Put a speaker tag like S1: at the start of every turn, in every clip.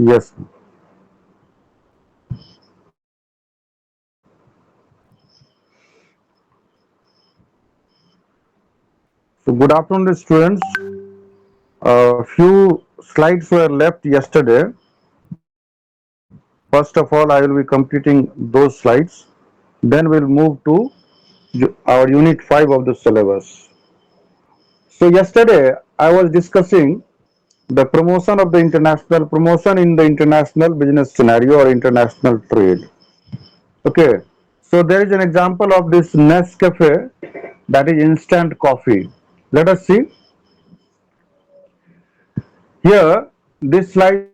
S1: Yes. So good afternoon, students. A few slides were left yesterday. First of all, I will be completing those slides. Then we'll move to our unit 5 of the syllabus. So yesterday I was discussing the promotion in the international business scenario or international trade. Okay. So there is an example of this Nescafe, that is instant coffee. Let us see. Here, this slide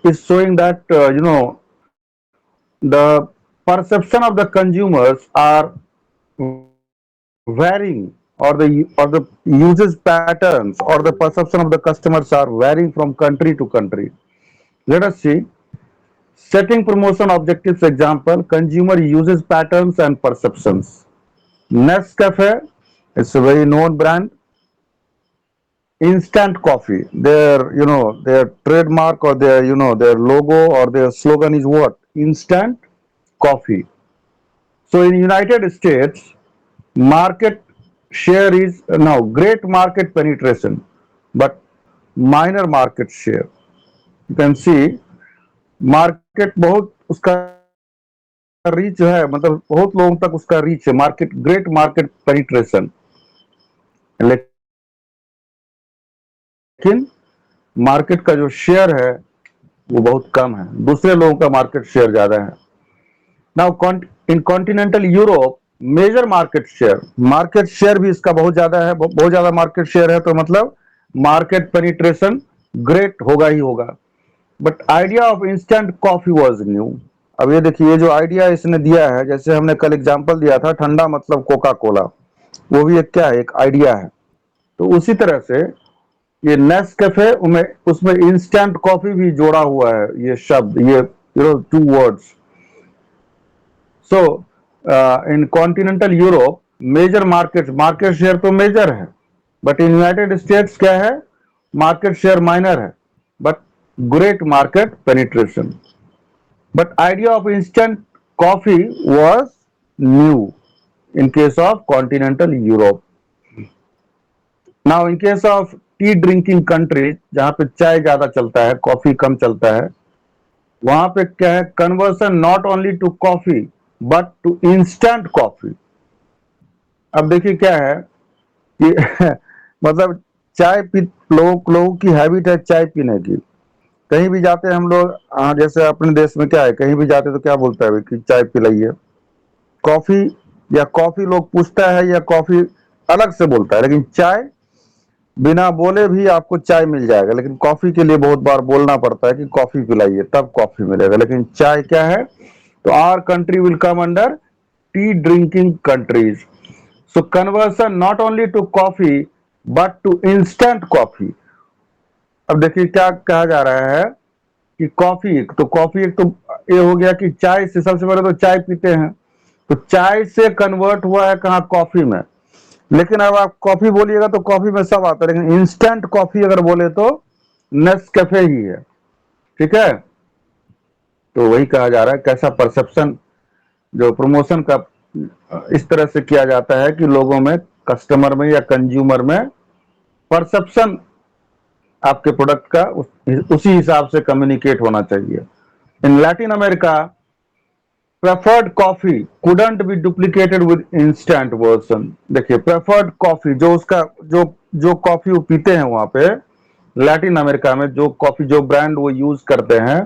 S1: is showing that the perception of the consumers are varying, or the uses patterns or the perception of the customers are varying from country to country. Let us see. Setting promotion objectives example, consumer uses patterns and perceptions. Nescafe is a very known brand. Instant coffee, their trademark or their logo or their slogan is what? Instant coffee. So in United States, market share is now great market penetration, but minor market share. You can see market बहुत उसका reach है, मतलब बहुत लोगों तक उसका reach है, market great market penetration, लेकिन मार्केट का जो शेयर है वो बहुत कम है, दूसरे लोगों का मार्केट शेयर ज्यादा है. Now in continental Europe major market share भी इसका बहुत ज्यादा है, बहुत ज्यादा मार्केट शेयर है, तो मतलब मार्केट पेनिट्रेशन ग्रेट होगा ही होगा. But idea of instant coffee was new. अब ये देखिए, ये जो आइडिया इसने दिया है, जैसे हमने कल एग्जांपल दिया था ठंडा मतलब कोका कोला, वो भी एक क्या है, एक आइडिया है. तो उसी तरह से ये नेस्कैफे उसमें इंस्टेंट कॉफी भी जोड़ा हुआ है, ये शब्द, ये two words. So in continental Europe major market share तो मेजर है, बट इन यूनाइटेड स्टेट्स क्या है, मार्केट शेयर माइनर है, but great market penetration. But idea of instant coffee was new in case of continental Europe. Now in case of T drinking countries, जहां पे चाय ज्यादा चलता है, कॉफी कम चलता है, वहां पे क्या है, conversion not only to coffee but to instant coffee. अब देखिए क्या है कि मतलब चाय पी, लोगों की हैबिट है चाय पीने की. कहीं भी जाते हैं हम लोग, जैसे अपने देश में क्या है, कहीं भी जाते तो क्या बोलता है कि चाय पिलाइए. कॉफी या कॉफी लोग पूछता है, या कॉफी अलग से बोलता है, लेकिन चाय बिना बोले भी आपको चाय मिल जाएगा, लेकिन कॉफी के लिए बहुत बार बोलना पड़ता है कि कॉफी पिलाइए तब कॉफी मिलेगा. लेकिन चाय क्या है, तो our country will come under tea drinking countries. So conversion not only to coffee but to instant coffee. अब देखिए क्या कहा जा रहा है कि कॉफी एक तो ये हो गया कि चाय से, सबसे पहले तो चाय पीते हैं, तो चाय से कन्वर्ट हुआ है कहा, कॉफी में. लेकिन अब आप कॉफी बोलिएगा तो कॉफी में सब आता है, लेकिन इंस्टेंट कॉफी अगर बोले तो नेस्कैफे ही है. ठीक है. तो वही कहा जा रहा है कैसा परसेप्शन जो प्रमोशन का इस तरह से किया जाता है कि लोगों में, कस्टमर में या कंज्यूमर में परसेप्शन आपके प्रोडक्ट का उसी हिसाब से कम्युनिकेट होना चाहिए. In Latin America preferred coffee couldn't B duplicated with instant version. देखिए प्रेफर्ड कॉफी, जो उसका जो कॉफी वो पीते हैं वहां पे लैटिन अमेरिका में, जो कॉफी जो ब्रांड वो यूज करते हैं,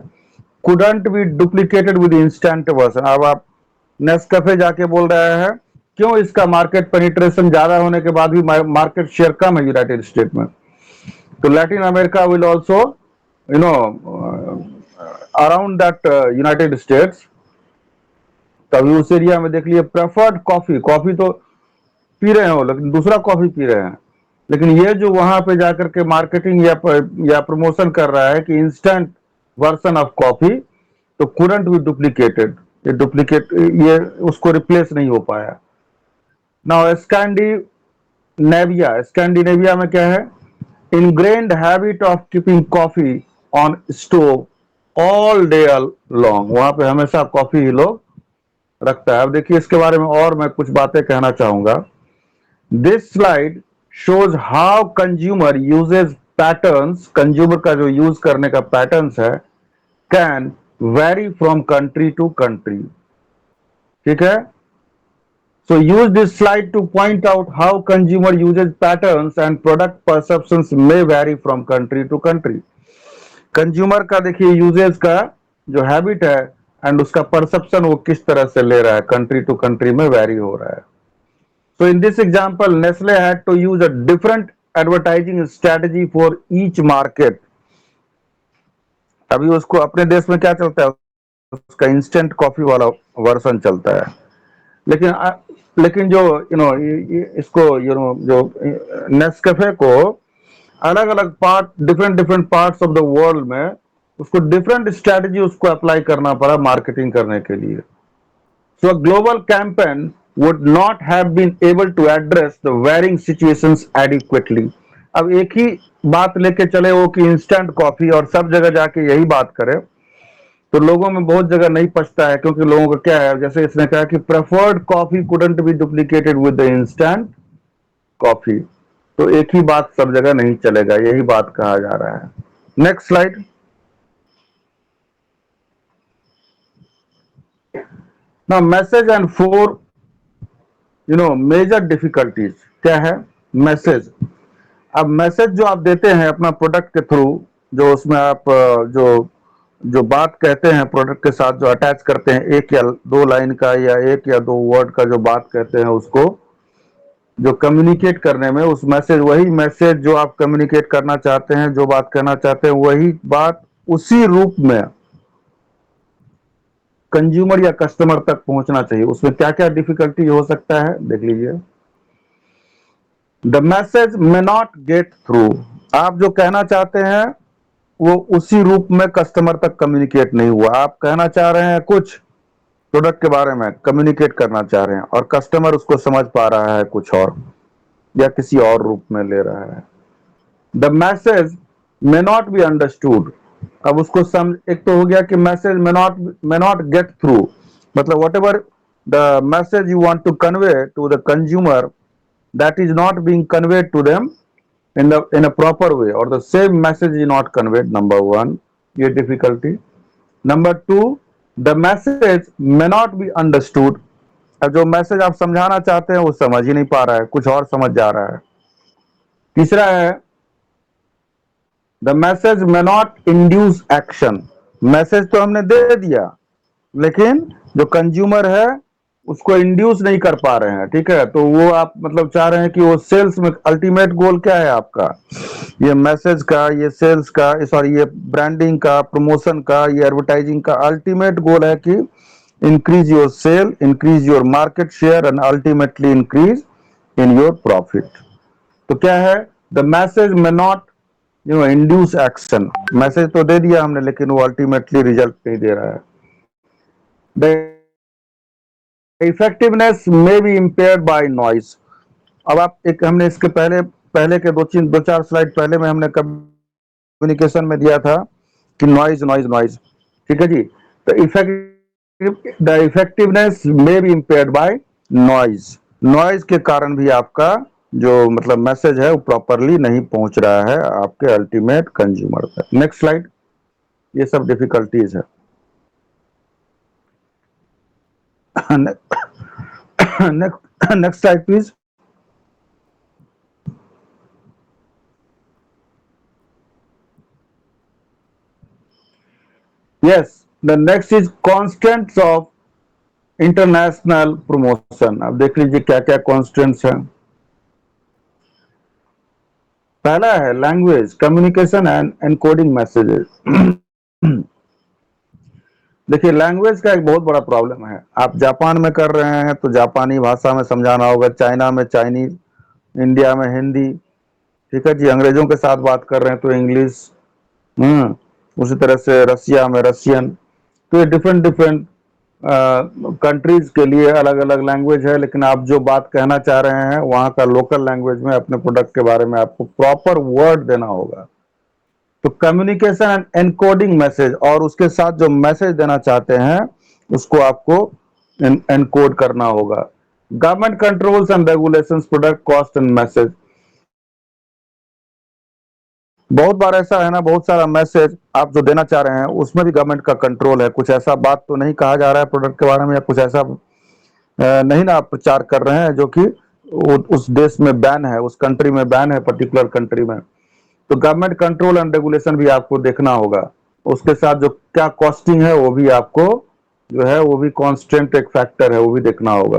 S1: couldn't B duplicated with instant version. अब आप नेस्कैफे जाके बोल रहे हैं, क्यों, इसका मार्केट पेनिट्रेशन ज्यादा होने के बाद भी मार्केट शेयर कम है यूनाइटेड स्टेट में. तो Latin America will also around that United states, तभी उस एरिया में देख लिए प्रेफर्ड कॉफी, कॉफी तो पी रहे हो लेकिन दूसरा कॉफी पी रहे हैं, लेकिन ये जो वहां पे जाकर के मार्केटिंग या प्रमोशन कर रहा है कि इंस्टेंट वर्जन ऑफ कॉफी, तो कुडंट बी डुप्लीकेटेड, ये उसको रिप्लेस नहीं हो पाया. नाउ स्कैंडिनेविया में क्या है, ingrained habit of keeping coffee on stove all day long, वहां पे हमेशा कॉफी ही लोग रखता है। अब देखिए इसके बारे में और मैं कुछ बातें कहना चाहूंगा। This slide shows how consumer uses patterns, consumer का जो यूज करने का पैटर्न्स है, can vary from country to country. ठीक है, so use this slide to point out how consumer usage patterns and product perceptions may vary from country to country। Consumer का देखिए usage का जो हैबिट है एंड उसका perception वो किस तरह से ले रहा है, कंट्री टू कंट्री में वेरी हो रहा है। So in this example, Nestle had to use a different advertising strategy for each market। अभी उसको अपने देश में क्या चलता है, उसका इंस्टेंट कॉफी वाला वर्जन चलता है, लेकिन जो इसको जो नेस्कैफे को अलग अलग part, different different parts of the world में उसको डिफरेंट स्ट्रेटजी उसको अप्लाई करना पड़ा मार्केटिंग करने के लिए। So a global campaign would not have been able to address the varying situations adequately. अब एक ही बात लेके चले वो कि इंस्टेंट कॉफी और सब जगह जाके यही बात करे तो लोगों में बहुत जगह नहीं पचता है, क्योंकि लोगों का क्या है, जैसे इसने कहा कि preferred coffee couldn't B duplicated with the instant coffee, तो एक ही बात सब जगह नहीं चलेगा, यही बात कहा जा रहा है। Next slide. Now message and four major difficulties. क्या है मैसेज? अब मैसेज जो आप देते हैं अपना प्रोडक्ट के थ्रू, जो उसमें आप जो जो बात कहते हैं प्रोडक्ट के साथ जो अटैच करते हैं, एक या दो लाइन का या एक या दो वर्ड का जो बात कहते हैं, उसको जो कम्युनिकेट करने में उस मैसेज, वही मैसेज जो आप कम्युनिकेट करना चाहते हैं, जो बात कहना चाहते हैं, वही बात उसी रूप में कंज्यूमर या कस्टमर तक पहुंचना चाहिए। उसमें क्या क्या डिफिकल्टी हो सकता है देख लीजिए। The message may not get through, आप जो कहना चाहते हैं वो उसी रूप में कस्टमर तक कम्युनिकेट नहीं हुआ। आप कहना चाह रहे हैं कुछ प्रोडक्ट के बारे में, कम्युनिकेट करना चाह रहे हैं, और कस्टमर उसको समझ पा रहा है कुछ और या किसी और रूप में ले रहा है। The message may not be understood, अब उसको समझ, एक तो हो गया कि message may not get through, मतलब whatever the message you want to convey to the consumer, that is not being conveyed to them in a proper way, or the same message is not conveyed। number one, ये difficulty। number two, the message may not be understood, अब जो message आप समझाना चाहते हैं वो समझ ही नहीं पा रहा है, कुछ और समझ जा रहा है। तीसरा है the message may not induce action, message तो हमने दे दिया लेकिन जो कंज्यूमर है उसको इंड्यूस नहीं कर पा रहे हैं। ठीक है, तो वो आप मतलब चाह रहे हैं कि वो सेल्स में, अल्टीमेट गोल क्या है आपका, ये मैसेज का, ये सेल्स का, सॉरी ये ब्रांडिंग का, प्रमोशन का, ये एडवर्टाइजिंग का अल्टीमेट गोल है कि increase your sale, increase your market share and ultimately increase in your profit. तो क्या है, the message may not induce action, message तो दे दिया हमने लेकिन वो अल्टीमेटली रिजल्ट नहीं दे रहा है। The effectiveness may be impaired by noise, अब आप एक, हमने इसके पहले के दो चार स्लाइड पहले में हमने कम्युनिकेशन में दिया था कि नॉइज नॉइज नॉइज। ठीक है जी, तो the effectiveness may be impaired by noise, noise के कारण भी आपका जो मतलब मैसेज है वो प्रॉपरली नहीं पहुंच रहा है आपके अल्टीमेट कंज्यूमर तक। Next slide. ये सब डिफिकल्टीज है। next slide please। yes, the next is constants of international promotion. अब देख लीजिए क्या क्या कॉन्स्टेंट्स हैं। पहला है language communication and encoding messages. देखिए लैंग्वेज का एक बहुत बड़ा प्रॉब्लम है। आप जापान में कर रहे हैं तो जापानी भाषा में समझाना होगा, चाइना में चाइनीज, इंडिया में हिंदी। ठीक है जी, अंग्रेजों के साथ बात कर रहे हैं तो इंग्लिश, उसी तरह से रसिया में रशियन। तो ये डिफरेंट डिफरेंट कंट्रीज के लिए अलग अलग लैंग्वेज है, लेकिन आप जो बात कहना चाह रहे हैं वहां का लोकल लैंग्वेज में अपने प्रोडक्ट के बारे में आपको प्रॉपर वर्ड देना होगा। तो कम्युनिकेशन एंड एनकोडिंग मैसेज, और उसके साथ जो मैसेज देना चाहते हैं उसको आपको एनकोड करना होगा। Government controls and regulations product cost and message. बहुत बार ऐसा है ना, बहुत सारा मैसेज आप जो देना चाह रहे हैं उसमें भी गवर्नमेंट का कंट्रोल है। कुछ ऐसा बात तो नहीं कहा जा रहा है प्रोडक्ट के बारे में, या कुछ ऐसा नहीं ना आप प्रचार कर रहे हैं जो कि उस देश में बैन है, उस कंट्री में बैन है, पर्टिकुलर कंट्री में। तो गवर्नमेंट कंट्रोल एंड रेगुलेशन भी आपको देखना होगा। उसके साथ जो क्या कॉस्टिंग है वो भी आपको जो है वो भी कॉन्स्टेंट एक फैक्टर है, वो भी देखना होगा।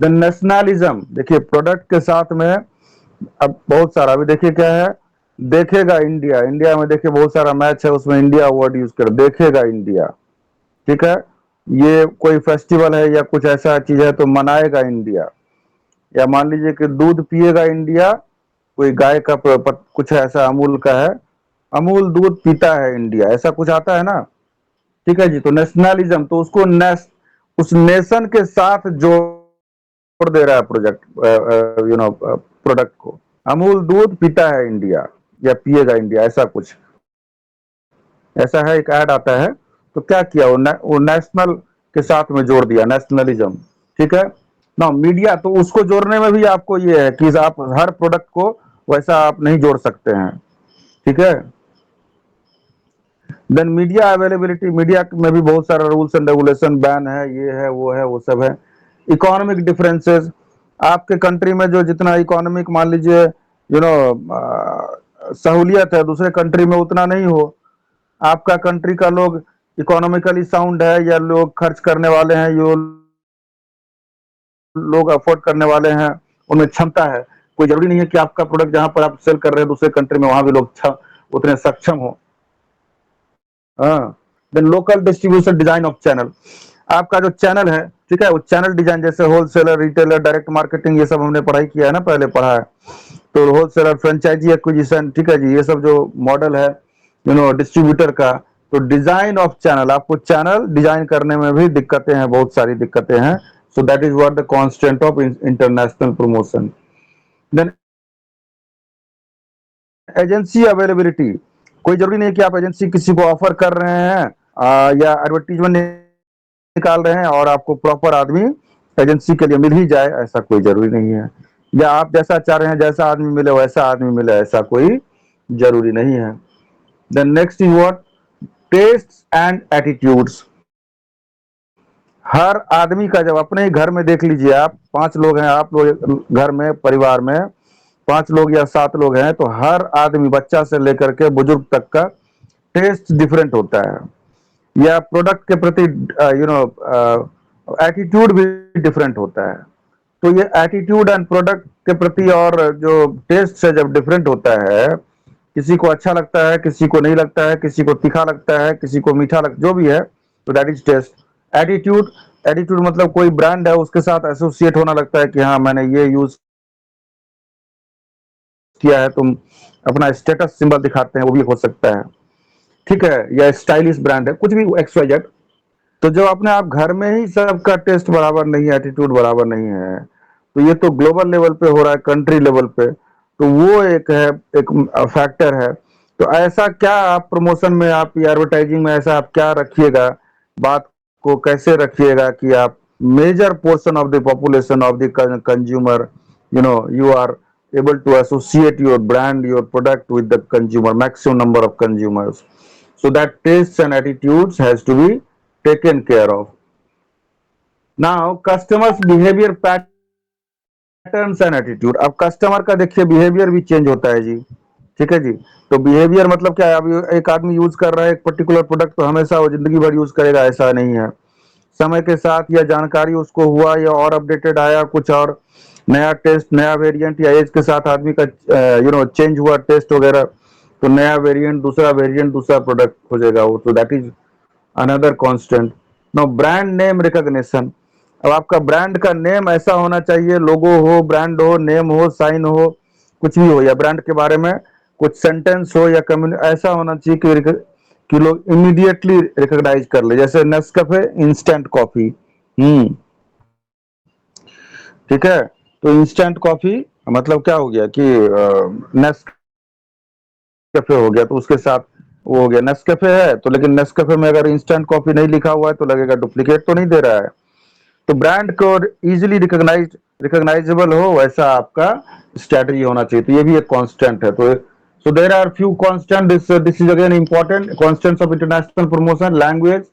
S1: देन नेशनलिज्म, देखिए प्रोडक्ट के साथ में अब बहुत सारा, अभी देखिए क्या है, देखेगा इंडिया, इंडिया में देखिए बहुत सारा मैच है उसमें इंडिया वर्ड यूज कर, देखेगा इंडिया, ठीक है। ये कोई फेस्टिवल है या कुछ ऐसा चीज है तो मनाएगा इंडिया। या मान लीजिए कि दूध पिएगा इंडिया, कोई गाय का कुछ ऐसा अमूल का है, अमूल दूध पीता है इंडिया, ऐसा कुछ आता है ना, ठीक है जी। तो नेशनलिज्म तो उसको उस नेशन के साथ जोड़ दे रहा है प्रोजेक्ट, प्रोडक्ट को। अमूल दूध पीता है इंडिया या पिएगा इंडिया, ऐसा कुछ ऐसा है, एक ऐड आता है। तो क्या किया वो नेशनल के साथ में जोड़ दिया, नेशनलिज्म, ठीक है ना। मीडिया तो उसको जोड़ने में भी आपको ये है कि आप हर प्रोडक्ट को वैसा आप नहीं जोड़ सकते हैं, ठीक है। देन मीडिया अवेलेबिलिटी, मीडिया में भी बहुत सारा रूल्स एंड रेगुलेशन, बैन है, ये है वो है वो सब है। इकोनॉमिक डिफरेंसेस, आपके कंट्री में जो जितना इकोनॉमिक मान लीजिए सहूलियत है दूसरे कंट्री में उतना नहीं हो। आपका कंट्री का लोग इकोनॉमिकली साउंड है या लोग खर्च करने वाले हैं, जो लोग अफोर्ड करने वाले हैं, उनमें क्षमता है। कोई जरूरी नहीं है कि आपका प्रोडक्ट जहां पर आप सेल कर रहे हैं दूसरे कंट्री में वहां भी लोग उतने सक्षम हो। Then local distribution design of channel, आपका जो चैनल है, ठीक है, वो चैनल डिजाइन, जैसे होलसेलर, रिटेलर, डायरेक्ट मार्केटिंग, ये सब हमने पढ़ाई किया है ना, पहले पढ़ा है। तो होलसेलर, फ्रेंचाइजी एक्विजिशन, ठीक है जी, ये सब जो मॉडल है डिस्ट्रीब्यूटर का। तो डिजाइन ऑफ चैनल, आपको चैनल डिजाइन करने में भी दिक्कतें हैं, बहुत सारी दिक्कतें हैं। So that is what the constant of international promotion. Then agency availability, कोई जरूरी नहीं कि आप एजेंसी किसी को ऑफर कर रहे हैं या एडवर्टीजमेंट निकाल रहे हैं और आपको प्रॉपर आदमी एजेंसी के लिए मिल ही जाए, ऐसा कोई जरूरी नहीं है। या आप जैसा चाह रहे हैं जैसा आदमी मिले वैसा आदमी मिले, ऐसा कोई जरूरी नहीं है। Then next is what, taste and attitudes. हर आदमी का, जब अपने ही घर में देख लीजिए, आप 5 लोग हैं, आप लोग घर में परिवार में 5 लोग या 7 लोग हैं, तो हर आदमी बच्चा से लेकर के बुजुर्ग तक का टेस्ट डिफरेंट होता है, या प्रोडक्ट के प्रति एटीट्यूड भी डिफरेंट होता है। तो ये एटीट्यूड एंड प्रोडक्ट के प्रति और जो टेस्ट से जब डिफरेंट होता है, किसी को अच्छा लगता है, किसी को नहीं लगता है, किसी को तीखा लगता है, किसी को मीठा लगता, जो भी है, तो that is taste. Attitude, attitude मतलब कोई ब्रांड है उसके साथ एसोसिएट होना लगता है कि हाँ मैंने ये यूज किया है, तुम अपना स्टेटस सिंबल दिखाते हैं, वो भी हो सकता है, ठीक है। या स्टाइलिश ब्रांड है, कुछ भी एक्स वाई जेड। तो जब अपने आप घर में ही सबका टेस्ट बराबर नहीं है, एटीट्यूड बराबर नहीं है, तो ये तो ग्लोबल लेवल पे हो रहा है, कंट्री लेवल पे, तो वो एक है, एक फैक्टर है। तो ऐसा क्या आप प्रमोशन में, आप एडवर्टाइजिंग में ऐसा आप क्या रखिएगा, बात को कैसे रखिएगा कि आप major portion of the population of the consumer, you are able to associate your brand, your product with the consumer, maximum number of consumers. So that tastes and attitudes has to be taken care of. Now customers behavior patterns and attitude, अब customer का देखिए behaviour भी change होता है जी, ठीक है जी। तो बिहेवियर मतलब क्या है, अब एक आदमी यूज कर रहा है एक पर्टिकुलर प्रोडक्ट, तो हमेशा वो जिंदगी भर यूज करेगा ऐसा नहीं है। समय के साथ या जानकारी उसको हुआ या और अपडेटेड आया, कुछ और नया टेस्ट, नया वेरिएंट, या एज के साथ आदमी का चेंज हुआ टेस्ट वगैरह, तो नया वेरिएंट दूसरा प्रोडक्ट खोजेगा वो। तो that is another constant. No brand name recognition, अब आपका ब्रांड का नेम ऐसा होना चाहिए, लोगो हो, ब्रांड हो, नेम हो, साइन हो, कुछ भी हो, या ब्रांड के बारे में कुछ सेंटेंस हो या ऐसा होना चाहिए कि लोग इमीडिएटली रिकॉग्नाइज कर ले, जैसे नेस्कैफे इंस्टेंट कॉफी। ठीक है, तो इंस्टेंट कॉफी मतलब क्या हो गया कि नेस्कैफे कैफे हो गया तो उसके साथ वो हो गया। नेस्कैफे है तो, लेकिन नेस्कैफे में अगर इंस्टेंट कॉफी नहीं लिखा हुआ है तो लगेगा डुप्लीकेट तो नहीं दे रहा है। तो ब्रांड को इजीली रिकॉग्नाइजेबल हो वैसा आपका स्ट्रेटजी होना चाहिए। तो ये भी एक कांस्टेंट है। तो so there are few constant, this is again important constants of international promotion. Language,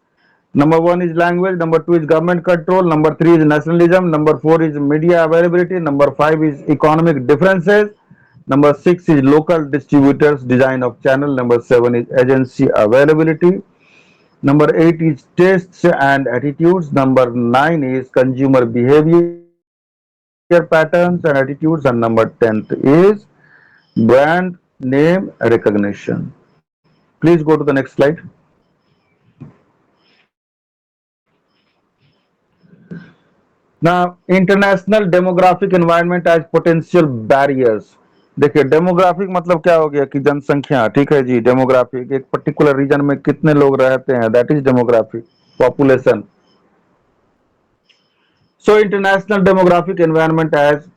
S1: number one is language, number two is government control, number three is nationalism, number four is media availability, number five is economic differences, number six is local distributors design of channel, number seven is agency availability, number eight is tastes and attitudes, number nine is consumer behavior patterns and attitudes, and number 10th is brand name recognition. Please go to the next slide. Now, international demographic environment as potential barriers. देखिए demographic मतलब क्या हो गया कि जनसंख्या, ठीक है जी। Demographic एक पर्टिकुलर रीजन में कितने लोग रहते हैं, that is demographic, population. So international demographic environment as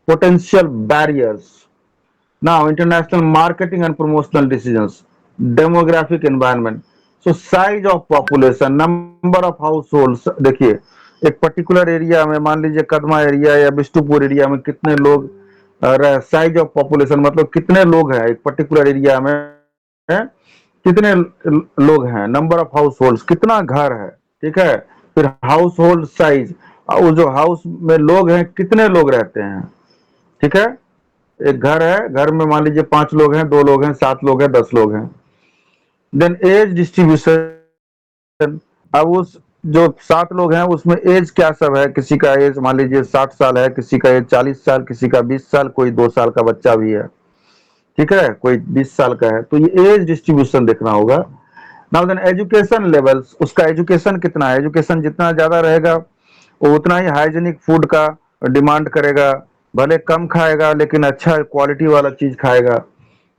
S1: potential barriers. Now international marketing and promotional decisions, demographic environment. So size of population, number of households। देखिए एक पर्टिकुलर एरिया में, मान लीजिए कदमा एरिया या बिष्टुपुर एरिया में कितने लोग, साइज ऑफ पॉपुलेशन मतलब कितने लोग हैं एक पर्टिकुलर एरिया में, कितने लोग हैं। नंबर ऑफ हाउस होल्ड, कितना घर है, ठीक है। फिर हाउस होल्ड साइज, वो जो हाउस में लोग हैं कितने लोग रहते हैं, ठीक है। एक घर है, घर में मान लीजिए 5 लोग हैं, 2 लोग हैं, 7 लोग हैं, 10 लोग हैं। देन एज डिस्ट्रीब्यूशन, अब उस जो 7 लोग हैं उसमें एज क्या सब है, किसी का एज मान लीजिए 60 साल है, किसी का एज 40 साल, किसी का 20 साल, कोई 2 साल का बच्चा भी है, ठीक है, कोई 20 साल का है। तो ये एज डिस्ट्रीब्यूशन देखना होगा। नाउ देन एजुकेशन लेवल्स, उसका एजुकेशन कितना है। एजुकेशन जितना ज्यादा रहेगा वो उतना ही हाइजीनिक फूड का डिमांड करेगा, भले कम खाएगा लेकिन अच्छा क्वालिटी वाला चीज खाएगा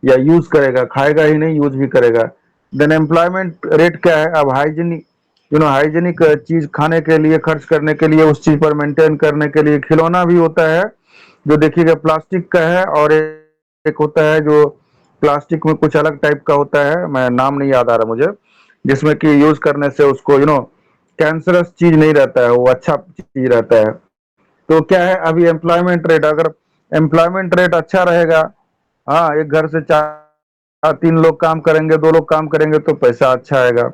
S1: या यूज करेगा, खाएगा ही नहीं यूज भी करेगा। देन एम्प्लॉयमेंट रेट क्या है। अब हाइजीनिक हाइजीनिक चीज खाने के लिए, खर्च करने के लिए, उस चीज पर मेंटेन करने के लिए खिलौना भी होता है जो देखिएगा प्लास्टिक का है, और एक होता है जो प्लास्टिक में कुछ अलग टाइप का होता है, मैं नाम नहीं याद आ रहा मुझे, जिसमें कि यूज करने से उसको कैंसरस चीज नहीं रहता है, वो अच्छा चीज रहता है। तो क्या है अभी एम्प्लॉयमेंट रेट, अगर एम्प्लॉयमेंट रेट अच्छा रहेगा, हाँ एक घर से 3 लोग काम करेंगे, 2 लोग काम करेंगे तो पैसा अच्छा आएगा।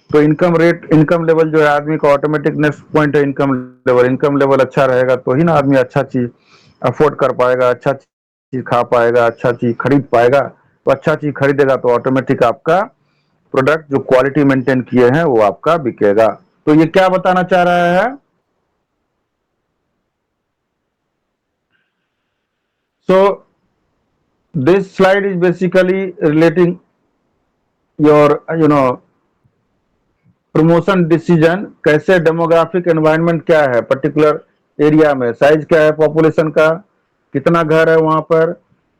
S1: तो इनकम रेट, इनकम लेवल जो है आदमी का ऑटोमेटिक नेक्स्ट पॉइंट है इनकम लेवल। इनकम लेवल अच्छा रहेगा तो ही ना आदमी अच्छा चीज अफोर्ड कर पाएगा, अच्छा चीज खा पाएगा, अच्छा चीज खरीद पाएगा। तो अच्छा चीज खरीदेगा तो ऑटोमेटिक आपका प्रोडक्ट जो क्वालिटी मेंटेन किए हैं वो आपका बिकेगा। तो ये क्या बताना चाह रहा है। So this slide is basically relating your promotion decision, कैसे डेमोग्राफिक एनवायरनमेंट क्या है पर्टिकुलर एरिया में, साइज क्या है पॉपुलेशन का, कितना घर है वहां पर,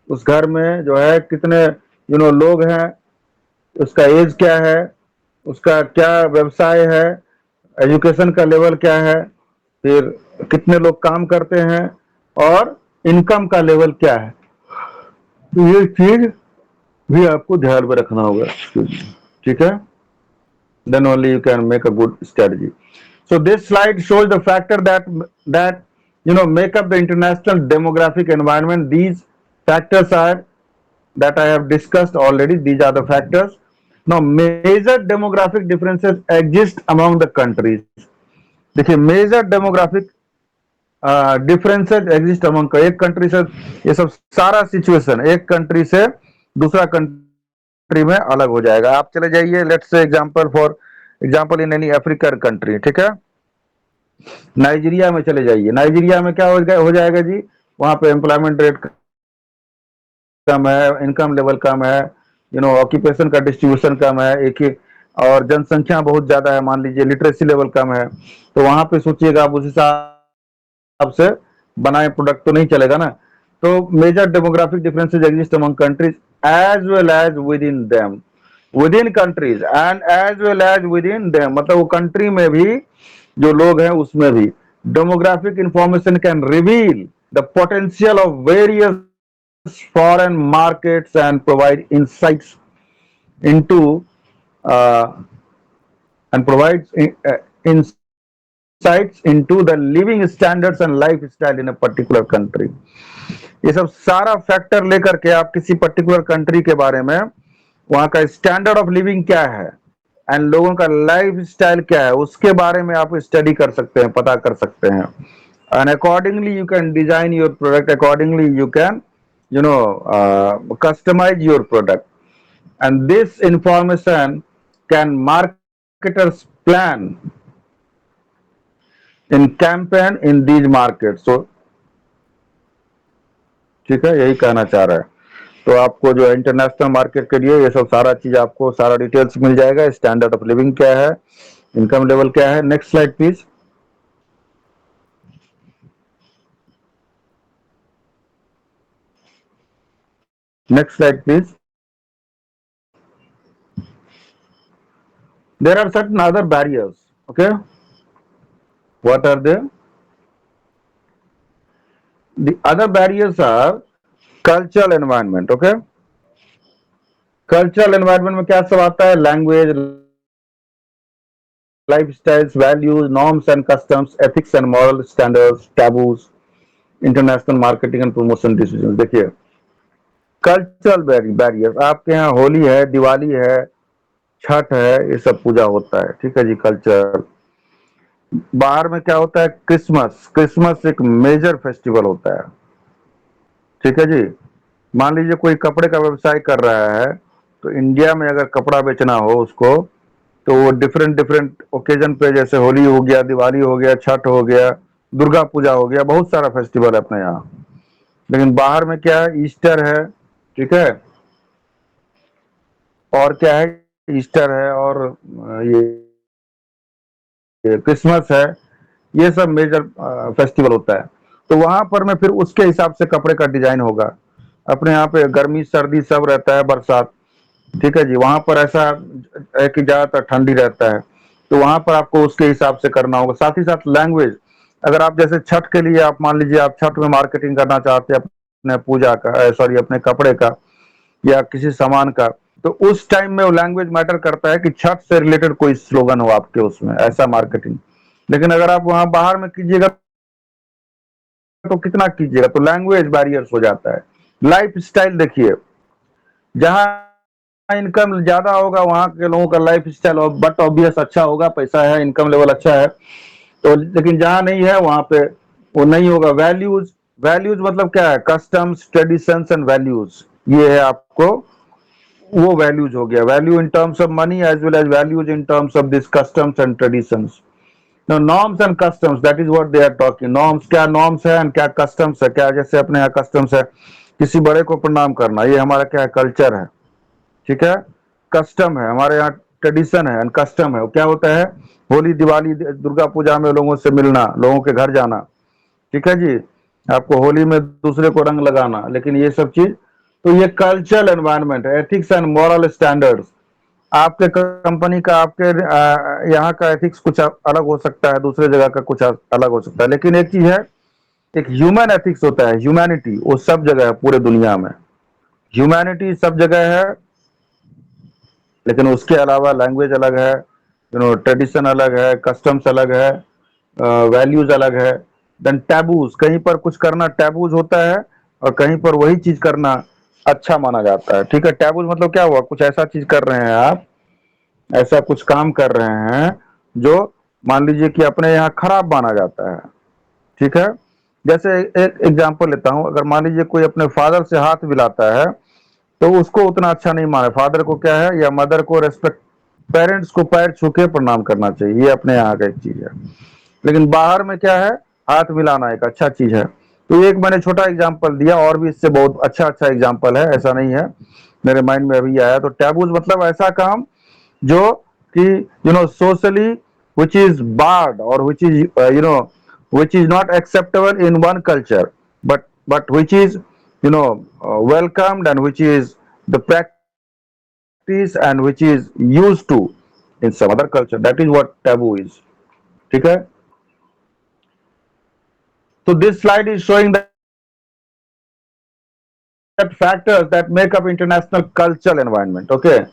S1: उस घर में जो है कितने लोग हैं, उसका एज क्या है, उसका क्या व्यवसाय है, एजुकेशन का लेवल क्या है, फिर कितने लोग काम करते हैं, और इनकम का लेवल क्या है। तो ये चीज भी आपको ध्यान में रखना होगा, ठीक है। Then only you can make a good strategy. So this slide shows the factor that make up the international demographic environment. These factors are that I have discussed already. These are the factors. Now major demographic differences exist among the countries. देखिए major demographic differences exist among, एक country से, ये सब सारा situation एक country से दूसरा country में अलग हो जाएगा। आप चले जाइए let's say example for example in any African country, ठीक है। नाइजीरिया में चले जाइए, नाइजीरिया में क्या हो जाएगा जी, वहां पे एम्प्लॉयमेंट रेट कम है, इनकम लेवल कम है, ऑक्यूपेशन का डिस्ट्रीब्यूशन कम है, एक ही, और जनसंख्या बहुत ज्यादा है, मान लीजिए लिटरेसी लेवल कम है। तो वहां पे सोचिएगा आप उस हिसाब से बनाए प्रोडक्ट तो नहीं चलेगा ना। तो major demographic differences exist among countries as well as within them, within countries and as well as within them, मतलब वो कंट्री में भी जो लोग हैं उसमें भी। Demographic information can reveal the potential of various foreign markets and provide insights into uh, and provides insights into the living standards and lifestyle in a particular country. ये सब सारा फैक्टर लेकर के आप किसी पर्टिकुलर कंट्री के बारे में, वहां का स्टैंडर्ड ऑफ लिविंग क्या है एंड लोगों का लाइफ स्टाइल क्या है, उसके बारे में आप स्टडी कर सकते हैं, पता कर सकते हैं. And accordingly you can design your product, accordingly you can customize your product, and this information can marketers plan in campaign in these markets. So ठीक है, यही कहना चाह रहा है. तो आपको जो इंटरनेशनल मार्केट के लिए ये सब सारा चीज आपको सारा डिटेल्स मिल जाएगा. स्टैंडर्ड ऑफ लिविंग क्या है, इनकम लेवल क्या है. Next slide please. Next slide please. There are certain other barriers. Okay, what are they? The other barriers are cultural environment. Okay, cultural environment में क्या सब आता है? Language, lifestyles, values, norms and customs, ethics and moral standards, taboos, international marketing and promotion decisions. देखिए, cultural barrier, आपके यहाँ होली है, दिवाली है, छठ है, ये सब पूजा होता है. ठीक है जी. कल्चर. बाहर में क्या होता है? क्रिसमस. क्रिसमस एक मेजर फेस्टिवल होता है. ठीक है जी. मान लीजिए कोई कपड़े का व्यवसाय कर रहा है, तो इंडिया में अगर कपड़ा बेचना हो उसको, तो वो डिफरेंट डिफरेंट ओकेजन पे, जैसे होली हो गया, दिवाली हो गया, छठ हो गया, दुर्गा पूजा हो गया, बहुत सारा फेस्टिवल है अपने यहाँ. लेकिन बाहर में क्या है? ईस्टर है. ठीक है. और क्या है? ईस्टर है और ये क्रिसमस है. ये सब मेजर फेस्टिवल होता है. तो वहां पर में फिर उसके हिसाब से कपड़े का डिजाइन होगा. अपने यहाँ पे गर्मी सर्दी सब रहता है, बरसात. ठीक है जी. वहां पर ऐसा है कि ज्यादातर ठंडी रहता है, तो वहां पर आपको उसके हिसाब से करना होगा. साथ ही साथ लैंग्वेज. अगर आप जैसे छठ के लिए, आप मान लीजिए आप छठ में मार्केटिंग करना चाहते हैं अपने पूजा का, सॉरी अपने कपड़े का या किसी सामान का, तो उस टाइम में वो लैंग्वेज मैटर करता है कि छठ से रिलेटेड कोई स्लोगन हो आपके उसमें, ऐसा मार्केटिंग. लेकिन अगर आप वहां बाहर में कीजिएगा तो कितना कीजिएगा, तो लैंग्वेज बैरियर्स हो जाता है. लाइफ स्टाइल देखिए, जहां इनकम ज्यादा होगा वहां के लोगों का लाइफ स्टाइल बट ऑब्वियस अच्छा होगा, पैसा है, इनकम लेवल अच्छा है. तो लेकिन जहां नहीं है वहां पे वो नहीं होगा. वैल्यूज. वैल्यूज मतलब क्या है? Customs, traditions and values. ये है आपको वो वैल्यूज हो गया. Value in terms of money as well as values in terms of this customs and traditions. Now, norms and customs, that is what they are talking. Norms क्या norms है and क्या customs है. क्या जैसे अपने यहाँ customs है, किसी बड़े को प्रणाम करना, ये हमारा क्या है? कल्चर है. ठीक है. कस्टम है, हमारे यहाँ ट्रेडिशन है एंड कस्टम है. क्या होता है? होली दिवाली दुर्गा पूजा में लोगों से मिलना, लोगों के घर जाना. ठीक है जी. आपको होली में दूसरे को रंग लगाना, लेकिन ये सब चीज, तो ये कल्चरल एनवायरनमेंट है. Ethics and moral standards. आपके कंपनी का, आपके यहाँ का एथिक्स कुछ अलग हो सकता है, दूसरे जगह का कुछ अलग हो सकता है. लेकिन एक चीज है, एक ह्यूमन एथिक्स होता है. ह्यूमैनिटी वो सब जगह है पूरे दुनिया में. ह्यूमैनिटी सब जगह है. लेकिन उसके अलावा लैंग्वेज अलग है, ट्रेडिशन अलग है, कस्टम्स अलग है, वैल्यूज अलग है. Then taboos. कहीं पर कुछ करना टैबूज होता है और कहीं पर वही चीज करना अच्छा माना जाता है. ठीक है. टैबूज मतलब क्या हुआ? कुछ ऐसा चीज कर रहे हैं आप, ऐसा कुछ काम कर रहे हैं जो मान लीजिए कि अपने यहाँ खराब माना जाता है. ठीक है. जैसे एक एग्जांपल लेता हूं. अगर मान लीजिए कोई अपने फादर से हाथ मिलाता है, तो उसको उतना अच्छा नहीं माने. फादर को क्या है, या मदर को रेस्पेक्ट, पेरेंट्स को पैर छू के प्रणाम करना चाहिए. ये अपने यहाँ का एक चीज है. लेकिन बाहर में क्या है? हाथ मिलाना एक अच्छा चीज है. तो एक मैंने छोटा एग्जांपल दिया, और भी इससे बहुत अच्छा अच्छा एग्जांपल है, ऐसा नहीं है, मेरे माइंड में अभी आया. तो टैबूज मतलब ऐसा काम जो कि socially which is barred or which is which is not acceptable in one culture, but which is welcomed, and which is the practice and which is used to in some other culture. That is what taboo is. ठीक है. So this slide is showing factors that make up international cultural environment. Okay.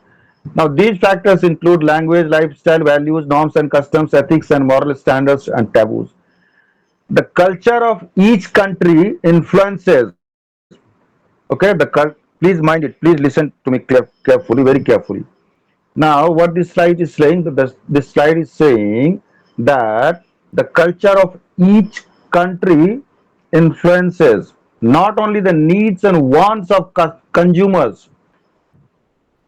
S1: Now, these factors include language, lifestyle, values, norms and customs, ethics and moral standards, and taboos. The culture of each country influences. Okay, please mind it. Please listen to me carefully, very carefully. Now, what this slide is saying, this slide is saying that the culture of each country influences not only the needs and wants of consumers,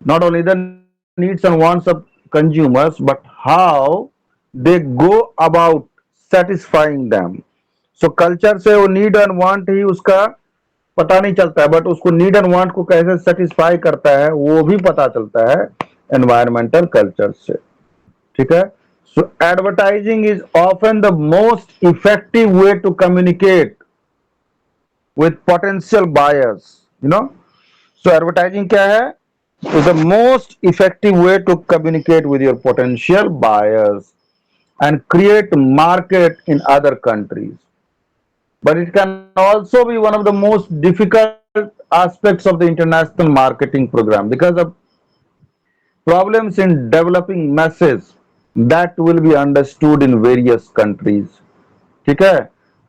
S1: not only the needs and wants of consumers, but how they go about satisfying them. So culture से वो need and want ही उसका पता नहीं चलता है, but उसको need and want को कैसे सेटिस्फाई करता है वो भी पता चलता है एनवायरमेंटल कल्चर से. ठीक है. So advertising is often the most effective way to communicate with potential buyers. You know, so advertising क्या है? is the most effective way to communicate with your potential buyers and create market in other countries. But it can also be one of the most difficult aspects of the international marketing program because of problems in developing messages that will be understood in various countries. ठीक है.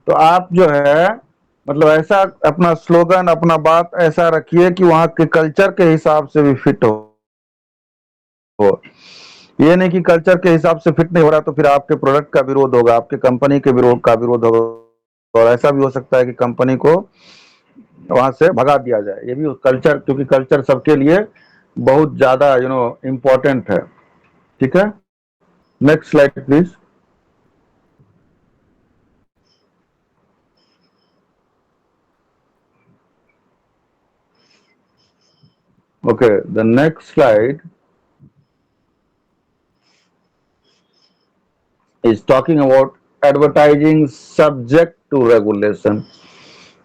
S1: तो आप जो है मतलब ऐसा अपना slogan, अपना बात ऐसा रखिए कि वहां के कल्चर के हिसाब से भी फिट हो. ये नहीं कि कल्चर के हिसाब से फिट नहीं हो रहा तो फिर आपके प्रोडक्ट का विरोध होगा, आपके कंपनी के विरोध होगा, और ऐसा भी हो सकता है कि कंपनी को वहां से भगा दिया जाए. ये भी कल्चर, क्योंकि कल्चर सबके लिए बहुत ज्यादा इम्पोर्टेंट है. ठीक है. Next slide please. Okay, the next slide is talking about advertising subject to regulation.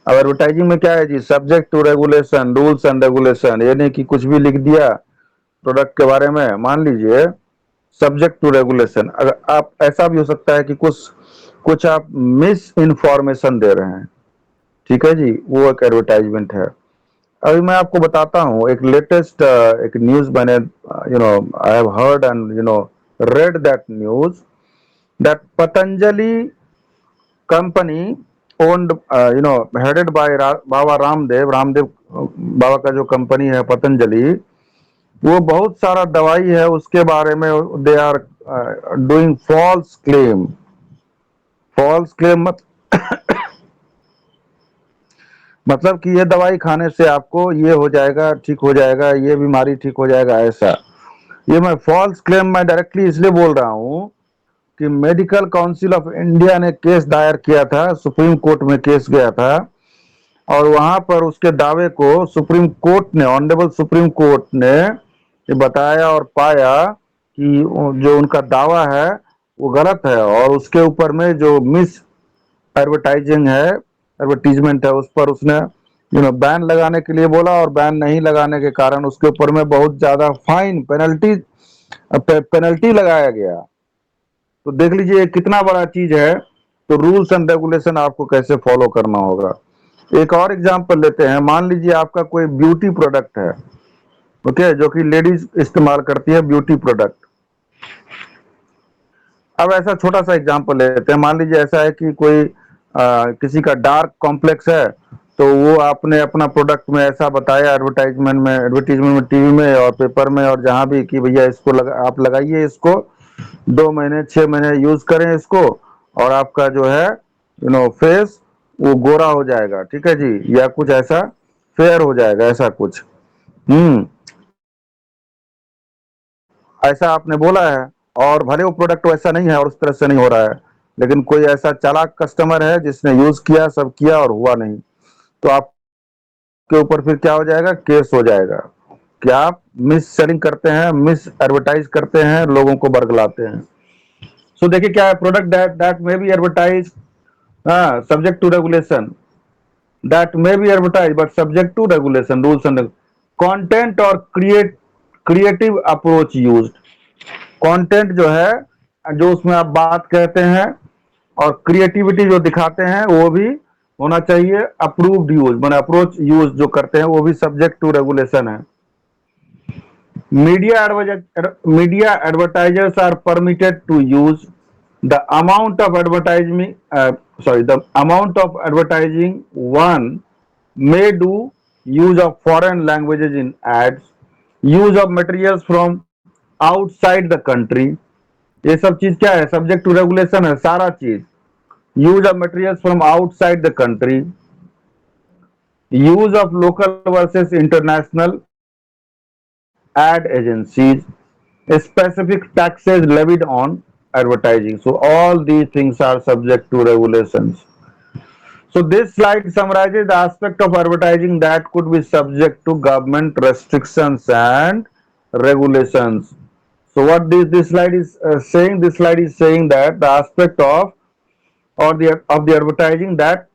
S1: अब एडवर्टाइजिंग में क्या है जी? Subject to regulation, rules and regulation. ये नहीं कि कुछ भी लिख दिया प्रोडक्ट के बारे में. मान लीजिए सब्जेक्ट टू रेगुलेशन. अगर आप, ऐसा भी हो सकता है कि कुछ आप मिस इन्फॉर्मेशन दे रहे हैं. ठीक है जी, वो एक एडवर्टाइजमेंट है. अभी मैं आपको बताता हूँ एक लेटेस्ट एक न्यूज मैंने I have heard and read that news that Patanjali company owned headed by Baba Ramdev Baba का जो कंपनी है पतंजलि, वो बहुत सारा दवाई है उसके बारे में they are doing false claim. मतलब कि ये दवाई खाने से आपको ये हो जाएगा, ठीक हो जाएगा, ये बीमारी ठीक हो जाएगा, ऐसा. ये मैं फॉल्स क्लेम मैं डायरेक्टली इसलिए बोल रहा हूँ कि मेडिकल काउंसिल ऑफ इंडिया ने केस दायर किया था, सुप्रीम कोर्ट में केस गया था, और वहां पर उसके दावे को सुप्रीम कोर्ट ने, ऑनरेबल सुप्रीम कोर्ट ने ये बताया और पाया कि जो उनका दावा है वो गलत है, और उसके ऊपर में जो मिस एडवर्टीजमेंट है उस पर उसने बैन लगाने के लिए बोला, और बैन नहीं लगाने के कारण उसके ऊपर में बहुत ज्यादा फाइन, पेनल्टी लगाया गया. तो देख लीजिए कितना बड़ा चीज है. तो रूल्स एंड रेगुलेशन आपको कैसे फॉलो करना होगा. एक और एग्जांपल लेते हैं. मान लीजिए आपका कोई ब्यूटी प्रोडक्ट है, ओके, जो कि लेडीज इस्तेमाल करती है, ब्यूटी प्रोडक्ट. अब ऐसा छोटा सा एग्जांपल लेते हैं. मान लीजिए ऐसा है कि कोई किसी का डार्क कॉम्प्लेक्स है, तो वो आपने अपना प्रोडक्ट में ऐसा बताया एडवर्टाइजमेंट में, टीवी में और पेपर में और जहां भी, कि भैया इसको आप लगाइए, इसको 2 महीने 6 महीने यूज करें इसको, और आपका जो है फेस वो गोरा हो जाएगा. ठीक है जी, या कुछ ऐसा फेयर हो जाएगा, ऐसा कुछ. ऐसा आपने बोला है, और भले वो प्रोडक्ट वैसा नहीं है और उस तरह से नहीं हो रहा है, लेकिन कोई ऐसा चालाक कस्टमर है जिसने यूज किया, सब किया और हुआ नहीं, तो आपके ऊपर फिर क्या हो जाएगा? केस हो जाएगा कि आप मिस सेलिंग करते हैं, मिस एडवर्टाइज करते हैं, लोगों को बरगलाते हैं. सो देखिए क्या है, product that may be advertise subject to regulation, that may be advertise but subject to regulation, rules and content और क्रिएटिव अप्रोच यूज्ड. कंटेंट जो है, जो उसमें आप बात कहते हैं, और क्रिएटिविटी जो दिखाते हैं वो भी होना चाहिए अप्रूव्ड यूज, माने अप्रोच यूज जो करते हैं वो भी सब्जेक्ट टू रेगुलेशन है। Media advertisers are permitted to use the amount of the amount of advertising one may do, use of foreign languages in ads, use of materials from outside the country, ये सब चीज क्या है, subject to regulation है सारा चीज। Use of materials from outside the country, use of local versus international ad agencies, specific taxes levied on advertising. So all these things are subject to regulations. So this slide summarizes the aspect of advertising that could be subject to government restrictions and regulations. So what this slide is saying? This slide is saying that the aspect of the advertising that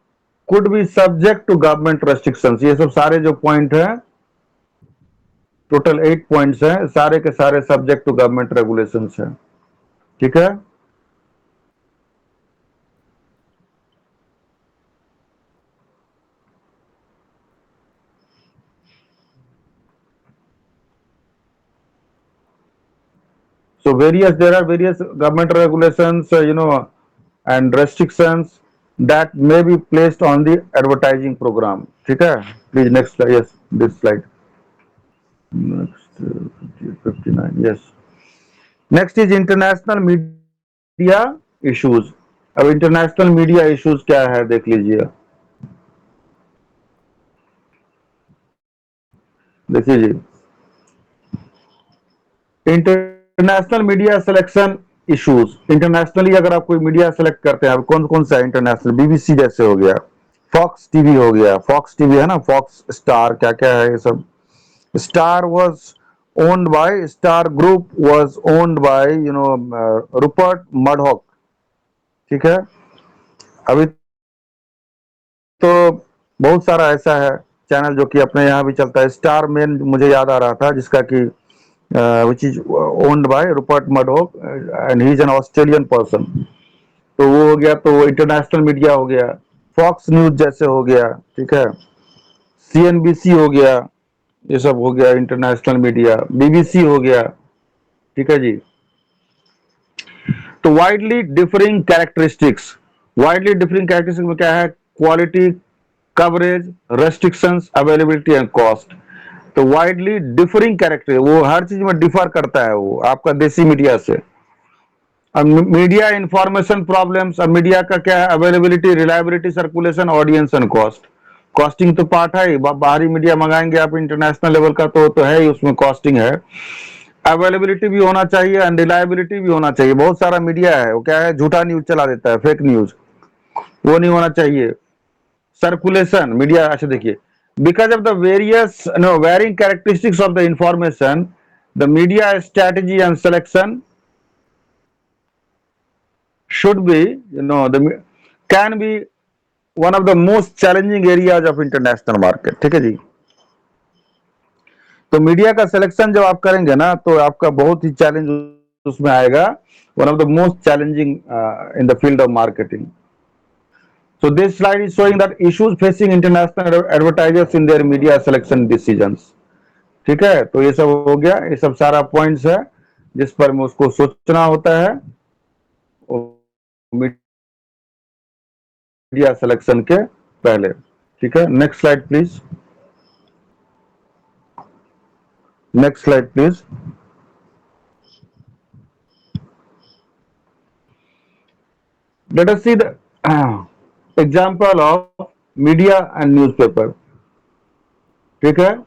S1: could be subject to government restrictions. ये सब सारे जो point हैं, total 8 points हैं, सारे के सारे subject to government regulations हैं। ठीक है, so there are various government regulations, and restrictions that may be placed on the advertising program. ठीक है, please next slide. Yes, this slide. Next, 59. Yes. Next is international media issues. अब international media issues क्या है देख लीजिए। देखिए जी, international media selection issues. Internationally अगर आप कोई मीडिया सेलेक्ट करते हैं, कौन कौन सा इंटरनेशनल, बीबीसी जैसे हो गया, फॉक्स टीवी हो गया, फॉक्स टीवी है ना, फॉक्स स्टार, क्या क्या है ये सब। Star was owned by, star group was owned by Rupert Murdoch. ठीक है, अभी तो बहुत सारा ऐसा है चैनल जो कि अपने यहाँ भी चलता है। स्टार मेन मुझे याद आ रहा था, जिसका कि which is owned by Rupert Murdoch and he is an Australian person. तो वो हो गया, तो इंटरनेशनल मीडिया हो गया। फॉक्स न्यूज जैसे हो गया, ठीक है, सीएनबीसी हो गया, ये सब हो गया इंटरनेशनल मीडिया। बीबीसी हो गया, ठीक है जी। तो widely differing characteristics, widely differing characteristics में क्या है, quality, coverage, restrictions, availability and cost. तो वाइडली डिफरिंग कैरेक्टर, वो हर चीज में डिफर करता है वो आपका देसी मीडिया से। अब मीडिया इंफॉर्मेशन प्रॉब्लम्स, अब मीडिया का क्या है, availability, reliability, circulation, audience and cost. Costing तो पार्ट है ही, बाहरी मीडिया मंगाएंगे आप इंटरनेशनल लेवल का तो है ही, उसमें कॉस्टिंग है। अवेलेबिलिटी भी होना चाहिए एंड रिलायबिलिटी भी होना चाहिए। बहुत सारा मीडिया है वो क्या है, झूठा न्यूज चला देता है, फेक न्यूज, वो नहीं होना चाहिए। सर्कुलेशन मीडिया, अच्छा देखिए, because of the varying characteristics of the information, the media strategy and selection should be, can be one of the most challenging areas of international market। ठीक है जी। तो मीडिया का सिलेक्शन जब आप करेंगे ना, तो आपका बहुत ही चैलेंज उसमें आएगा, one of the most challenging in the field of marketing. So this slide is showing that issues facing international advertisers in their media selection decisions। ठीक है, तो ये सब हो गया, ये सब सारा पॉइंट्स है जिस पर में उसको सोचना होता है मीडिया सिलेक्शन के पहले। ठीक है, next slide please, next slide please. Let us see the example of media and newspaper. ठीक है,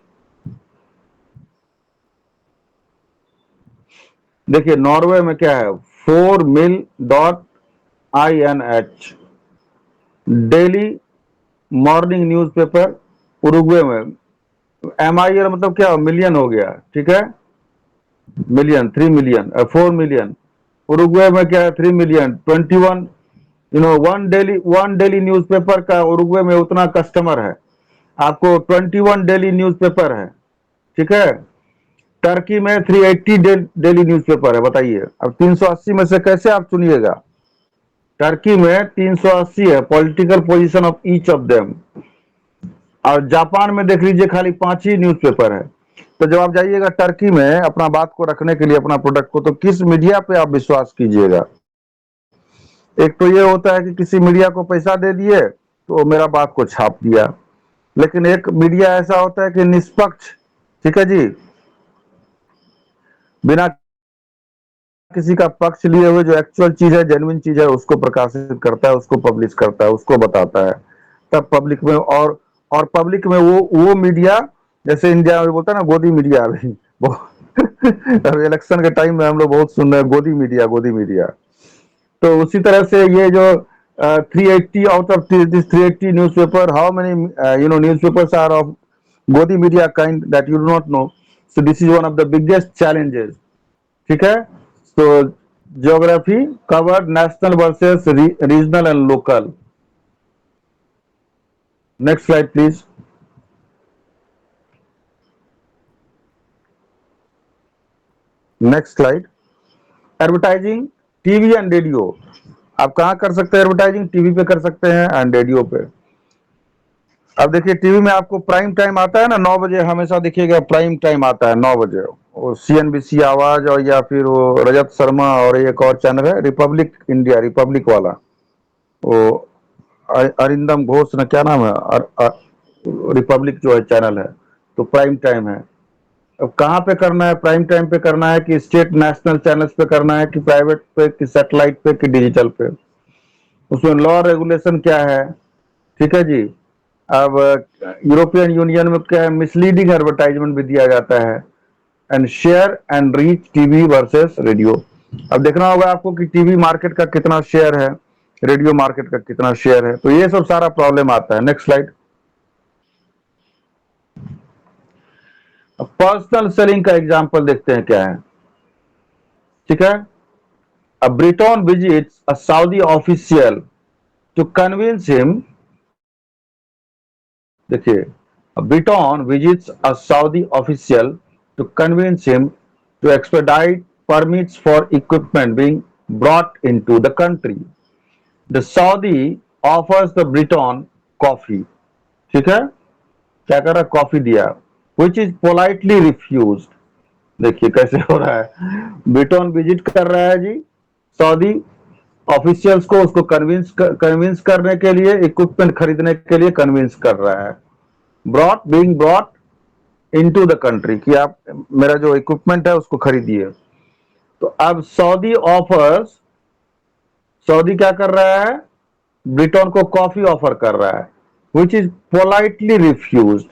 S1: देखिए नॉर्वे में क्या है, 4mil.inh, daily morning newspaper. Uruguay में MIL मतलब क्या, मिलियन हो गया, ठीक है, मिलियन, 3 मिलियन, 4 मिलियन। उरुग्वे में क्या है, 3 मिलियन, 21, वन डेली न्यूज़पेपर का उरुग्वे में उतना कस्टमर है, आपको 21 डेली न्यूज़पेपर है। ठीक है, टर्की में 380 डेली न्यूज़पेपर है। बताइए अब 380 में से कैसे आप चुनिएगा, टर्की में 380 है political position of each of them, और जापान में देख लीजिए खाली 5 ही न्यूज़पेपर है। तो जब आप जाइएगा टर्की में अपना बात को रखने के लिए, अपना प्रोडक्ट को, तो किस मीडिया पे आप विश्वास कीजिएगा? एक तो ये होता है कि किसी मीडिया को पैसा दे दिए तो मेरा बात को छाप दिया, लेकिन एक मीडिया ऐसा होता है कि निष्पक्ष, ठीक है जी, बिना किसी का पक्ष लिए हुए जो एक्चुअल चीज है, जेन्युइन चीज है, उसको प्रकाशित करता है, उसको पब्लिश करता है, उसको बताता है। तब पब्लिक में और पब्लिक में वो मीडिया, जैसे इंडिया में बोलता है ना गोदी मीडिया, अभी वो अब इलेक्शन के टाइम में हम लोग बहुत सुन रहे हैं गोदी मीडिया, गोदी मीडिया। तो उसी तरह से ये जो 380 out of this 380 newspaper, how many newspapers are of godi media kind that you do not know. So this is one of the biggest challenges, ठीक है। तो geography covered national versus regional and local. Next slide please. Next slide. Advertising TV and radio. आप कहां कर सकते हैं advertising? TV पे कर सकते हैं एंड रेडियो पे। अब देखिए टीवी में आपको प्राइम टाइम आता है ना 9 बजे, हमेशा देखिएगा प्राइम टाइम आता है 9 बजे, वो सीएनबीसी आवाज, और या फिर वो रजत शर्मा, और एक और चैनल है रिपब्लिक इंडिया, रिपब्लिक वाला, वो अरिंदम घोष ना, क्या नाम है, रिपब्लिक जो है चैनल है। तो प्राइम टाइम है। अब कहाँ पे करना है? प्राइम टाइम पे करना है कि स्टेट नेशनल चैनल्स पे करना है, कि प्राइवेट पे, कि सैटेलाइट पे, कि डिजिटल पे? उसमें लॉ रेगुलेशन क्या है, ठीक है जी। अब यूरोपियन यूनियन में क्या है, मिसलीडिंग एडवर्टाइजमेंट भी दिया जाता है। And share and reach TV versus radio. अब देखना होगा आपको कि टीवी मार्केट का कितना शेयर है, रेडियो मार्केट का कितना शेयर है। तो ये सब सारा प्रॉब्लम आता है। Next slide. पर्सनल सेलिंग का एग्जांपल देखते हैं क्या है, ठीक है। A Breton visits a Saudi official to convince him, देखिए, a Breton visits a Saudi official to convince him to expedite permits for equipment being brought into the country. The Saudi offers the Breton coffee, ठीक है, क्या कर रहा, coffee दिया, which is politely refused। देखिए कैसे हो रहा है, ब्रिटन विजिट कर रहा है जी सऊदी ऑफिशियल्स को, उसको कन्विंस करने के लिए, इक्विपमेंट खरीदने के लिए कन्विंस कर रहा है। ब्रॉट इनटू द कंट्री, कि आप मेरा जो इक्विपमेंट है उसको खरीदिए। तो अब सऊदी क्या कर रहा है, ब्रिटेन को कॉफी ऑफर कर रहा है, विच इज पोलाइटली रिफ्यूज्ड,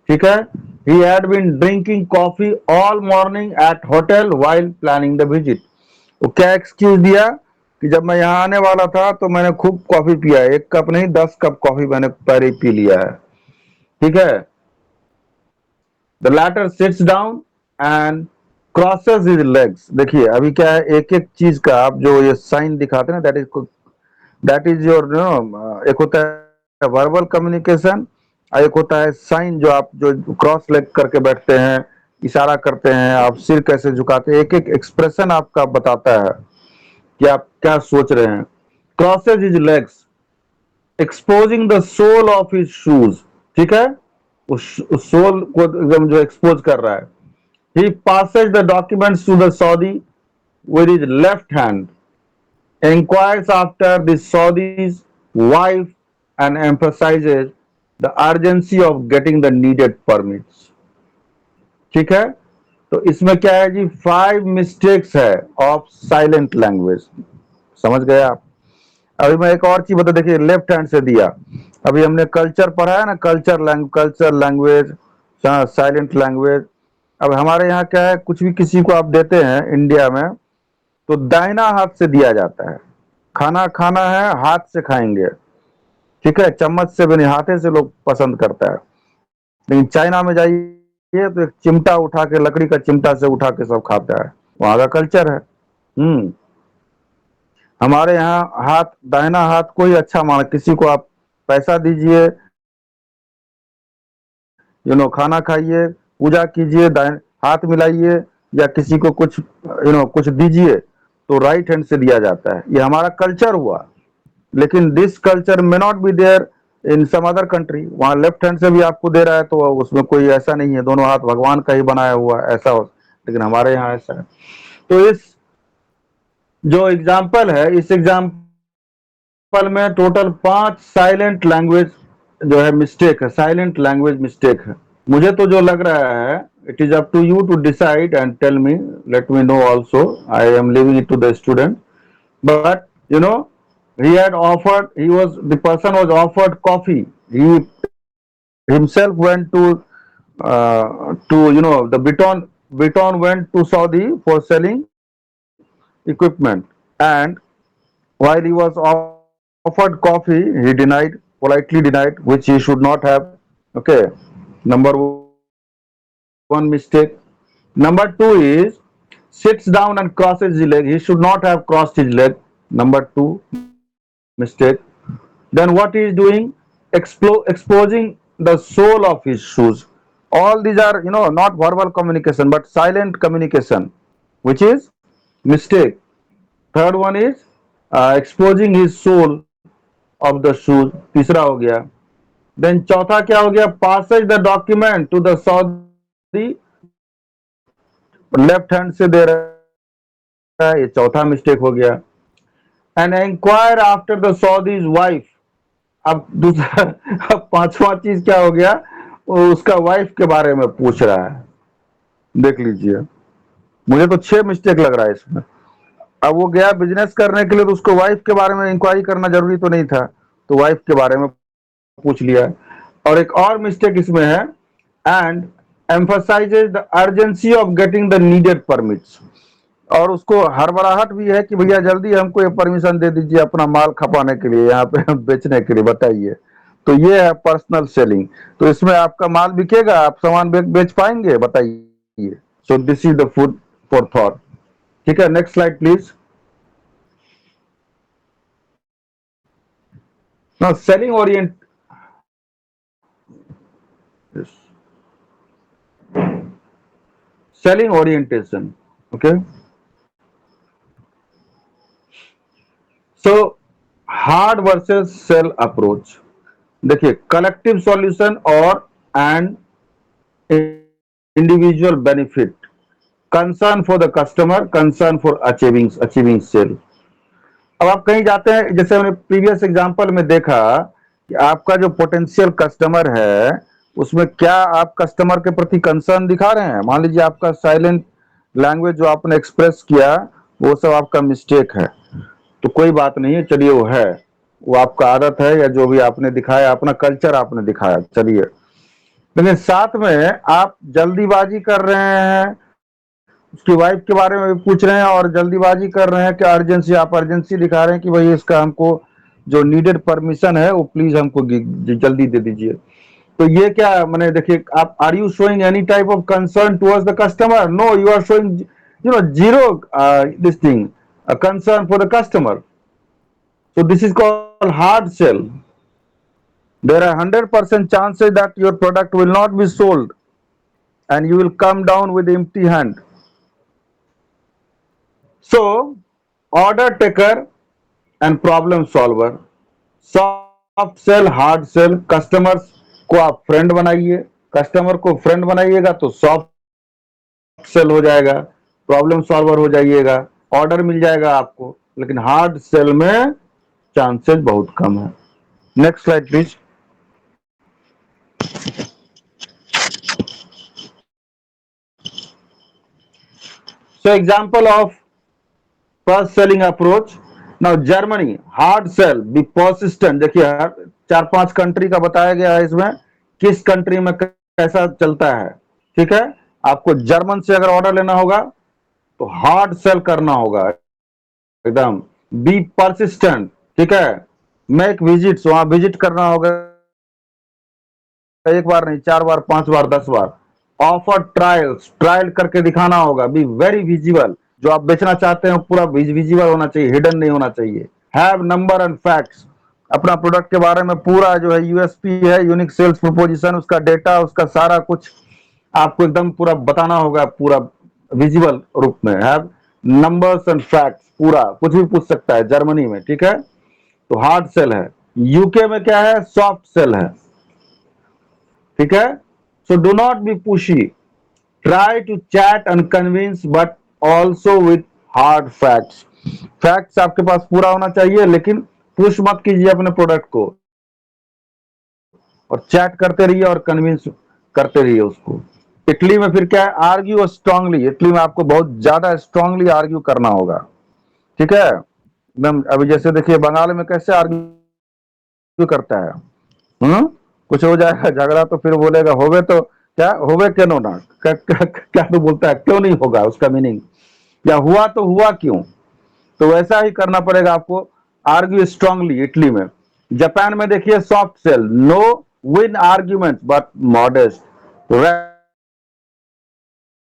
S1: ठीक है। He had been drinking coffee all morning at hotel while planning the visit. वो क्या एक्सक्यूज दिया कि जब मैं यहाँ आने वाला था तो मैंने खूब कॉफी पिया है, 1 कप नहीं 10 कप कॉफी मैंने पहले ही पी लिया है, ठीक है। The latter seats down and crosses his legs. देखिए अभी क्या है, एक एक चीज का आप जो ये साइन दिखाते हैं ना, दैट इज योर एक होता है वर्बल कम्युनिकेशन, और एक होता है साइन, जो आप जो क्रॉस लेग करके बैठते हैं, इशारा करते हैं, आप सिर कैसे झुकाते हैं, एक एक एक्सप्रेशन आपका बताता है कि आप क्या सोच रहे हैं। Crosses his legs exposing the sole of his shoes, ठीक है, उस सोल को एकदम जो एक्सपोज कर रहा है। ही passes the documents to the Saudi with his left hand, inquires after the Saudi's wife and emphasizes the urgency of getting the needed permits, ठीक है। तो इसमें क्या है जी, 5 मिस्टेक्स है ऑफ साइलेंट लैंग्वेज, समझ गए आप। अभी मैं एक और चीज बता, देखिए लेफ्ट हैंड से दिया, अभी हमने कल्चर पढ़ा है ना, कल्चर लैंग्वेज, साइलेंट लैंग्वेज। अब हमारे यहाँ क्या है, कुछ भी किसी को आप देते हैं इंडिया में तो दाहिना हाथ से दिया जाता है, खाना खाना है हाथ से खाएंगे, ठीक है, चम्मच से भी नहीं, हाथे से लोग पसंद करता है। लेकिन चाइना में जाइए तो एक चिमटा उठा के, लकड़ी का चिमटा से उठा के सब खाता है, वहां का कल्चर है। हमारे यहाँ हाथ, दाहिना हाथ को ही अच्छा माना, किसी को आप पैसा दीजिए, खाना खाइए, पूजा कीजिए, हाथ मिलाइए, या किसी को कुछ कुछ दीजिए, तो राइट हैंड से दिया जाता है, ये हमारा कल्चर हुआ। लेकिन this culture may not be there in some other country, वहां लेफ्ट हैंड से भी आपको दे रहा है तो उसमें कोई ऐसा नहीं है, दोनों हाथ भगवान का ही बनाया हुआ ऐसा हो, लेकिन हमारे यहाँ ऐसा है। तो इस जो एग्जाम्पल है, इस एग्जाम्पल में टोटल 5 साइलेंट लैंग्वेज जो है मिस्टेक है, साइलेंट लैंग्वेज मिस्टेक है। मुझे तो जो लग रहा है, it is up to you to decide and tell me, let me know also, I am leaving it to the student. But he had offered, the person was offered coffee. He himself went to the Biton went to Saudi for selling equipment, and while he was offered coffee, he politely denied, which he should not have. Okay, number one mistake. Number two is sits down and crosses his leg. He should not have crossed his leg. Number two mistake. Then what he is doing? Exposing the sole of his shoes. All these are, not verbal communication but silent communication, which is mistake. Third one is exposing his sole of the shoes. तीसरा हो गया. Then चौथा क्या हो गया? Passes the document to the Saudi, left hand से दे रहा है, ये चौथा मिस्टेक हो गया. And enquire after the Saudi's wife. अब दूसरा, अब पांचवा चीज क्या हो गया? वो उसका वाइफ के बारे में पूछ रहा है. देख लीजिए, मुझे तो 6 मिस्टेक लग रहा है इसमें. अब वो गया बिजनेस करने के लिए, तो उसको वाइफ के बारे में इंक्वायरी करना जरूरी तो नहीं था, तो वाइफ के बारे में पूछ लिया. और एक और मिस्टेक इसमें है, and emphasizes the urgency of getting the needed permits. और उसको हड़बड़ाहट भी है कि भैया जल्दी हमको ये परमिशन दे दीजिए अपना माल खपाने के लिए, यहाँ पे बेचने के लिए, बताइए. तो ये है पर्सनल सेलिंग. तो इसमें आपका माल बिकेगा, आप सामान बेच पाएंगे, बताइए. So this is the food for thought. ठीक है, next slide please. Now selling orient, selling orientation. Okay, so hard versus sell approach. देखिए, कलेक्टिव सॉल्यूशन और and individual benefit, concern for the customer, concern for achieving sale. अब आप कहीं जाते हैं, जैसे हमने प्रीवियस एग्जांपल में देखा कि आपका जो पोटेंशियल कस्टमर है उसमें क्या आप कस्टमर के प्रति कंसर्न दिखा रहे हैं? मान लीजिए आपका साइलेंट लैंग्वेज जो आपने एक्सप्रेस किया वो सब आपका मिस्टेक है, तो कोई बात नहीं है, चलिए वो है, वो आपका आदत है या जो भी आपने दिखाया, अपना कल्चर आपने दिखाया, चलिए. लेकिन साथ में आप जल्दीबाजी कर रहे हैं, उसकी वाइफ के बारे में भी पूछ रहे हैं और जल्दीबाजी कर रहे हैं कि अर्जेंसी, आप अर्जेंसी दिखा रहे हैं कि भाई इसका हमको जो नीडेड परमिशन है वो प्लीज हमको जल्दी दे दीजिए. तो ये क्या मैंने, देखिए, आप are you showing any type of concern towards the customer? No, you are showing zero this thing concern for the customer. So this is called hard sell. There are 100% chances that your product will not be sold and you will come down with empty hand. So order taker and problem solver. Soft sell, hard sell. Customers को आप friend बनाइए, customer को friend बनाइएगा तो soft cell हो जाएगा, problem solver हो जाइएगा, ऑर्डर मिल जाएगा आपको. लेकिन हार्ड सेल में चांसेस बहुत कम है. Next slide please. So example of first selling approach. Now Germany, hard sell, be persistent. देखिए 4-5 कंट्री का बताया गया है इसमें, किस कंट्री में कैसा चलता है. ठीक है, आपको जर्मन से अगर ऑर्डर लेना होगा तो हार्ड सेल करना होगा एकदम. Be persistent. ठीक है, मेक विजिट्स, वहां विजिट करना होगा, एक बार नहीं, 4 बार, 5 बार, 10 बार. ऑफर ट्रायल्स, ट्रायल करके दिखाना होगा. बी वेरी विजिबल, जो आप बेचना चाहते हैं पूरा विजिबल होना चाहिए, हिडन नहीं होना चाहिए. हैव नंबर एंड फैक्ट्स, अपना प्रोडक्ट के बारे में पूरा जो है यूएसपी है, यूनिक सेल्स प्रोपोजिशन, उसका डेटा, उसका सारा कुछ आपको एकदम पूरा बताना होगा, पूरा विजिबल रूप में. हैव नंबर्स एंड फैक्ट्स, पूरा कुछ भी पूछ सकता है जर्मनी में, ठीक है। तो हार्ड सेल है। यूके में क्या है, सॉफ्ट सेल है, ठीक है। So do not be pushy, try to chat and convince but also with hard facts. Facts आपके पास पूरा होना चाहिए, लेकिन पुश मत कीजिए अपने प्रोडक्ट को, और चैट करते रहिए और कन्विंस करते रहिए उसको। इटली में फिर क्या है, आर्ग्यू स्ट्रांगली। इटली में आपको बहुत ज्यादा स्ट्रांगली आर्ग्यू करना होगा, ठीक है एकदम। अभी जैसे देखिए बंगाल में कैसे आर्ग्यू करता है, कुछ हो जाएगा झगड़ा तो फिर बोलेगा होवे तो क्या, होवे क्यों ना, क्या तो बोलता है, क्यों नहीं होगा, उसका मीनिंग, या हुआ तो हुआ क्यों। तो वैसा ही करना पड़ेगा आपको, आर्ग्यू स्ट्रांगली इटली में। जापान में देखिए soft sell, no win argument but modest,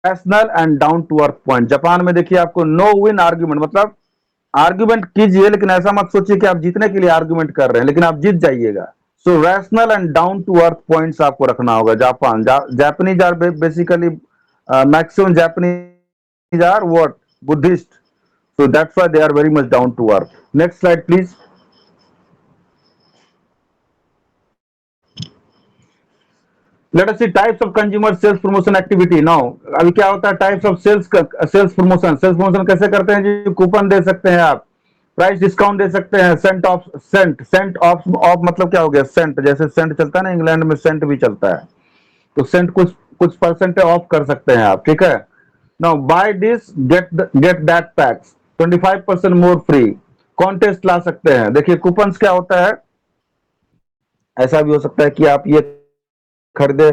S1: rational and down to earth point. Japan में देखिए आपको नो विन आर्ग्यूमेंट, मतलब आर्ग्यूमेंट कीजिए, लेकिन ऐसा मत सोचिए कि आप जीतने के लिए आर्ग्यूमेंट कर रहे हैं, लेकिन आप जीत जाइएगा। So rational and down to earth points आपको रखना होगा। Japan, Japanese are basically, maximum Japanese are what, Buddhist, so that's why they are very much down to earth. Next slide please. Let us see types of consumer sales promotion activity now. अभी क्या होता है, types of sales promotion. Sales promotion कैसे करते हैं जी, coupon दे सकते हैं आप, प्राइस डिस्काउंट दे सकते हैं, सेंट ऑफ मतलब क्या हो गया, सेंट, जैसे सेंट चलता है ना इंग्लैंड में, सेंट भी चलता है, तो सेंट कुछ कुछ परसेंट ऑफ कर सकते हैं आप, ठीक है। Now by this get that packs 25% more free, contest ला सकते हैं। देखिए कूपन क्या होता है, ऐसा भी हो सकता है कि आप ये खरीदे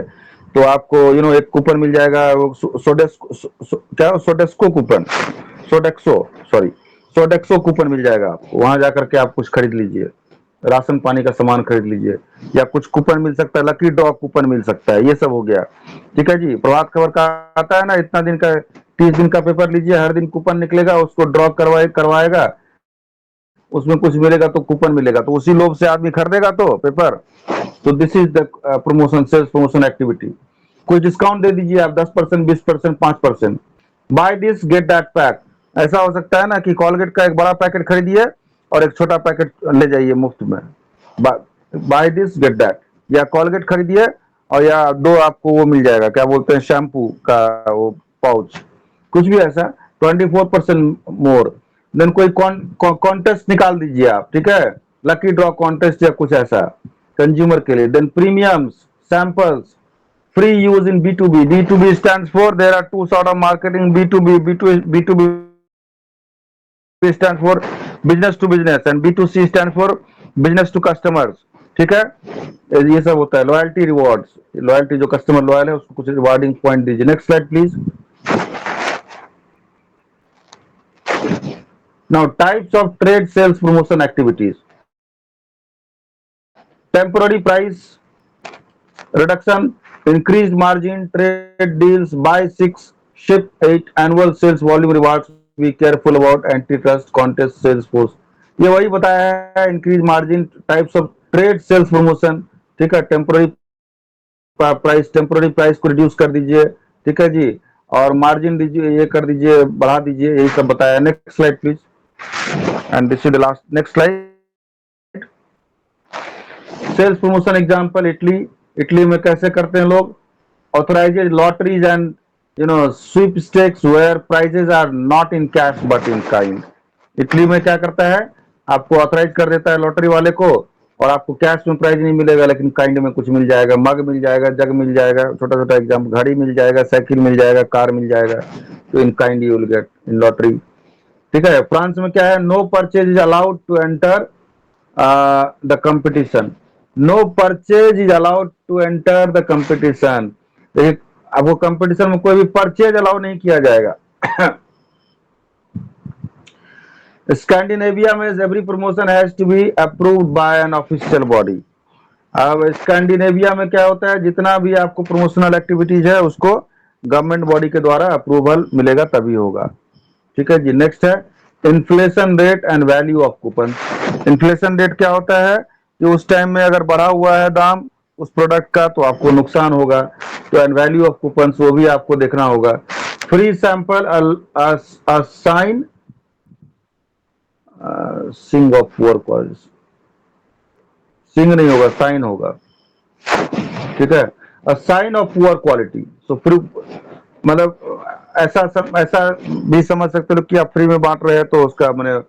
S1: तो आपको एक कूपन मिल जाएगा, क्या Sodexo coupon, Sodexo, sorry, Sodexo coupon मिल जाएगा आपको, वहां जाकर के आप कुछ खरीद लीजिए, राशन पानी का सामान खरीद लीजिए, या कुछ कूपन मिल सकता है, लकी ड्रॉ कूपन मिल सकता है, ये सब हो गया, ठीक है जी। प्रभात खबर का आता है ना, इतना दिन का, 30 दिन का पेपर लीजिए, हर दिन कूपन निकलेगा, उसको ड्रॉ करवाएगा, उसमें कुछ मिलेगा तो कूपन मिलेगा, तो उसी लोभ से आदमी खरीदेगा तो पेपर। तो this is the promotion, sales promotion activity. कुछ डिस्काउंट दे दीजिए आप, 10%, 20%, 5%, buy this get that pack. ऐसा हो सकता है ना कि कॉलगेट का एक बड़ा पैकेट खरीदिए और एक छोटा पैकेट ले जाइए मुफ्त में, बाय दिस गेट दैट, या कॉलगेट खरीदिए और या दो आपको वो मिल जाएगा, क्या बोलते हैं, शैम्पू का वो पाउच, कुछ भी ऐसा, 24% मोर। देन कोई कॉन्टेस्ट निकाल दीजिए आप, ठीक है, लकी ड्रॉ कॉन्टेस्ट या कुछ ऐसा कंज्यूमर के लिए। Then premiums, samples, free use in B2B. B2B stands for, there are two sort of marketing, B2B, B2B stands for business to business and B2C stands for business to customers, ठीक है। ये सब होता है, loyalty rewards, loyalty जो customer loyal है उसको कुछ रिवार्डिंग पॉइंट दीजिए। Next slide please. Now types of trade sales promotion activities, temporary price reduction, increased margin, trade deals, buy 6, ship 8, annual sales volume rewards, be careful about antitrust contest sales force। ये वही बताया है, increase margin, types of trade sales promotion, ठीक है, temporary price को reduce कर दीजिए, ठीक है जी, और मार्जिन दीजिए, ये कर दीजिए, बढ़ा दीजिए, यही सब बताया। Next slide please, and this is the last, next slide. Sales promotion example, Italy में कैसे करते हैं लोग, authorised lotteries and sweepstakes where prizes are not in cash but in kind. Italy में क्या करता है, आपको ऑथराइज कर देता है लॉटरी वाले को, और आपको कैश में प्राइज नहीं मिलेगा, लेकिन काइंड में कुछ मिल जाएगा, मग मिल जाएगा, जग मिल जाएगा, छोटा छोटा एग्जाम, घड़ी मिल जाएगा, साइकिल मिल जाएगा, कार मिल जाएगा, तो in kind you will get in lottery, ठीक है। फ्रांस में क्या है, no purchase is allowed to enter the competition, no purchase is allowed to enter the competition. आपको कंपटीशन में कोई भी परचेज अलाउ नहीं किया जाएगा। स्कैंडिनेविया में every promotion has to be approved by an official body. अब स्कैंडिनेविया में क्या होता है, जितना भी आपको प्रमोशनल एक्टिविटीज है उसको गवर्नमेंट बॉडी के द्वारा अप्रूवल मिलेगा तभी होगा, ठीक है जी। नेक्स्ट है inflation rate and value of coupon. Inflation rate क्या होता है कि उस टाइम में अगर बढ़ा हुआ है दाम उस प्रोडक्ट का तो आपको नुकसान होगा, तो एंड वैल्यू ऑफ कूपन वो भी आपको देखना होगा। free sample a sign sing of work was sing नहीं होगा साइन होगा ठीक है a sign of poor quality so free मतलब ऐसा भी समझ सकते हो कि आप फ्री में बांट रहे हैं तो उसका मैंने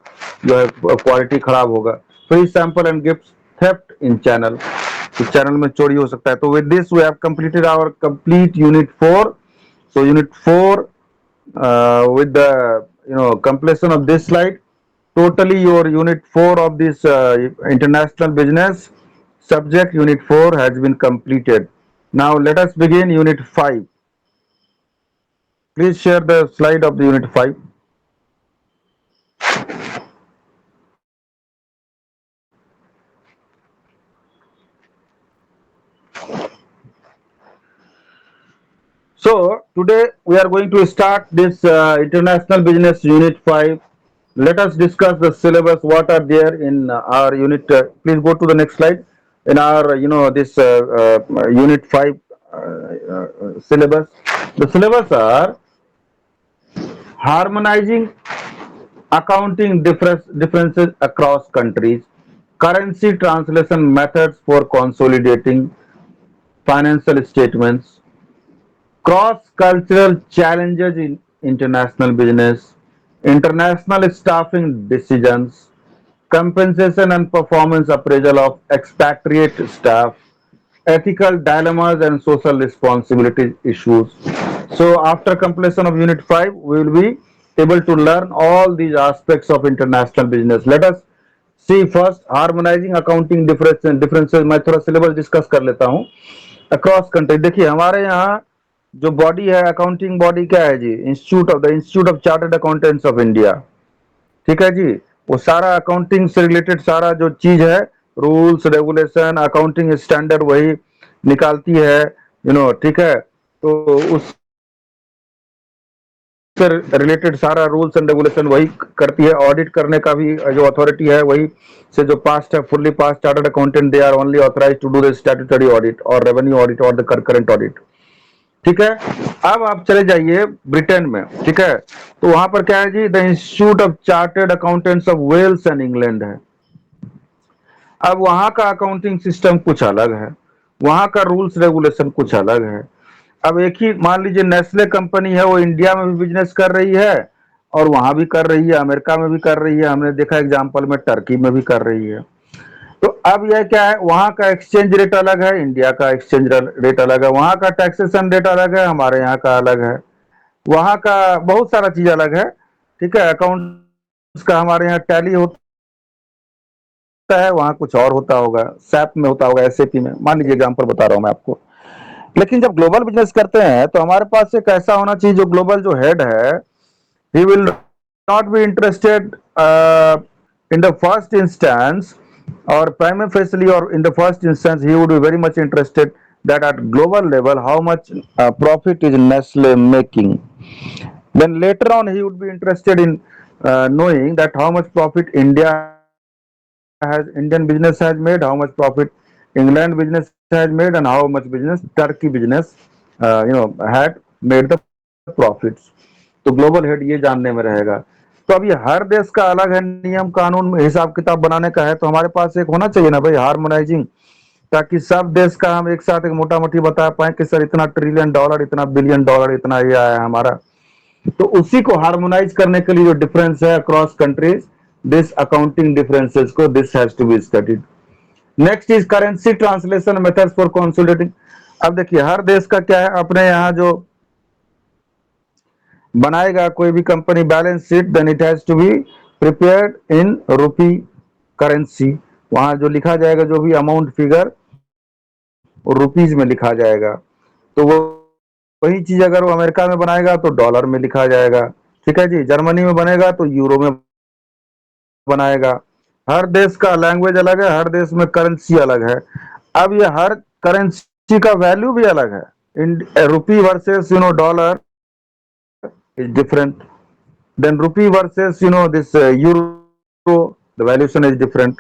S1: जो है क्वालिटी खराब होगा free sample and gift theft in channel तो चैनल में चोरी हो सकता है तो with this we have completed our complete unit 4 so unit 4 with the completion of this slide totally your unit 4 of this international business subject unit 4 has been completed now let us begin unit 5 please share the slide of the unit 5 so today we are going to start this international business unit 5 let us discuss the syllabus what are there in our unit please go to the next slide in our this unit 5 syllabus the syllabus are harmonizing accounting differences across countries currency translation methods for consolidating financial statements cross-cultural challenges in international business, international staffing decisions, compensation and performance appraisal of expatriate staff, ethical dilemmas and social responsibility issues. So after completion of unit 5, we will be able to learn all these aspects of international business. Let us see first harmonizing accounting differences मैं थोड़ा syllabus discuss कर लेता हूँ across country देखिए हमारे यहाँ जो body है अकाउंटिंग बॉडी क्या है जी Institute of chartered accountants of India ठीक है जी वो सारा अकाउंटिंग से रिलेटेड सारा जो चीज है रूल्स रेगुलेशन अकाउंटिंग स्टैंडर्ड वही निकालती है ठीक है तो उस से रिलेटेड सारा रूल्स एंड रेगुलेशन वही करती है ऑडिट करने का भी जो अथॉरिटी है वही से जो पास्ट है fully passed chartered accountant they are only authorise to do the statutory audit और रेवेन्यू ऑडिट और द करंट ऑडिट ठीक है अब आप चले जाइए ब्रिटेन में ठीक है तो वहां पर क्या है जी the Institute of chartered accountants of Wales and England है अब वहां का अकाउंटिंग सिस्टम कुछ अलग है वहां का रूल्स रेगुलेशन कुछ अलग है अब एक ही मान लीजिए नेस्ले कंपनी है वो इंडिया में भी बिजनेस कर रही है और वहां भी कर रही है अमेरिका में भी कर रही है हमने देखा एग्जाम्पल में टर्की में भी कर रही है तो अब यह क्या है वहां का एक्सचेंज रेट अलग है इंडिया का एक्सचेंज रेट अलग है वहां का टैक्सेशन रेट अलग है हमारे यहाँ का अलग है वहां का बहुत सारा चीज अलग है ठीक है अकाउंट का हमारे यहाँ टैली होता है वहां कुछ और होता होगा सैप में होता होगा एसएपी में मान लीजिए एग्जाम्पल बता रहा हूँ मैं आपको लेकिन जब ग्लोबल बिजनेस करते हैं तो हमारे पास एक ऐसा होना चाहिए जो ग्लोबल जो हेड है he will not be interested in the first instance or prima facie or in the first instance he would be very much interested that at global level how much profit is Nestle making then later on he would be interested in knowing that how much profit Indian business has made how much profit England business has made and how much business Turkey business had made the profits तो global head ये जानने में रहेगा तो अब ये हर देश का अलग है नियम कानून हिसाब किताब बनाने का है तो हमारे पास एक होना चाहिए ना भाई हार्मोनाइजिंग ताकि सब देश का हम एक साथ एक मोटा मोटी बता पाए कि सर इतना ट्रिलियन डॉलर इतना बिलियन डॉलर इतना ये आया है हमारा तो उसी को हार्मोनाइज करने के लिए जो डिफरेंस है across countries this accounting differences को this has to be studied next is currency translation methods for consolidating अब देखिए हर देश का क्या है अपने यहाँ जो बनाएगा कोई भी company balance sheet then it has to be prepared in rupee currency वहां जो लिखा जाएगा जो भी अमाउंट फिगर और रुपीज में लिखा जाएगा तो वो वही चीज अगर वो अमेरिका में बनाएगा तो डॉलर में लिखा जाएगा ठीक है जी जर्मनी में बनेगा तो यूरो में बनाएगा हर देश का लैंग्वेज अलग है हर देश में करेंसी अलग है अब ये हर करेंसी का वैल्यू भी अलग है इन रूपी versus dollar is different then rupee versus this euro the valuation is different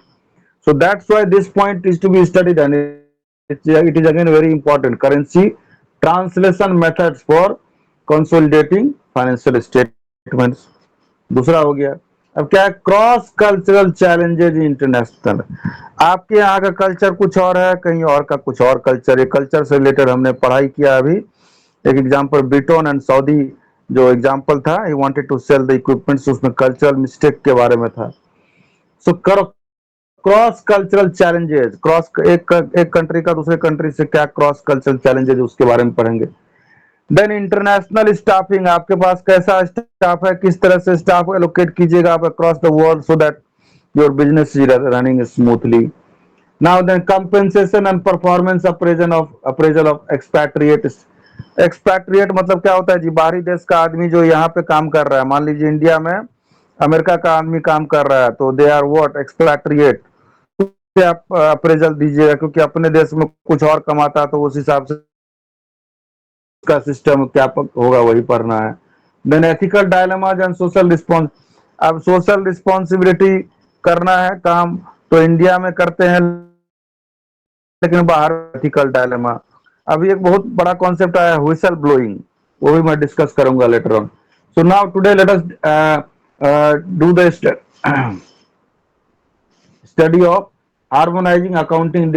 S1: so that's why this point is to be studied and it is again very important currency translation methods for consolidating financial statements. दूसरा हो गया। अब क्या है, cross cultural challenges international. आपके यहाँ का culture कुछ और है, कहीं और का कुछ और कल्चर। ये कल्चर से रिलेटेड हमने पढ़ाई किया अभी। एक एग्जांपल ब्रिटेन एंड सऊदी जो एग्जांपल था, he wanted to sell the equipments, उसमें कल्चरल मिस्टेक के बारे में था। So cross cultural challenges, cross एक कंट्री का दूसरे कंट्री से क्या क्रॉस कल्चरल चैलेंजेस, उसके बारे में पढ़ेंगे। देन इंटरनेशनल स्टाफिंग, आपके पास कैसा स्टाफ है, किस तरह से स्टाफ एलोकेट कीजिएगा आप across the world so that your business is running smoothly. Now then compensation and performance appraisal of expatriate. Expatriate मतलब क्या होता है जी, बाहरी देश का आदमी जो यहाँ पे काम कर रहा है, मान लीजिए इंडिया में अमेरिका का आदमी काम कर रहा है, तो दे आर व्हाट एक्सपैट्रिएट। आप अप्रेजल दीजिएगा, क्योंकि अपने देश में कुछ और कमाता है, तो उस हिसाब से का सिस्टम क्या होगा वही पढ़ना है। Then ethical dilemmas and social response. अब सोशल रिस्पॉन्सिबिलिटी करना है काम तो इंडिया में करते हैं, लेकिन बाहर एथिकल डायलेमा। अभी एक बहुत बड़ा कॉन्सेप्ट आया व्हिसल ब्लोइंग, वो भी मैं डिस्कस करूंगा later on. So now today let us do the study of harmonising accounting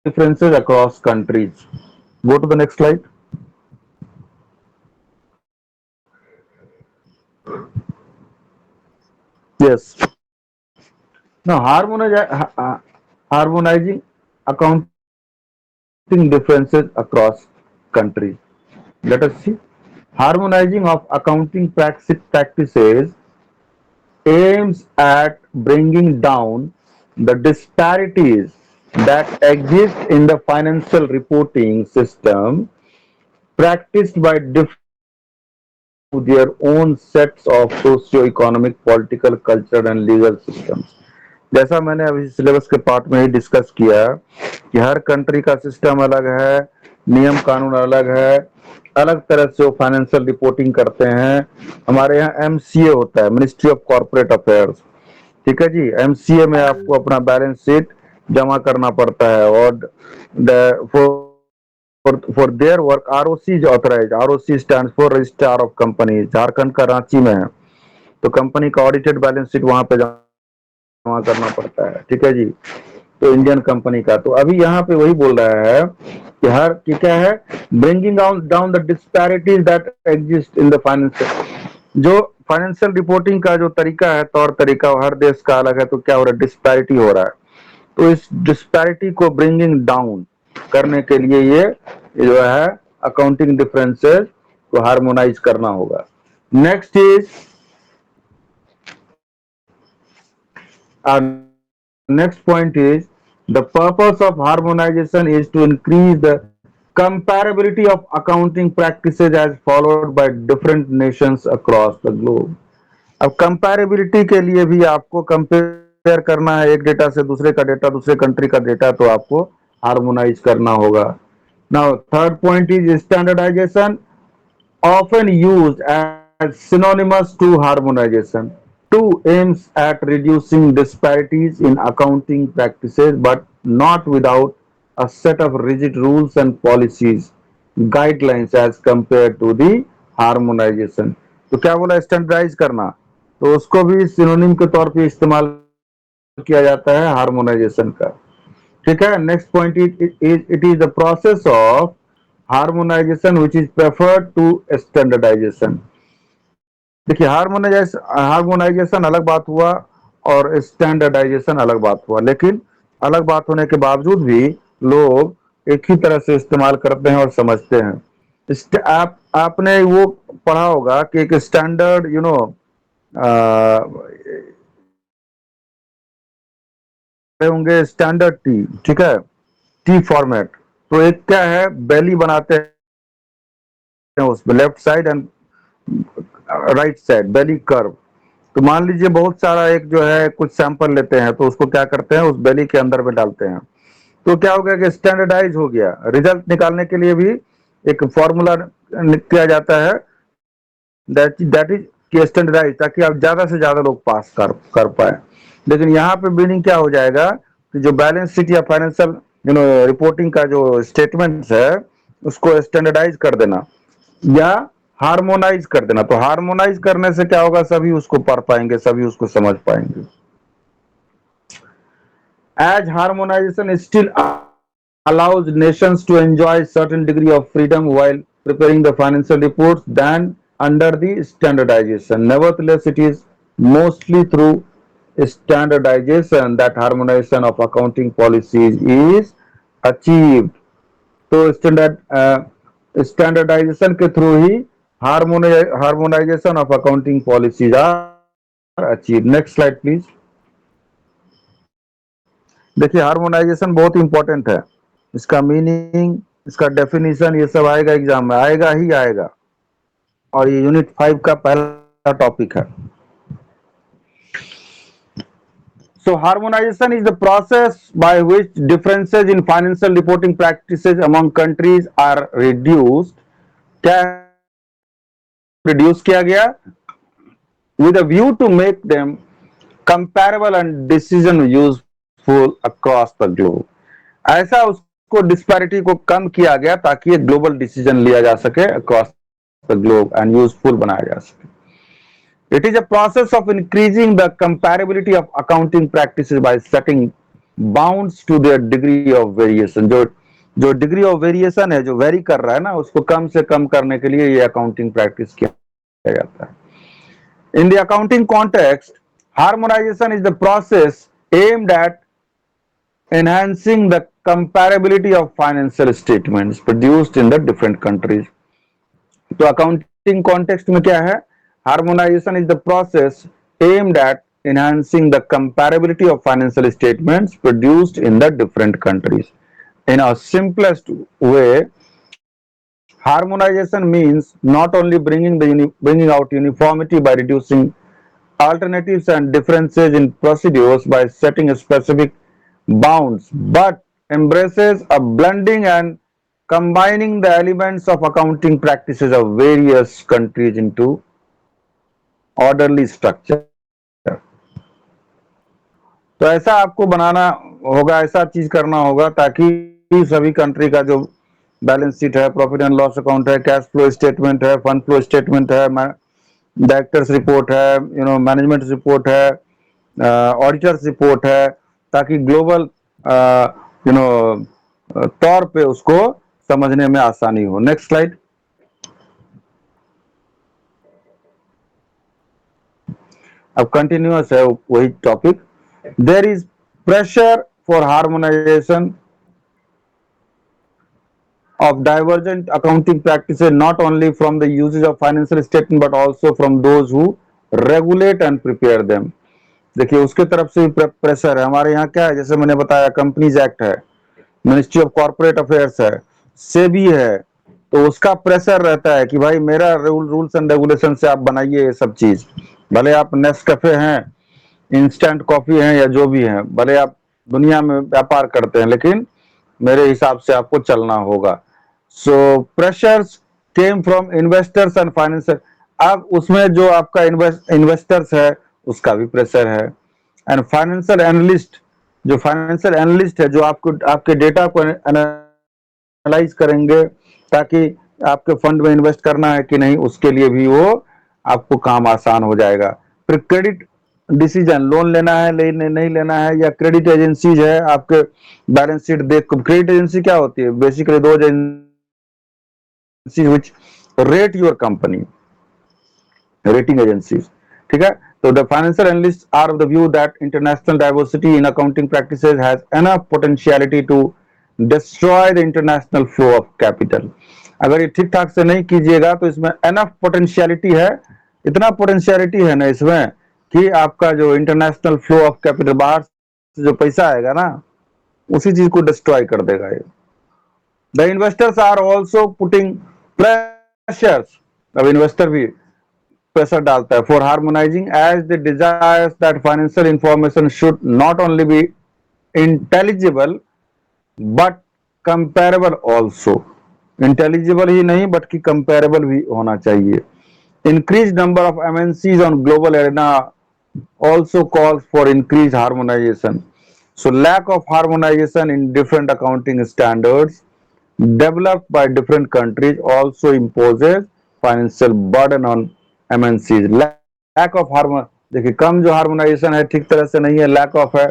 S1: differences across countries. Go to the next slide. Yes. Now, harmonizing accounting differences across countries. Let us see. Harmonizing of accounting practices aims at bringing down the disparities that exist in the financial reporting system practiced by different their own sets of socio-economic, political, cultural and legal systems. जैसा मैंने अभी syllabus के part में ही discuss किया कि हर country का system अलग है, नियम कानून अलग है, अलग तरह से वो फाइनेंशियल रिपोर्टिंग करते हैं। हमारे यहाँ एमसीए होता है, मिनिस्ट्री ऑफ कॉर्पोरेट अफेयर्स, ठीक है जी। एमसीए में आपको अपना बैलेंस शीट जमा करना पड़ता है, और for their work ROC is authorized. ROC stands for Registrar of Companies. Jharkhand का रांची में है, तो कंपनी का ऑडिटेड बैलेंस शीट वहां पे जमा करना पड़ता है, ठीक है जी। तो इंडियन कंपनी का, तो अभी यहाँ पे वही बोल रहा है कि हर कि क्या है, bringing down the disparities that exist in the financial. जो फाइनेंशियल रिपोर्टिंग का जो तरीका है, तौर तरीका हर देश का अलग है, तो क्या हो रहा है, डिस्पैरिटी हो रहा है। तो इस डिस्पैरिटी को ब्रिंगिंग डाउन करने के लिए ये जो है अकाउंटिंग डिफरेंसेस को हार्मोनाइज करना होगा। Next is next point is the purpose of harmonization is to increase the comparability of accounting practices as followed by different nations across the globe. अब कंपैरेबिलिटी के लिए भी आपको कंपेयर करना है एक डेटा से दूसरे का डेटा, दूसरे कंट्री का डेटा, तो आपको हार्मोनाइज करना होगा। Now third point is standardisation, often used as synonymous to harmonization. Two aims at reducing disparities in accounting practices, but not without a set of rigid rules and policies, guidelines as compared to the harmonization. तो क्या बोला, standardise करना, तो उसको भी synonym के तौर पे इस्तेमाल किया जाता है हार्मोनाइजेशन का, ठीक है। Next point it is the process of harmonisation which is preferred to standardisation. देखिए हार्मोनाइजेशन अलग बात हुआ और स्टैंडर्डाइजेशन अलग बात हुआ, लेकिन अलग बात होने के बावजूद भी लोग एक ही तरह से इस्तेमाल करते हैं और समझते हैं। आपने वो पढ़ा होगा कि एक स्टैंडर्ड होंगे स्टैंडर्ड टी, ठीक है, टी फॉर्मेट। तो एक क्या है, बेली बनाते हैं उसमें left side and right side belly curve. तो मान लीजिए बहुत सारा एक जो है कुछ सैंपल लेते हैं, तो उसको क्या करते हैं, उस बेली के अंदर में डालते हैं, तो क्या हो गया कि स्टैंडर्डाइज हो गया। रिजल्ट निकालने के लिए भी एक फॉर्मूला किया जाता है, दैट इज स्टैंडर्डाइज, ताकि आप ज्यादा से ज्यादा लोग पास कर पाए। लेकिन यहाँ पे मीनिंग क्या हो जाएगा कि जो बैलेंस शीट या फाइनेंशियल रिपोर्टिंग का जो स्टेटमेंट्स है उसको स्टैंडर्डाइज कर देना या हार्मोनाइज कर देना। तो हार्मोनाइज करने से क्या होगा, सभी उसको पढ़ पाएंगे, सभी उसको समझ पाएंगे। As harmonization still allows nations to enjoy certain degree of freedom while preparing the financial reports than under the standardization. Nevertheless, it is mostly through standardization that harmonization of accounting policies is achieved. तो standardisation के through ही harmonisation of accounting policies are achieve. Next slide please. देखिए harmonisation बहुत important है, इसका meaning, इसका definition, ये सब आएगा एग्जाम में, आएगा ही आएगा, और ये यूनिट 5 का पहला टॉपिक है। So harmonization is the process by which differences in financial reporting practices among countries are reduced. क्या रिड्यूस किया गया? With a view to make them comparable and decision useful across the globe. ऐसा उसको disparity को कम किया गया ताकि एक ग्लोबल डिसीजन लिया जा सके across the globe and useful बनाया जा सके। It is a process of increasing the comparability of accounting practices by setting bounds to their degree of variation. जो डिग्री ऑफ वेरिएशन है, जो वेरी कर रहा है ना, उसको कम से कम करने के लिए ये अकाउंटिंग प्रैक्टिस किया जाता है। In the accounting context, harmonization is the process aimed at enhancing the comparability of financial statements produced in the different countries. तो अकाउंटिंग कॉन्टेक्स्ट में क्या है? Harmonization is the process aimed at enhancing the comparability of financial statements produced in the different countries. In a simplest way, harmonization means not only bringing out uniformity by reducing alternatives and differences in procedures by setting specific bounds, but embraces a blending and combining the elements of accounting practices of various countries into orderly structure. तो ऐसा आपको बनाना होगा, ऐसा चीज करना होगा ताकि सभी कंट्री का जो बैलेंस शीट है, प्रॉफिट एंड लॉस अकाउंट है, कैश फ्लो स्टेटमेंट है, फंड फ्लो स्टेटमेंट है, डायरेक्टर्स रिपोर्ट है, मैनेजमेंट रिपोर्ट है, ऑडिटर्स रिपोर्ट है, ताकि ग्लोबल तौर पे उसको समझने में आसानी हो। Next slide. अब कंटिन्यूअस है वही topic. There is pressure for harmonisation of divergent accounting practices not only from the usage of financial statement but also from those who regulate and prepare them. देखिए उसके तरफ से भी प्रेशर है। हमारे यहाँ क्या है, जैसे मैंने बताया, कंपनीज एक्ट है, मिनिस्ट्री ऑफ कॉर्पोरेट अफेयर्स है, सेबी है, तो उसका प्रेशर रहता है कि भाई मेरा रूल्स एंड रेगुलेशन से आप बनाइए ये सब चीज। भले आप नेस्कैफे हैं, इंस्टेंट कॉफी हैं, या जो भी हैं, भले आप दुनिया में व्यापार करते हैं, लेकिन मेरे हिसाब से आपको चलना होगा। So pressures came from investors and financial. अब उसमें जो आपका इन्वेस्टर्स है उसका भी प्रेशर है, एंड फाइनेंशियल एनालिस्ट, जो फाइनेंशियल एनालिस्ट है, जो आपको आपके डेटा को एनालाइज करेंगे ताकि आपके फंड में इन्वेस्ट करना है कि नहीं, उसके लिए भी वो आपको काम आसान हो जाएगा। फिर क्रेडिट डिसीजन, लोन लेना है नहीं लेना है, या क्रेडिट एजेंसीज है, आपके बैलेंस शीट देख। क्रेडिट एजेंसी क्या होती है? बेसिकली दो agency which rate your company, rating agencies, ठीक है। तो the financial analyst are of the view that international diversity in accounting practices has enough potentiality to destroy the international flow of capital. अगर ये ठीक ठाक से नहीं कीजिएगा तो इसमें एनफ पोटेंशियलिटी है, इतना पोटेंशियलिटी है ना इसमें कि आपका जो इंटरनेशनल फ्लो ऑफ कैपिटल, बाहर से जो पैसा आएगा ना, उसी चीज को डिस्ट्रॉय कर देगा ये। The investors are also putting pressures, अब इन्वेस्टर भी प्रेशर डालता है, for harmonising as the desires that financial information should not only be intelligible but comparable also. Intelligible ही नहीं बल्कि कंपेरेबल भी होना चाहिए। Increased number of MNCs on global arena also calls for increased harmonization. So lack of harmonization in different accounting standards developed by different countries also imposes financial burden on MNCs, lack of harmo, देखिए कम जो harmonisation है ठीक तरह से नहीं है, lack of है।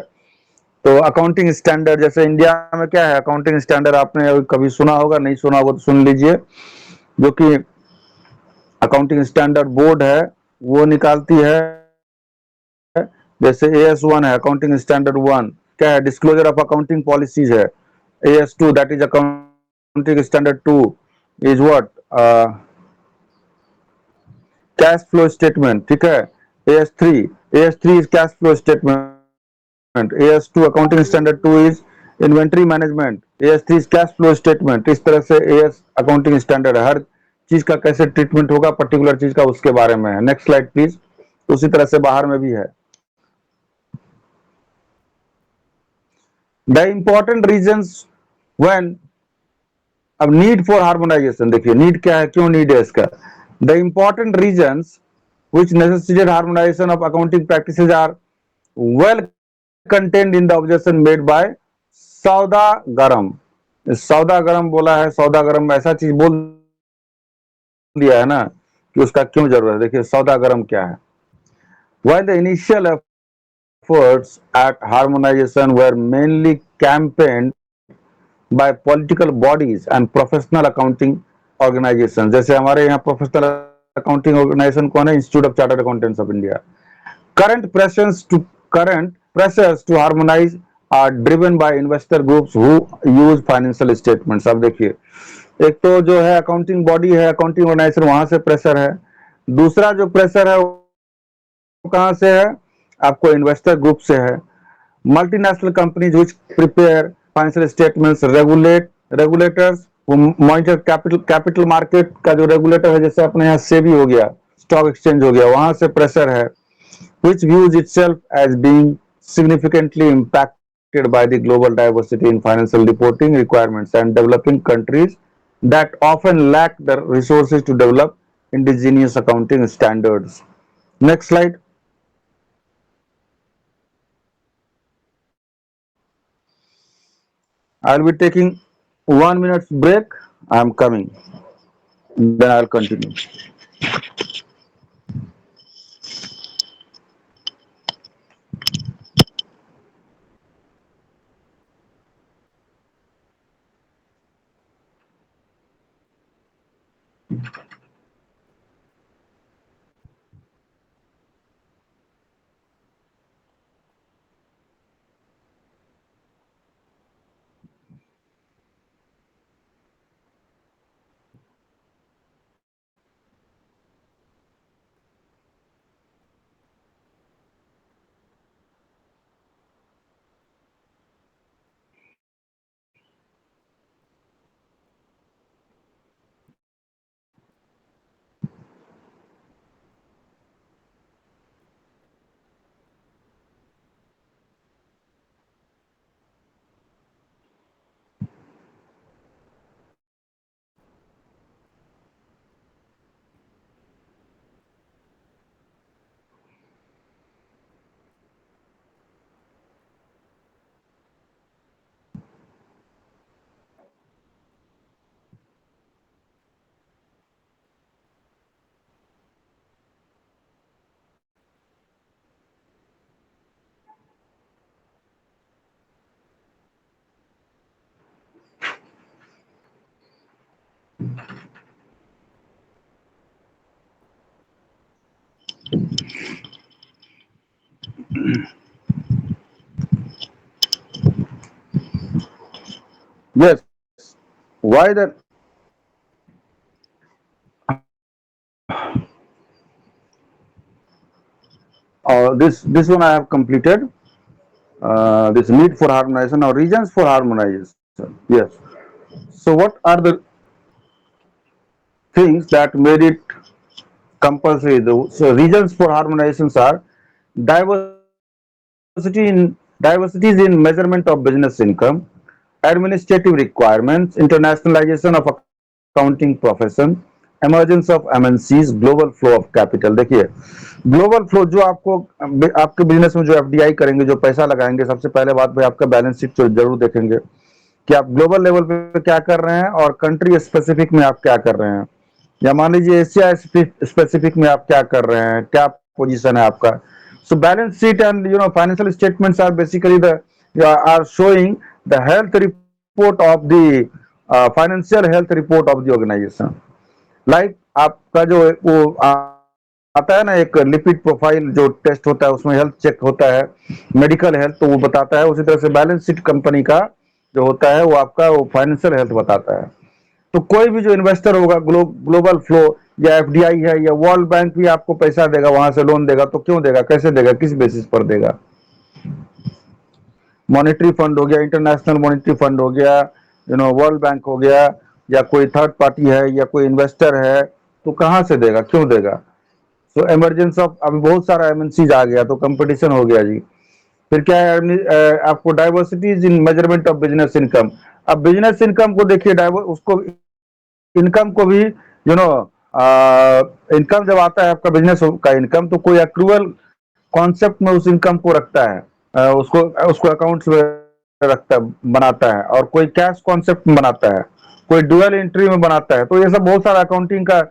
S1: तो अकाउंटिंग स्टैंडर्ड, जैसे इंडिया में क्या है अकाउंटिंग स्टैंडर्ड, आपने कभी सुना होगा, नहीं सुना होगा तो सुन लीजिए। जो कि अकाउंटिंग स्टैंडर्ड बोर्ड है वो निकालती है। जैसे AS1 है, अकाउंटिंग स्टैंडर्ड 1 क्या है, डिस्क्लोजर ऑफ अकाउंटिंग पॉलिसीज है। AS2 that is accounting standard 2 is what, cash flow statement, ठीक है। AS3 is cash flow statement. AS2 accounting standard 2 is inventory management. AS3 is cash flow statement. इस तरह से AS accounting standard हर चीज का कैसे treatment होगा पर्टिकुलर चीज का उसके बारे में है। Next slide please. उसी तरह से बाहर में भी है। द इंपॉर्टेंट रीजंस व्हेन, अब नीड फॉर हार्मोनाइजेशन देखिए, नीड क्या है, क्यों नीड है इसका। The important reasons which necessitated harmonization of accounting practices are well contained in the objection made by सौदागरम। सौदागरम बोला है, सौदागरम ऐसा चीज बोल दिया है ना कि उसका क्यों जरूरत है। देखिए सौदागरम क्या है। While the initial efforts at harmonization were mainly campaigned by political bodies and professional accounting organizations, जैसे हमारे यहाँ प्रोफेशनल अकाउंटिंग ऑर्गेनाइजेशन कौन है, institute of chartered accountants of India. Current pressures to harmonize are driven by investor groups who use financial statements। अब देखिए, एक तो जो है अकाउंटिंग बॉडी है, अकाउंटिंग ऑर्गेनाइजेशन, वहां से प्रेशर है। दूसरा जो प्रेशर है वो कहां से है, आपको इन्वेस्टर ग्रुप से है। Multinational companies which prepare financial statements, regulators monitor capital market का जो रेगुलेटर है, जैसे अपने यहाँ सेबी हो गया, स्टॉक एक्सचेंज हो गया, वहां से प्रेशर है। which views itself as being significantly impacted by the global diversity in financial reporting requirements and developing countries that often lack the resources to develop indigenous accounting standards। Next slide। I'll be taking 1 minute break. I'm coming. Then I'll continue. Yes. Why that? This one I have completed. This need for harmonization or reasons for harmonization. Yes. So what are the things that made it compulsory? So reasons for harmonizations are diversities in measurement of business income, administrative requirements, internationalization of accounting profession, emergence of MNCs, global flow of capital। देखिए global flow जो आपको आपके business में जो FDI करेंगे, जो पैसा लगाएंगे, सबसे पहले बात भाई आपका बैलेंस शीट तो जरूर देखेंगे कि आप ग्लोबल लेवल पे क्या कर रहे हैं और कंट्री स्पेसिफिक में आप क्या कर रहे हैं। या मान लीजिए एशिया स्पेसिफिक में आप क्या कर रहे हैं, क्या पोजीशन है आपका. So balance sheet and financial statements are basically the are showing the health report of the financial health report of the organisation. Like आपका जो वो आता है ना, एक लिपिड प्रोफाइल जो टेस्ट होता है, उसमें हेल्थ चेक होता है, मेडिकल हेल्थ, तो वो बताता है. उसी तरह से बैलेंस शीट कंपनी का जो होता है वो आपका वो फाइनेंशियल हेल्थ बताता है. तो कोई भी जो इन्वेस्टर होगा, ग्लोबल फ्लो या एफडीआई है या वर्ल्ड बैंक भी आपको पैसा देगा, वहां से लोन देगा, तो क्यों देगा, कैसे देगा, किस बेसिस पर देगा. मॉनेटरी फंड हो गया, इंटरनेशनल मॉनेटरी फंड हो गया, वर्ल्ड बैंक हो गया, या कोई थर्ड पार्टी है या कोई इन्वेस्टर है, तो कहां से देगा, क्यों देगा. तो इमरजेंस ऑफ अभी बहुत सारा एमएनसीज आ गया, तो कंपटीशन हो गया जी. फिर क्या है, आपको diversities in measurement of business income. अब बिजनेस इनकम को देखिए, उसको इनकम को भी इनकम जब आता है आपका बिजनेस का इनकम, तो कोई अक्रूवल कॉन्सेप्ट में उस इनकम को रखता है, उसको उसको अकाउंट्स में रखता बनाता है, और कोई कैश कॉन्सेप्ट में बनाता है, कोई डुअल एंट्री में बनाता है. तो ये सब बहुत सारा अकाउंटिंग का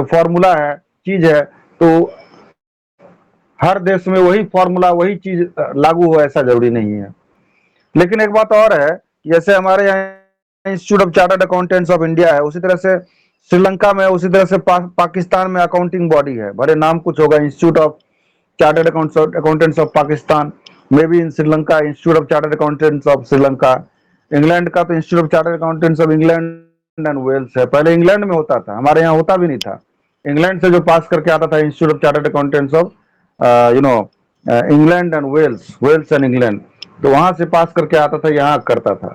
S1: फॉर्मूला है, चीज है. तो हर देश में वही फॉर्मूला, वही चीज लागू हो ऐसा जरूरी नहीं है. लेकिन एक बात और है, जैसे हमारे यहाँ institute of chartered accountants of India है, उसी तरह से श्रीलंका में, उसी तरह से पाकिस्तान में अकाउंटिंग बॉडी है. भले नाम कुछ होगा, institute of chartered accountants of Pakistan, may be in Sri Lanka institute of chartered accountants of Sri Lanka. England का तो institute of chartered accountants of England and Wales है. पहले इंग्लैंड में होता था, हमारे यहाँ होता भी नहीं था. इंग्लैंड से जो पास करके आता था institute of chartered accountants of England and Wales and England, तो वहां से पास करके आता था, यहाँ करता था.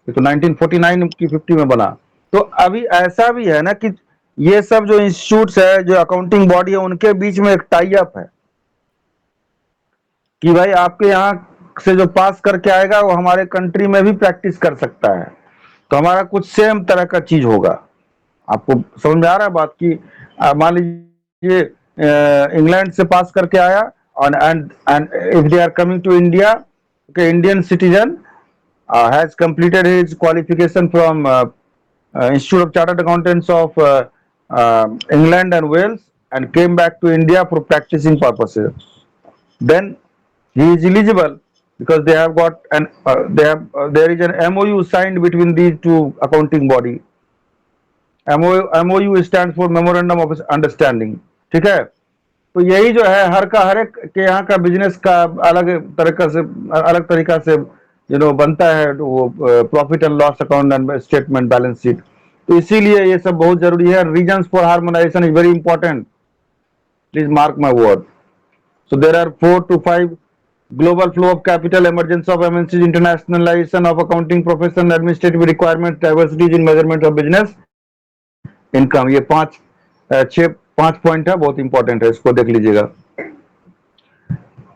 S1: तो 1949 की 50 में बना. तो अभी ऐसा भी है ना कि ये सब जो इंस्टीट्यूट्स है, जो अकाउंटिंग बॉडी है, उनके बीच में एक टाई अप है कि भाई आपके यहाँ से जो पास करके आएगा वो हमारे कंट्री में भी प्रैक्टिस कर सकता है. तो हमारा कुछ सेम तरह का चीज होगा. आपको समझ में आ रहा है बात की. मान लीजिए इंग्लैंड से पास करके आया, और and if they are coming to India, okay, Indian citizen has completed his qualification from Institute of Chartered Accountants of England and Wales, and came back to India for practicing purposes. Then he is eligible because they have got there is an MOU signed between these two accounting body. MOU stands for Memorandum of Understanding. ठीक है. तो यही जो है, हर एक के यहाँ का बिजनेस का अलग तरीका से बनता है वो profit and loss account and statement, balance sheet. तो इसीलिए ये सब बहुत जरूरी है. Reasons for harmonisation is very important, please mark my word. So there are 4 to 5 global flow of capital, emergence of MNCs, internationalization of accounting profession, administrative requirements, diversities in measurement of business income. ये 5 point है, बहुत important है, इसको देख लीजिएगा.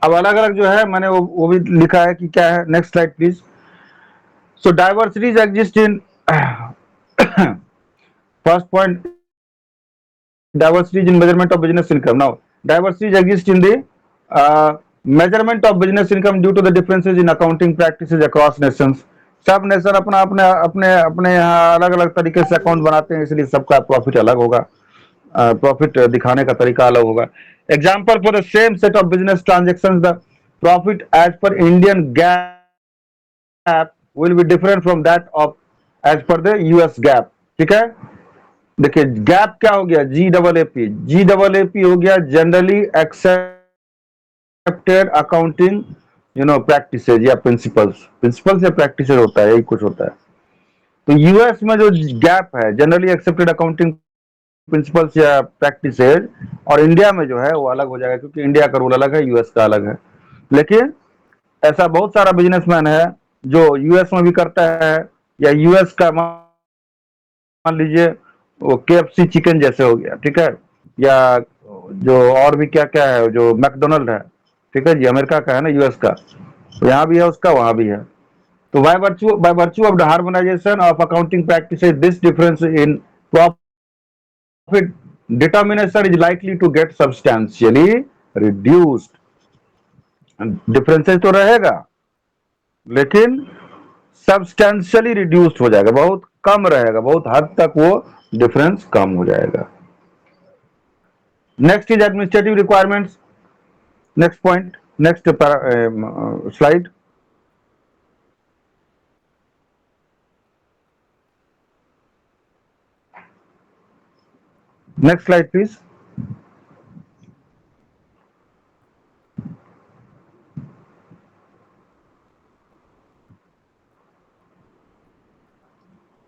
S1: अब अलग अलग जो है मैंने वो भी लिखा है कि क्या है. Next slide please. So diversities exist in first point, diversities in measurement of business income. Now diversities exist in the measurement of business income due to the differences in accounting practices across nations. सब nation अपना अपने अपने अपने यहाँ अलग अलग तरीके से अकाउंट बनाते हैं, इसलिए सबका प्रॉफिट अलग होगा, प्रॉफिट दिखाने का तरीका अलग होगा. Example for the same set of business transaction, the profit as per Indian GAAP will be different from that of as per the US GAAP. ठीक है. देखिए गैप क्या हो गया, GAAP हो गया, जनरली एक्सेप्टेड अकाउंटिंग प्रैक्टिसेज या principles या प्रैक्टिसेज होता है, यही कुछ होता है. तो यूएस में जो गैप है, जनरली एक्सेप्टेड अकाउंटिंग प्रिंसिपल्स या प्रैक्टिसेज, और इंडिया में जो है वो अलग हो जाएगा, क्योंकि इंडिया का रूल अलग है, यूएस का अलग है. लेकिन ऐसा बहुत सारा बिजनेसमैन है जो यूएस में भी करता है, या यूएस का मान लीजिए वो KFC चिकन जैसे हो गया. ठीक है. या जो और भी क्या क्या है, जो मैकडोनल्ड है, ठीक है जी, अमेरिका का है ना, यूएस का, तो यहाँ भी है उसका, वहां भी है. तो by virtue of the harmonisation of accounting practices, this difference in profit determination is likely to get substantially reduced. Differences तो रहेगा, लेकिन सब्सटैंशियली रिड्यूस्ड हो जाएगा, बहुत कम रहेगा, बहुत हद तक वो डिफरेंस कम हो जाएगा. Next is administrative requirements. Next point, next slide. Next slide, please.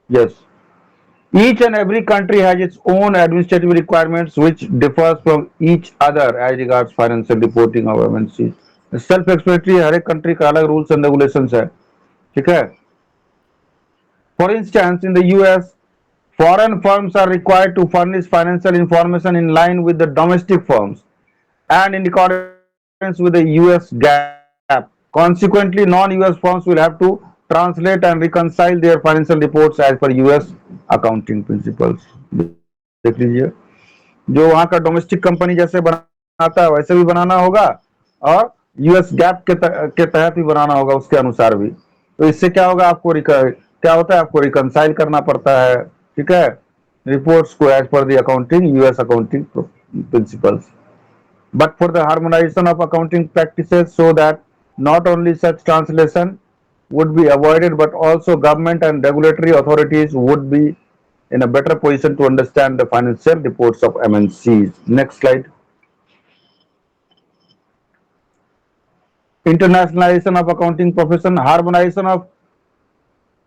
S1: Yes. Each and every country has its own administrative requirements which differs from each other as regards financial reporting of MNCs. Self explanatory, हर एक country का अलग rules and regulations है, ठीक है. For instance in the US, foreign firms are required to furnish financial information in line with the domestic firms and in accordance with the US GAAP. Consequently, non-US firms will have to translate and reconcile their financial reports as per US accounting principles. देख लीजिए, जो वहां का domestic company जैसे बनाता है वैसे भी बनाना होगा और यूएस गैप के तहत भी बनाना होगा उसके अनुसार भी. तो इससे क्या होगा, आपको क्या होता है, आपको रिकंसाइल करना पड़ता है, ठीक है, रिपोर्ट्स को as per the accounting US accounting principles. But for the harmonization of accounting practices so that not only such translation would be avoided but also government and regulatory authorities would be in a better position to understand the financial reports of MNCs. Next slide. Internationalization of accounting profession. Harmonization of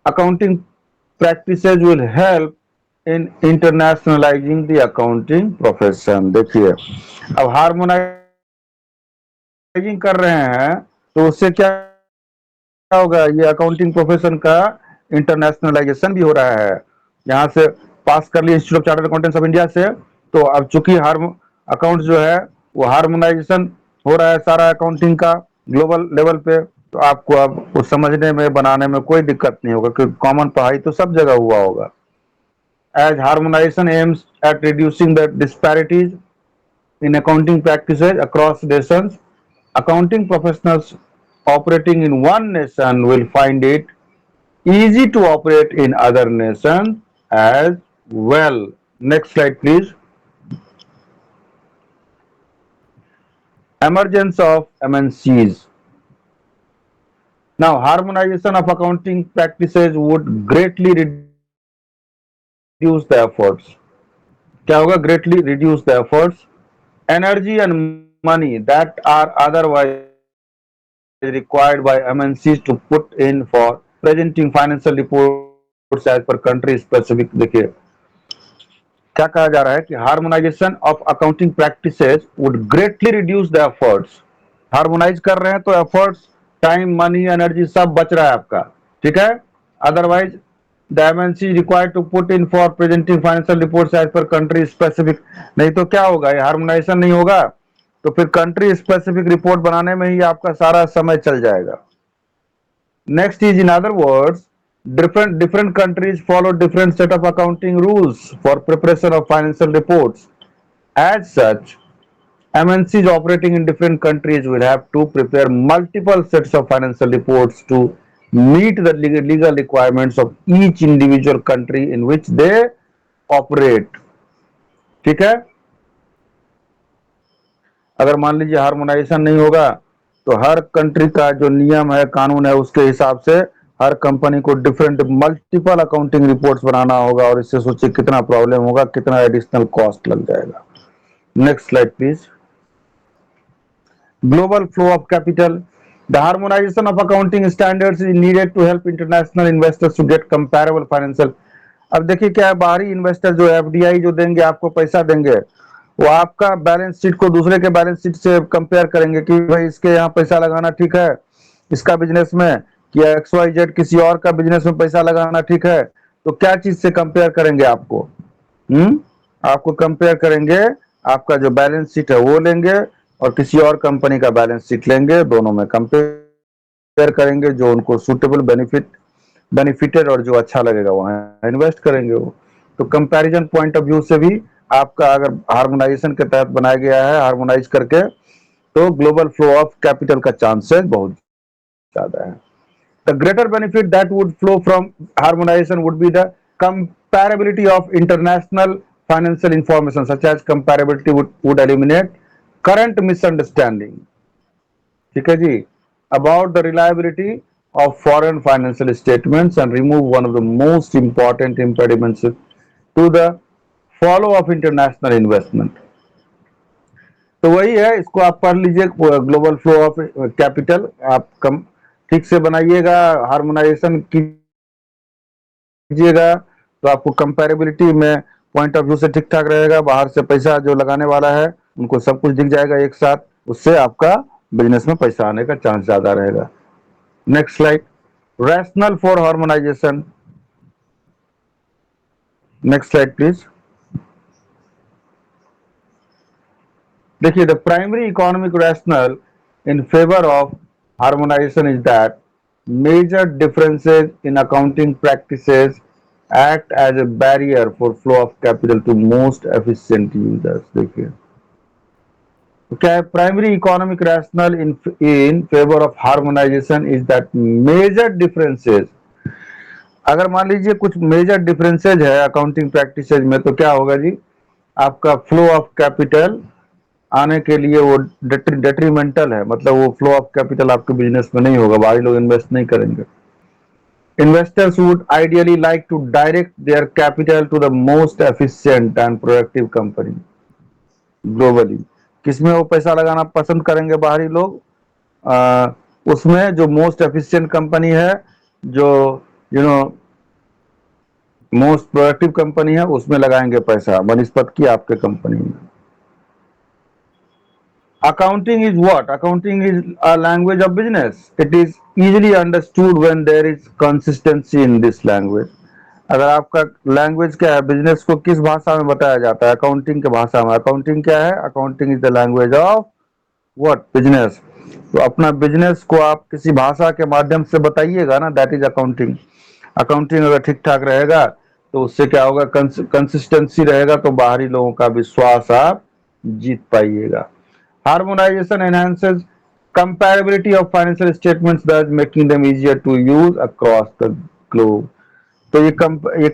S1: accounting practices will help in internationalizing the accounting profession. देखिए, अब harmonising कर रहे हैं तो उससे क्या होगा, ये अकाउंटिंग प्रोफेशन का इंटरनेशनलाइजेशन भी हो रहा है. यहाँ से पास कर लिए institute of chartered accountants of India से, तो अब चूंकि अकाउंट जो है वो हार्मोनाइजेशन हो रहा है सारा अकाउंटिंग का ग्लोबल लेवल पे, तो आपको अब वो समझने में बनाने में कोई दिक्कत नहीं होगा क्योंकि कॉमन पढ़ाई तो सब जगह हुआ होगा. As harmonization aims at reducing the disparities in accounting practices across nations, accounting professionals operating in one nation will find it easy to operate in other nations as well. Next slide, please. Emergence of MNCs. Now, harmonization of accounting practices would greatly reduce the efforts. क्या होगा? Greatly reduce the efforts, energy and money that are otherwise required by MNCs to put in for presenting financial reports as per country specific. देखिए क्या कहा जा रहा है कि harmonisation of accounting practices would greatly reduce the efforts. Harmonise कर रहे हैं तो एफर्ट्स, टाइम, मनी, एनर्जी सब बच रहा है आपका, ठीक है. Otherwise the MNC required to put in for presenting financial reports as per country specific. नहीं तो क्या होगा, ये हार्मोनाइजेशन नहीं होगा तो फिर कंट्री स्पेसिफिक रिपोर्ट बनाने में ही आपका सारा समय चल जाएगा. Next is, in other words, different countries follow different set of accounting rules for preparation of financial reports. As such, MNCs operating in different countries will have to prepare multiple sets of financial reports to meet the legal requirements of each individual country in which they operate. ठीक है. अगर मान लीजिए harmonisation नहीं होगा तो हर country का जो नियम है, कानून है, उसके हिसाब से हर कंपनी को डिफरेंट मल्टीपल अकाउंटिंग रिपोर्ट्स बनाना होगा और इससे सोचिए कितना प्रॉब्लम होगा, कितना एडिशनल कॉस्ट लग जाएगा. Next slide please. Global flow of capital. The harmonization of accounting standards is needed to help international investors to get comparable financial. अब देखिए क्या है, बाहरी इन्वेस्टर जो एफडीआई जो देंगे, आपको पैसा देंगे, वो आपका बैलेंस शीट को दूसरे के बैलेंस शीट से कंपेयर करेंगे कि भाई इसके यहाँ पैसा लगाना ठीक है, इसका बिजनेस में, कि एक्स वाई जेड किसी और का बिजनेस में पैसा लगाना ठीक है. तो क्या चीज से कंपेयर करेंगे आपको? आपको कंपेयर करेंगे, आपका जो बैलेंस शीट है वो लेंगे और किसी और कंपनी का बैलेंस शीट लेंगे, दोनों में कंपेयर करेंगे, जो उनको सुटेबल बेनिफिटेड और जो अच्छा लगेगा वहां इन्वेस्ट करेंगे वो. तो कंपैरिजन पॉइंट ऑफ व्यू से भी आपका अगर हार्मोनाइजेशन के तहत बनाया गया है, हार्मोनाइज करके, तो ग्लोबल फ्लो ऑफ कैपिटल का चांसेस बहुत ज्यादा है. The greater benefit that would flow from harmonization would be the comparability of international financial information such as comparability would eliminate current misunderstanding. ठीक है जी, about the reliability of foreign financial statements and remove one of the most important impediments to the follow of international investment. तो वही है, इसको आप पढ़ लीजिए, global flow of capital आप कम ठीक से बनाइएगा, हार्मोनाइजेशन कीजिएगा तो आपको कंपैरेबिलिटी में पॉइंट ऑफ व्यू से ठीक ठाक रहेगा, बाहर से पैसा जो लगाने वाला है उनको सब कुछ दिख जाएगा एक साथ, उससे आपका बिजनेस में पैसा आने का चांस ज्यादा रहेगा. Next slide, rationale for harmonisation. Next slide please. देखिए, the primary economic rationale in favour of harmonisation is that major differences in accounting practices act as a barrier for flow of capital to most efficient users. देखिए, तो क्या है primary economic rationale in favour of harmonisation is that major differences. अगर मान लीजिए कुछ major differences है accounting practices में, तो क्या होगा जी, आपका फ्लो ऑफ कैपिटल आने के लिए वो डेट्रीमेंटल है, मतलब वो फ्लो ऑफ कैपिटल आपके बिजनेस में नहीं होगा, बाहरी लोग इन्वेस्ट नहीं करेंगे. Investors would ideally like to direct their capital to the most efficient and productive company globally. किसमें वो पैसा लगाना पसंद करेंगे बाहरी लोग? उसमें जो मोस्ट एफिशिएंट कंपनी है, जो मोस्ट प्रोडक्टिव कंपनी है, उसमें लगाएंगे पैसा बनिस्पत की आपके कंपनी में. Accounting is what? Accounting is a language of business. It is easily understood when there is consistency in this language. अगर आपका लैंग्वेज क्या है, बिजनेस को किस भाषा में बताया जाता है? अकाउंटिंग के भाषा में. अकाउंटिंग क्या है? Accounting is the language of what? Business. तो अपना बिजनेस को आप किसी भाषा के माध्यम से बताइएगा ना, दैट इज अकाउंटिंग. अकाउंटिंग अगर ठीक ठाक रहेगा तो उससे क्या होगा, कंसिस्टेंसी रहेगा, तो बाहरी लोगों का विश्वास आप जीत पाइएगा. Harmonization enhances comparability of financial statements, thus making them easier to use across the globe. तो ये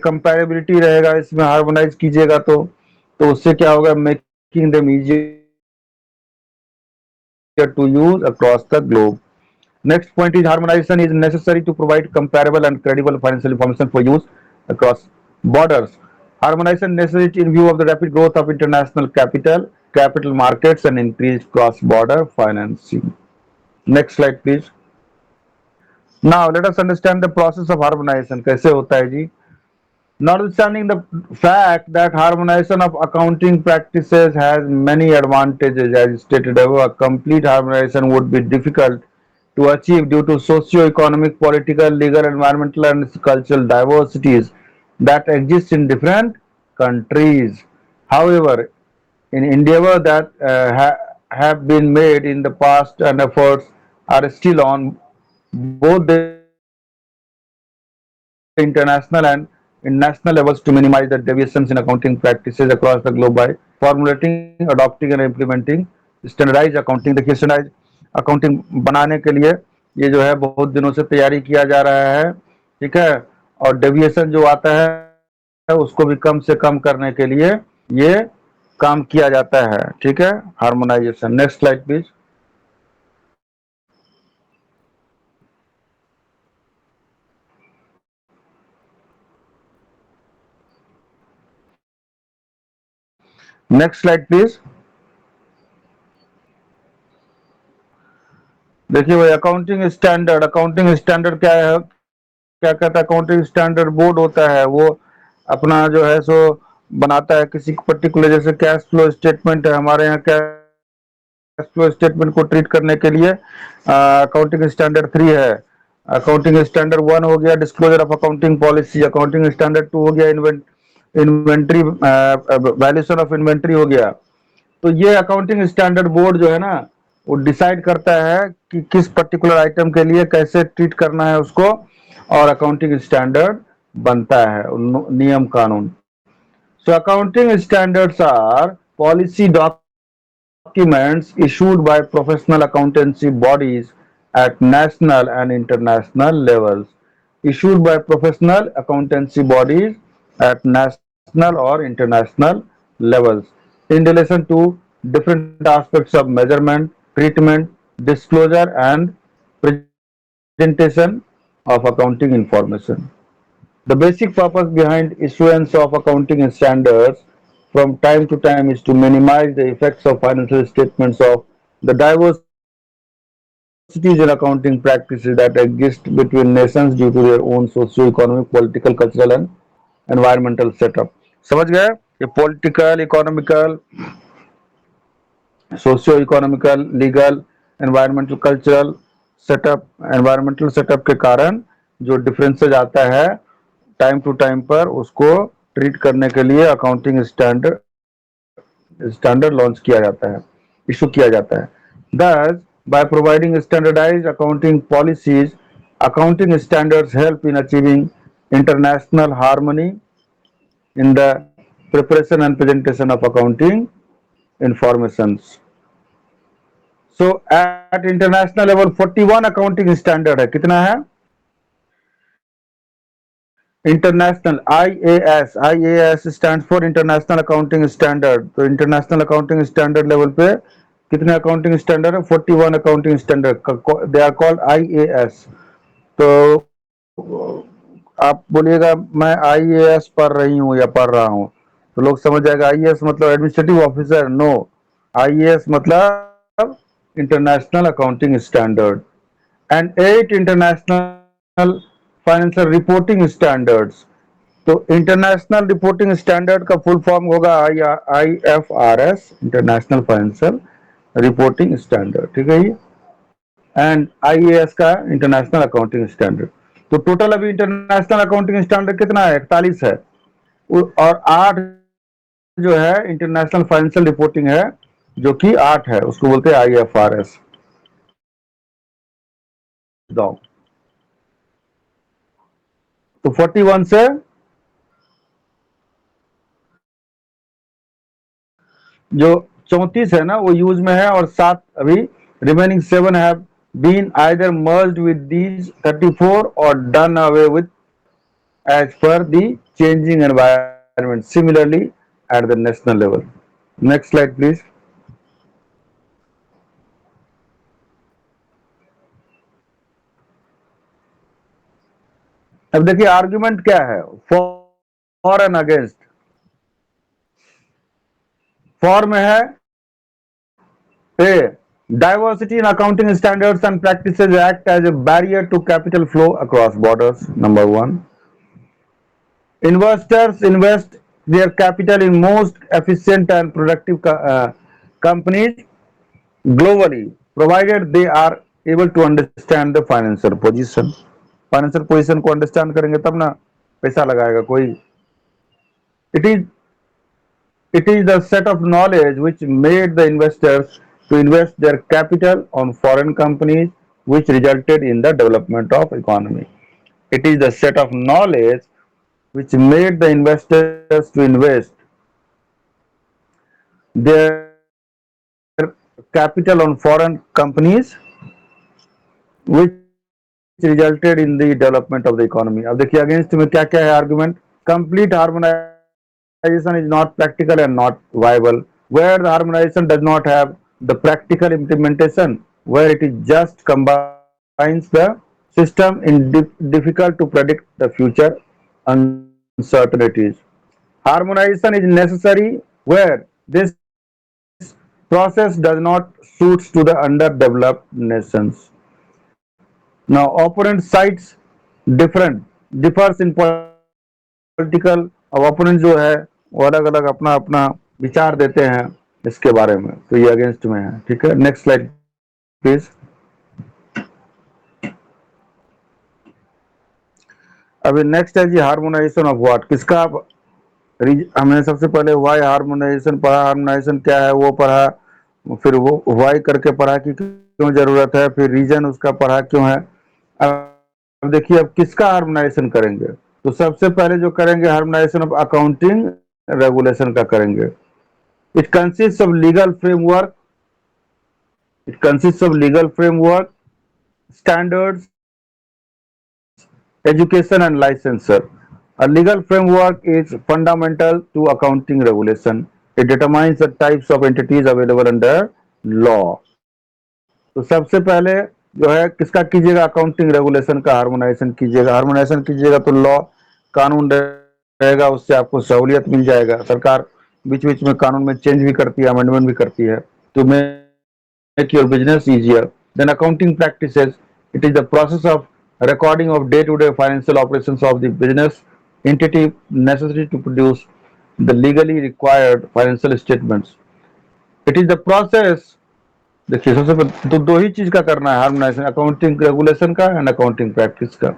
S1: कंपैरेबिलिटी रहेगा, इसमें हार्मोनाइज कीजिएगा तो उससे क्या होगा, making them easier to use across the globe. Next point is harmonization is necessary to provide comparable and credible financial information for use across borders. Harmonization necessary in view of the rapid growth of international capital markets and increased cross-border financing. Next slide please. Now let us understand the process of harmonization. कैसे होता है जी? Notwithstanding the fact that harmonization of accounting practices has many advantages, as stated above, a complete harmonization would be difficult to achieve due to socio-economic, political, legal, environmental, and cultural diversities that exist in different countries. However, in endeavor that have been made in the past and efforts are still on both the international and in national levels to minimize the deviations in accounting practices across the globe by formulating, adopting and implementing standardized accounting. देखिए, standardise accounting बनाने के लिए ये जो है बहुत दिनों से तैयारी किया जा रहा है, ठीक है, और डेविएशन जो आता है उसको भी कम से कम करने के लिए ये काम किया जाता है, ठीक है, harmonisation. Next slide please. Next slide please. देखिए भाई, अकाउंटिंग स्टैंडर्ड क्या है, क्या कहता है, अकाउंटिंग स्टैंडर्ड बोर्ड होता है, वो अपना जो है सो बनाता है किसी पर्टिकुलर, जैसे कैश फ्लो स्टेटमेंट है हमारे यहाँ, कैश फ्लो स्टेटमेंट को ट्रीट करने के लिए अकाउंटिंग स्टैंडर्ड 3 है. अकाउंटिंग स्टैंडर्ड 1 हो गया disclosure of accounting policy. Accounting standard 2 हो गया इन्वेंट्री वैल्यूएशन ऑफ इन्वेंट्री हो गया. तो ये अकाउंटिंग स्टैंडर्ड बोर्ड जो है ना, वो डिसाइड करता है कि किस पर्टिकुलर आइटम के लिए कैसे ट्रीट करना है उसको, और अकाउंटिंग स्टैंडर्ड बनता है, नियम कानून. So accounting standards are policy documents issued by professional accountancy bodies at national and international levels. Issued by professional accountancy bodies at national national or international levels in relation to different aspects of measurement, treatment, disclosure, and presentation of accounting information. The basic purpose behind issuance of accounting standards from time to time is to minimize the effects of financial statements of the diversities in accounting practices that exist between nations due to their own socio-economic, political, cultural and environmental setup. समझ गए? ये political, economical, socio-economical, legal, environmental, cultural setup, environmental setup के कारण जो differences आता है time to time पर उसको ट्रीट करने के लिए अकाउंटिंग स्टैंडर्ड लॉन्च किया जाता है, इशू किया जाता है. Thus, by providing standardized accounting policies, accounting standards help in achieving international harmony in the preparation and presentation of accounting informations. So at international level 41 accounting standard है. कितना है? International IAS stands for international accounting standard. तो international accounting standard level पे कितने accounting standard है? 41 accounting standard. They are called IAS. तो आप बोलिएगा मैं IAS पढ़ रही हूँ या पढ़ रहा हूँ तो लोग समझ जाएगा IAS मतलब एडमिनिस्ट्रेटिव ऑफिसर. नो, IAS मतलब international accounting standard. And 8 international financial reporting standards. तो इंटरनेशनल रिपोर्टिंग स्टैंडर्ड का फुल फॉर्म होगा IFRS, international financial reporting standard. ठीक है ये. एंड IAS का इंटरनेशनल अकाउंटिंग स्टैंडर्ड. तो टोटल अभी इंटरनेशनल अकाउंटिंग स्टैंडर्ड कितना है? 41 है. और 8 जो है इंटरनेशनल फाइनेंशियल रिपोर्टिंग है जो कि 8 है, उसको बोलते हैं IFRS. तो 41 से जो 34 है ना वो यूज में है और 7 अभी remaining 7 have been either merged with these 34 और done away with as per the changing environment similarly at the national level. Next slide please. अब देखिए आर्ग्यूमेंट क्या है फॉर एंड अगेंस्ट. फॉर में है A. Diversity in accounting standards and practices act as a barrier to capital flow across borders. Number one. Investors invest their capital in most efficient and productive companies globally, provided they are able to understand the financial position. Financial position को understand करेंगे तब ना पैसा लगाएगा कोई. It is It is the set of knowledge which made the investors to invest their capital on foreign companies, which resulted in the development of economy. It is the set of knowledge which made the investors to invest their capital on foreign companies, which resulted in the development of the economy. अब देखिए against में क्या क्या है argument. Complete harmonization is not practical and not viable. Where the harmonization does not have the practical implementation, where it is just combines the system in difficult to predict the future uncertainties. Harmonization is necessary where this process does not suits to the underdeveloped nations. Now, opponent sides differs in political. अब opponent जो है वो अलग अलग अपना अपना विचार देते हैं इसके बारे में, तो ये अगेंस्ट में है. ठीक है. Next slide please. अभी नेक्स्ट है जी हार्मोनाइजेशन ऑफ व्हाट. किसका हमने सबसे पहले वाई हार्मोनाइजेशन पढ़ा. हार्मोनाइजेशन क्या है वो पढ़ा, फिर वो वाई करके पढ़ा कि क्यों जरूरत है, फिर रीजन उसका पढ़ा क्यों है. अब देखिए अब किसका हार्मोनाइजेशन करेंगे. तो सबसे पहले जो करेंगे हार्मोनाइजेशन ऑफ अकाउंटिंग रेगुलेशन का करेंगे. It consist of legal framework. It consist of legal framework, standards, education and licensor. A legal framework is fundamental to accounting regulation. It determines the types of entities available under law. तो सबसे पहले जो है किसका कीजिएगा, accounting regulation का harmonisation कीजिएगा। Harmonisation कीजिएगा तो लॉ कानून रहेगा, उससे आपको सहूलियत मिल जाएगा। सरकार बीच बीच में कानून में चेंज भी करती है, अमेंडमेंट भी करती है to make your business easier. Then accounting practices, it is the process of recording of day-to-day financial operations of the business entity necessary to produce the legally required financial statements. It is the process, देखिए सबसे पहले तो दो ही चीज का करना है harmonisation, accounting regulation का एंड अकाउंटिंग प्रैक्टिस का।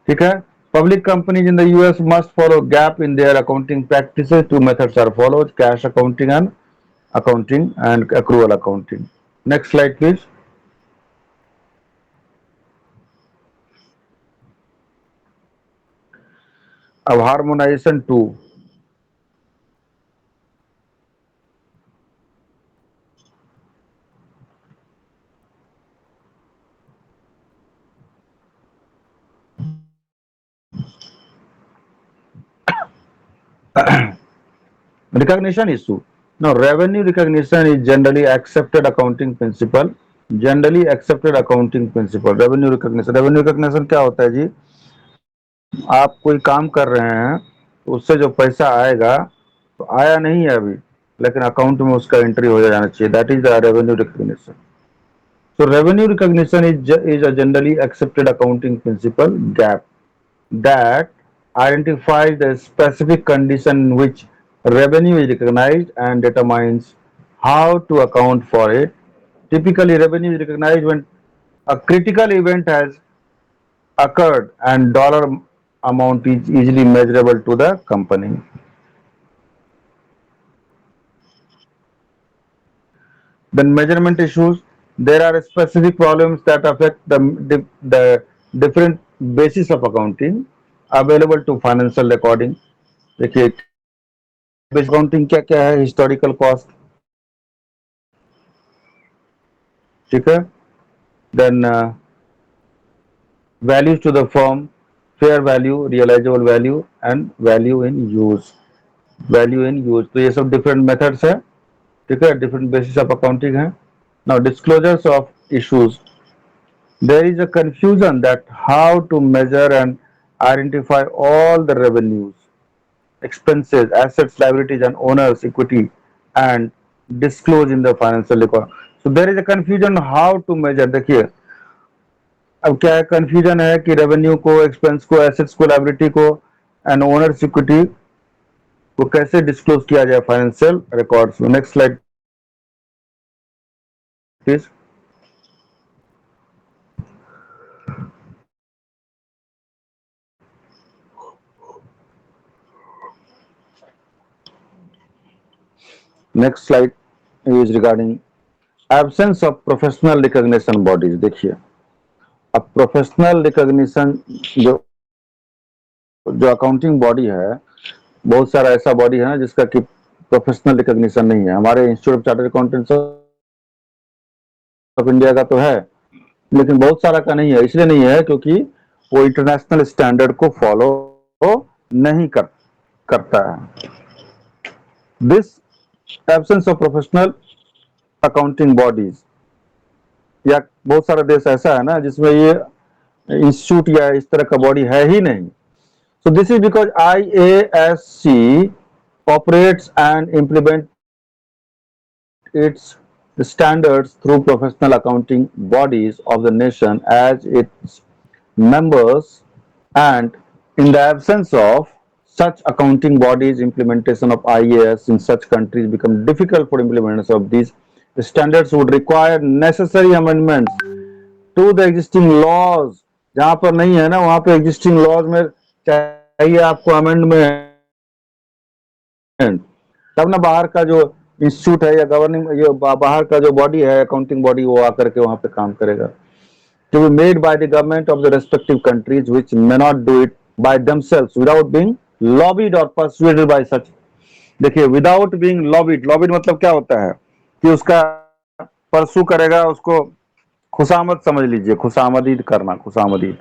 S1: ठीक है। Public companies in the US must follow gap in their accounting practices. Two methods are followed: cash accounting and accrual accounting. Next slide, please. अब harmonisation two, recognition issue. Now, revenue recognition is generally accepted accounting principle. Generally accepted accounting principle. Revenue recognition, revenue recognition क्या होता है जी, आप कोई काम कर रहे हैं तो उससे जो पैसा आएगा तो आया नहीं है अभी, लेकिन अकाउंट में उसका एंट्री हो जाना चाहिए, that is the revenue recognition. So revenue recognition is a generally accepted accounting principle gap that identifies the specific condition in which revenue is recognized and determines how to account for it. Typically, revenue is recognized when a critical event has occurred and dollar amount is easily measurable to the company. Then measurement issues. There are specific problems that affect the different basis of accounting available to financial recording. देखिए base accounting क्या क्या है, historical cost, ठीक है। Then values to the firm, fair value, realisable value and value in use, value in use. तो ये सब different methods है, ठीक है, डिफरेंट बेसिस ऑफ अकाउंटिंग है। Now disclosures of issues, there is a confusion that how to measure and identify all the revenues, expenses, assets, liabilities, and owners' equity, and disclose in the financial record. So there is a confusion how to measure. देखिए अब क्या है, confusion है कि revenue को, expense को, assets को, liability को, and owners' equity को कैसे disclose किया जाए financial records में। Next slide, please. Next slide is regarding absence of professional recognition bodies। देखिए अब प्रोफेशनल रिकॉग्निशन जो जो अकाउंटिंग बॉडी है, बहुत सारा ऐसा बॉडी है ना जिसका कि प्रोफेशनल रिकॉग्निशन नहीं है। हमारे institute of chartered accountants of India का तो है, लेकिन बहुत सारा का नहीं है। इसलिए नहीं है क्योंकि वो इंटरनेशनल स्टैंडर्ड को फॉलो नहीं करता है। This absence of professional accounting bodies, या बहुत सारा देश ऐसा है ना जिसमें ये इंस्टीट्यूट या इस तरह का बॉडी है ही नहीं। So this is because IASC operates and implements its standards through professional accounting bodies of the nation as its members, and in the absence of such accounting bodies, implementation of IAS in such countries become difficult for implementation of these standards would require necessary amendments to the existing laws। जहां पर नहीं है ना वहां पे existing laws में चाहिए आपको अमेंडमेंट, तब ना बाहर का जो इंस्टीट्यूट है या गवर्निंग ये बाहर का जो बॉडी है अकाउंटिंग बॉडी वो आकर के वहां पे काम करेगा। To be made by the government of the respective countries which may not do it by themselves without being lobbied or persuaded by such। देखिए विदाउट बीइंग लॉबिड, लॉबिड मतलब क्या होता है कि उसका परसू करेगा, उसको खुशामद समझ लीजिए, खुशामदीद करना, खुशामदीद।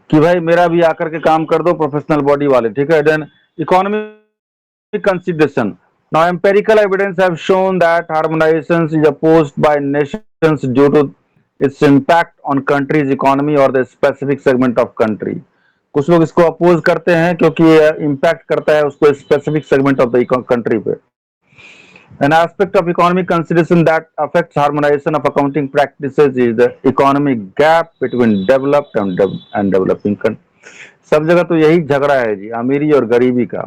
S1: कि भाई मेरा भी आकर के काम कर दो प्रोफेशनल बॉडी वाले, ठीक है। Then economic consideration, now empirical evidence have shown that harmonization is opposed by nations due to its impact on country's economy or the specific segment of country। कुछ लोग इसको अपोज करते हैं क्योंकि ये इम्पैक्ट करता है उसको specific segment of the country पे। An aspect of economic consideration that affects harmonization of accounting practices is the economic gap between developed and developing countries। सब जगह तो यही झगड़ा है जी, अमीरी और गरीबी का।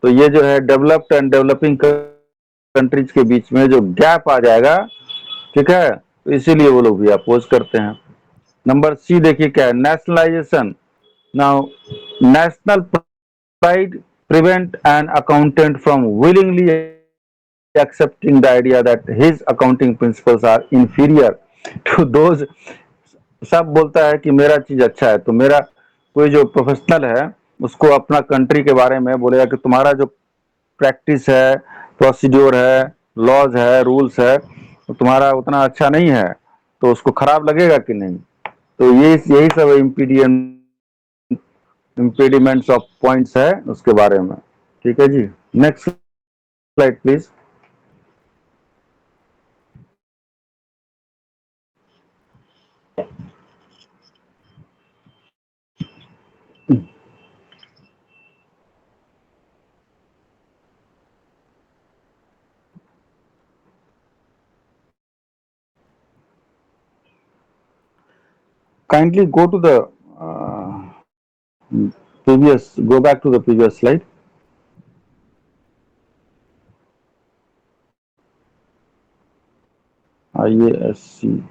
S1: तो ये जो है डेवलप्ड एंड डेवलपिंग कंट्रीज के बीच में जो गैप आ जाएगा, ठीक है, तो इसीलिए वो लोग भी अपोज करते हैं। नंबर सी देखिए क्या है, nationalisation. Now national pride prevent an accountant from willingly accepting the idea that his accounting principles are inferior to those। सब बोलता है कि मेरा चीज अच्छा है, तो मेरा कोई जो प्रोफेशनल है उसको अपना कंट्री के बारे में बोलेगा कि तुम्हारा जो प्रैक्टिस है, प्रोसीड्योर है, लॉज है, रूल्स है, तो तुम्हारा उतना अच्छा नहीं है, तो उसको खराब लगेगा कि नहीं। तो ये यही सब इम्पीडिमेंट्स ऑफ पॉइंट्स है उसके बारे में, ठीक है जी। Next slide please. Kindly go to the go back to the previous slide। IASC,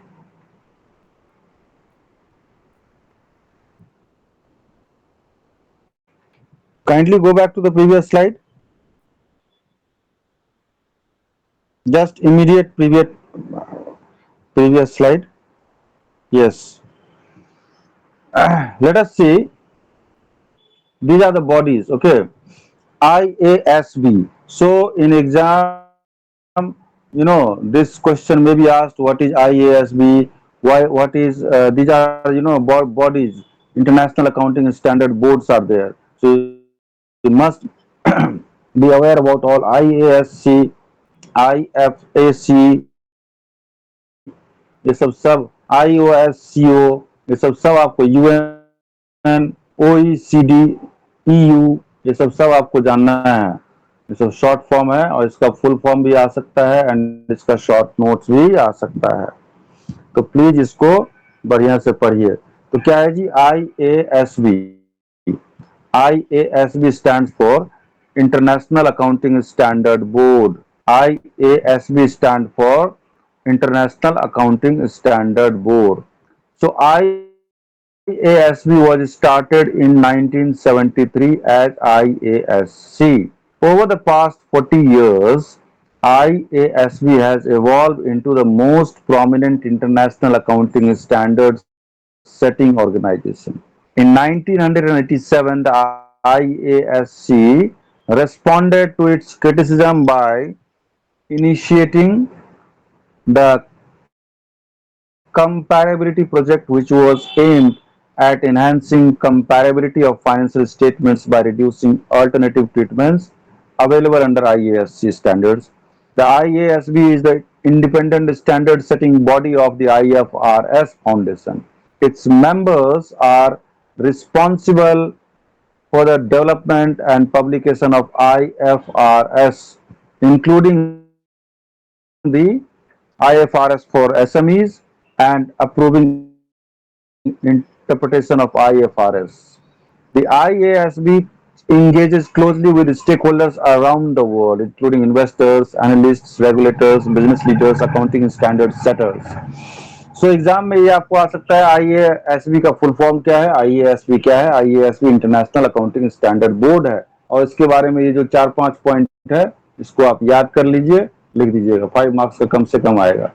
S1: kindly go back to the previous slide, just immediate previous slide, yes। Let us see, these are the bodies, okay। IASB, so in exam, this question may be asked, what is IASB, why, what is these are, bodies, international accounting standard boards are there, so you must be aware about all IASC, IFAC, ये सब IOSCO, ये सब आपको UN, OECD, EU, ये सब आपको जानना है। ये सब शॉर्ट फॉर्म है और इसका फुल फॉर्म भी आ सकता है एंड इसका शॉर्ट नोट्स भी आ सकता है, तो प्लीज इसको बढ़िया से पढ़िए। तो क्या है जी, IASB। IASB stands for International Accounting Standard Board। IASB stand for International Accounting Standard Board। So IASB was started in 1973 as IASC। Over the past 40 years, IASB has evolved into the most prominent international accounting standards setting organization। In 1987, the IASC responded to its criticism by initiating the Comparability Project, which was aimed at enhancing comparability of financial statements by reducing alternative treatments available under IASC standards। The IASB is the independent standard setting body of the IFRS Foundation। Its members are responsible for the development and publication of IFRS, including the IFRS for SMEs and approving interpretation of IFRS. The IASB engages closely with stakeholders around the world, including investors, analysts, regulators, business leaders, accounting standard setters। So exam में ये आपको आ सकता है, IASB का full form क्या है, IASB क्या है, IASB international accounting standard board है, और इसके बारे में ये जो 4-5 पॉइंट है इसको आप याद कर लीजिए, लिख दीजिएगा, 5 मार्क्स का कम से कम आएगा।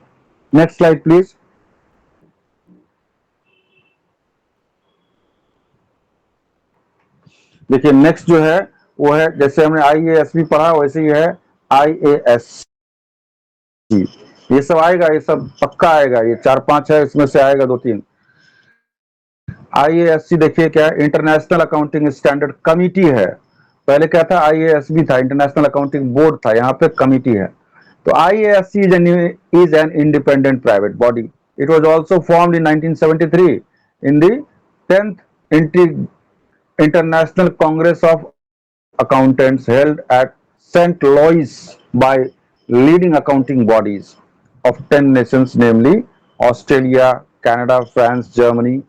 S1: Next slide please. देखिए नेक्स्ट जो है वो है, जैसे हमने IASB पढ़ा वैसे ही है IASC। ये सब आएगा, ये सब पक्का आएगा, ये 4-5 है, इसमें से आएगा 2-3। IASC देखिए क्या, इंटरनेशनल अकाउंटिंग स्टैंडर्ड कमिटी है। पहले क्या था, IASB था, इंटरनेशनल अकाउंटिंग बोर्ड था, यहाँ पे कमिटी है। तो IASC is an independent private body. It was also formed in 1973 in the 10th International Congress of Accountants held at St. Louis by leading accounting bodies of 10 nations, namely Australia, Canada, France, Germany,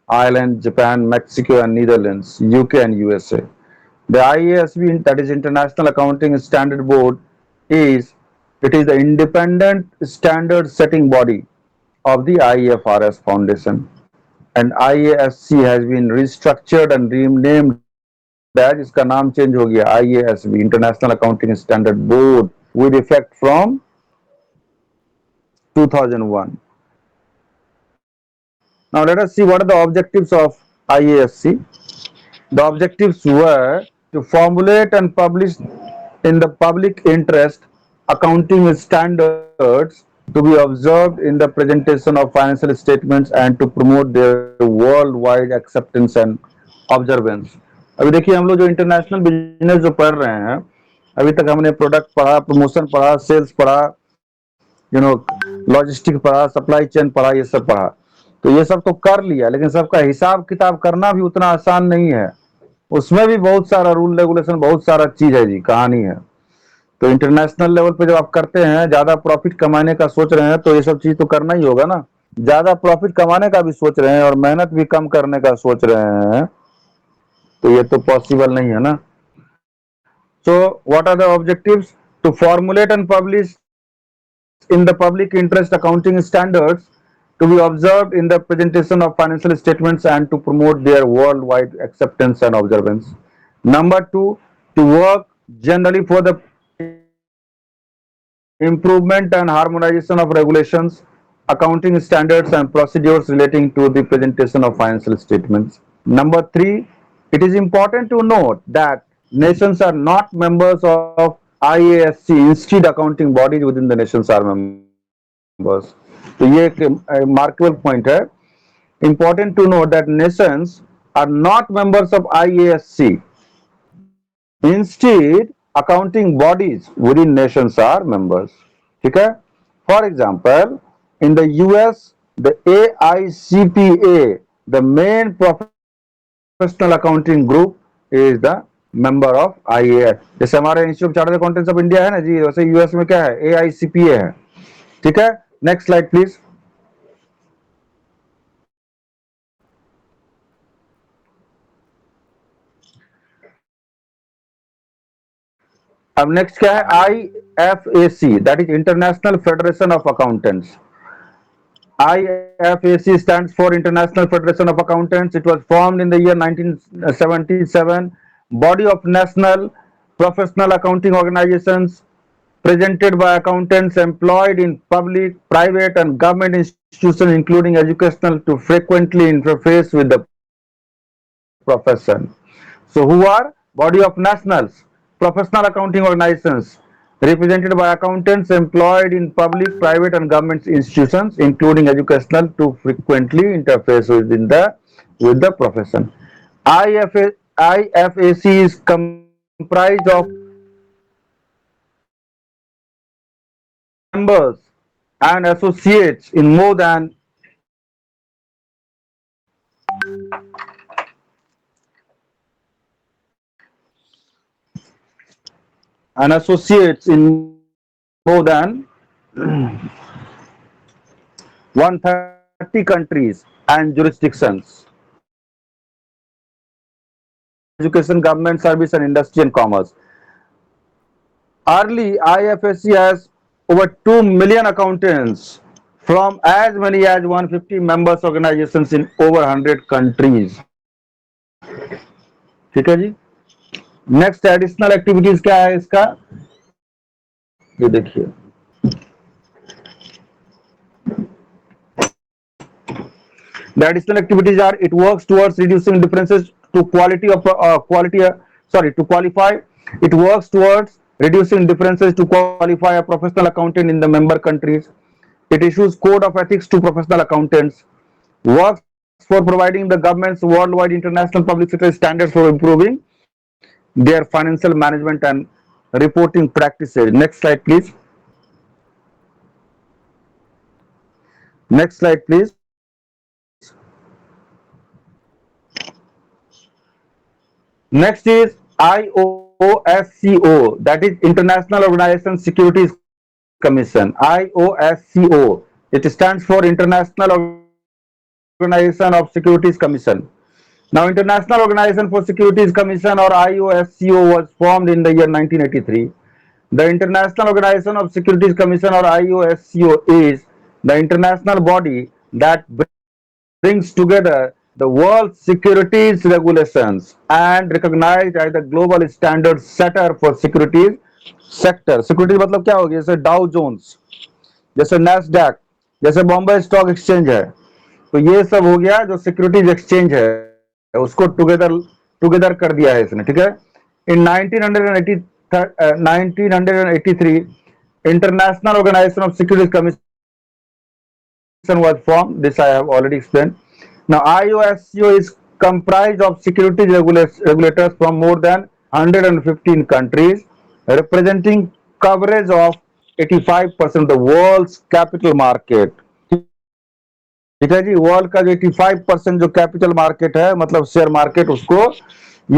S1: Ireland, Japan, Mexico, and Netherlands, UK, and USA. The IASB, that is International Accounting Standard Board, is it is the independent standard setting body of the IFRS Foundation, and IASC has been restructured and renamed as, इसका नाम change हो गया, IASB International Accounting Standard Board with effect from 2001. Now let us see what are the objectives of IASC. The objectives were to formulate and publish in the public interest accounting standards to be observed in the presentation of financial statements and to promote their worldwide acceptance and observance. अभी देखिए हम लोग जो international business जो पढ़ रहे हैं, अभी तक हमने प्रोडक्ट पढ़ा, प्रमोशन पढ़ा, सेल्स पढ़ा, यू नो लॉजिस्टिक पढ़ा, सप्लाई चेन पढ़ा, ये सब पढ़ा। तो ये सब तो कर लिया, लेकिन सबका हिसाब किताब करना भी उतना आसान नहीं है। उसमें भी बहुत सारा रूल रेगुलेशन, बहुत सारा चीज है जी, कहानी है। तो इंटरनेशनल लेवल पे जब आप करते हैं, ज्यादा प्रॉफिट कमाने का सोच रहे हैं, तो ये सब चीज तो करना ही होगा ना। ज्यादा प्रॉफिट कमाने का भी सोच रहे हैं और मेहनत भी कम करने का सोच रहे हैं, तो ये तो पॉसिबल नहीं है ना। So what are the objectives? To formulate and publish in the public interest accounting standards to be observed in the presentation of financial statements and to promote their worldwide acceptance and observance. Number two, to work generally for the improvement and harmonization of regulations, accounting standards and procedures relating to the presentation of financial statements. Number three, it is important to note that nations are not members of IASC, instead accounting bodies within the nations are members. तो ये एक markable point है. Important to note that nations are not members of IASC. Instead, accounting bodies within nations are members. ठीक है? For example, in the US, the AICPA, the main professional accounting group, is the member of IAS. जैसे हमारे institute of chartered accountants of India है ना जी, वैसे US में क्या है, AICPA है. ठीक है? Next slide please. अब नेक्स्ट क्या है, IFAC, that is international federation of accountants. IFAC stands for International Federation of Accountants. It was formed in the year 1977. Body of national professional accounting organizations presented by accountants employed in public, private, and government institutions, including educational, to frequently interface with the profession. So, who are body of nationals, professional accounting organizations represented by accountants employed in public, private, and government institutions, including educational, to frequently interface with the profession. IFAC is comprised of members and associates in more than and associates in more than 130 countries and jurisdictions. Education, government service, and industry and commerce. Early, IFSC has over 2 million accountants from as many as 150 members organizations in over 100 countries. ठीक है जी. Next additional activities क्या है इसका, ये देखिए. The additional activities are, it works towards reducing differences to to qualify. It works towards reducing differences to qualify a professional accountant in the member countries. It issues code of ethics to professional accountants. Works for providing the governments worldwide international public sector standards for improving their financial management and reporting practices. Next slide, please. Next slide, please. Next is IOSCO, that is International Organization Securities Commission. IOSCO. It stands for International Organization of Securities Commission. Now, International Organization for Securities Commission or IOSCO was formed in the year 1983. The International Organization of Securities Commission or IOSCO is the international body that brings together the world's securities regulations and recognized as the global standard setter for securities sector. Securities मतलब क्या हो गया? जैसे Dow Jones, जैसे Nasdaq, जैसे Bombay stock exchange है, तो ये सब हो गया जो सिक्योरिटीज एक्सचेंज है, उसको टुगेदर टुगेदर कर दिया है इसने, ठीक है। In 1983 international organisation of securities commission was formed. This I have already explained. Now, IOSCO is comprised of securities regulators from more than 115 countries, representing coverage of 85% of the world's capital market. ठीक है जी, world का जो 85% जो capital market है, मतलब share market, उसको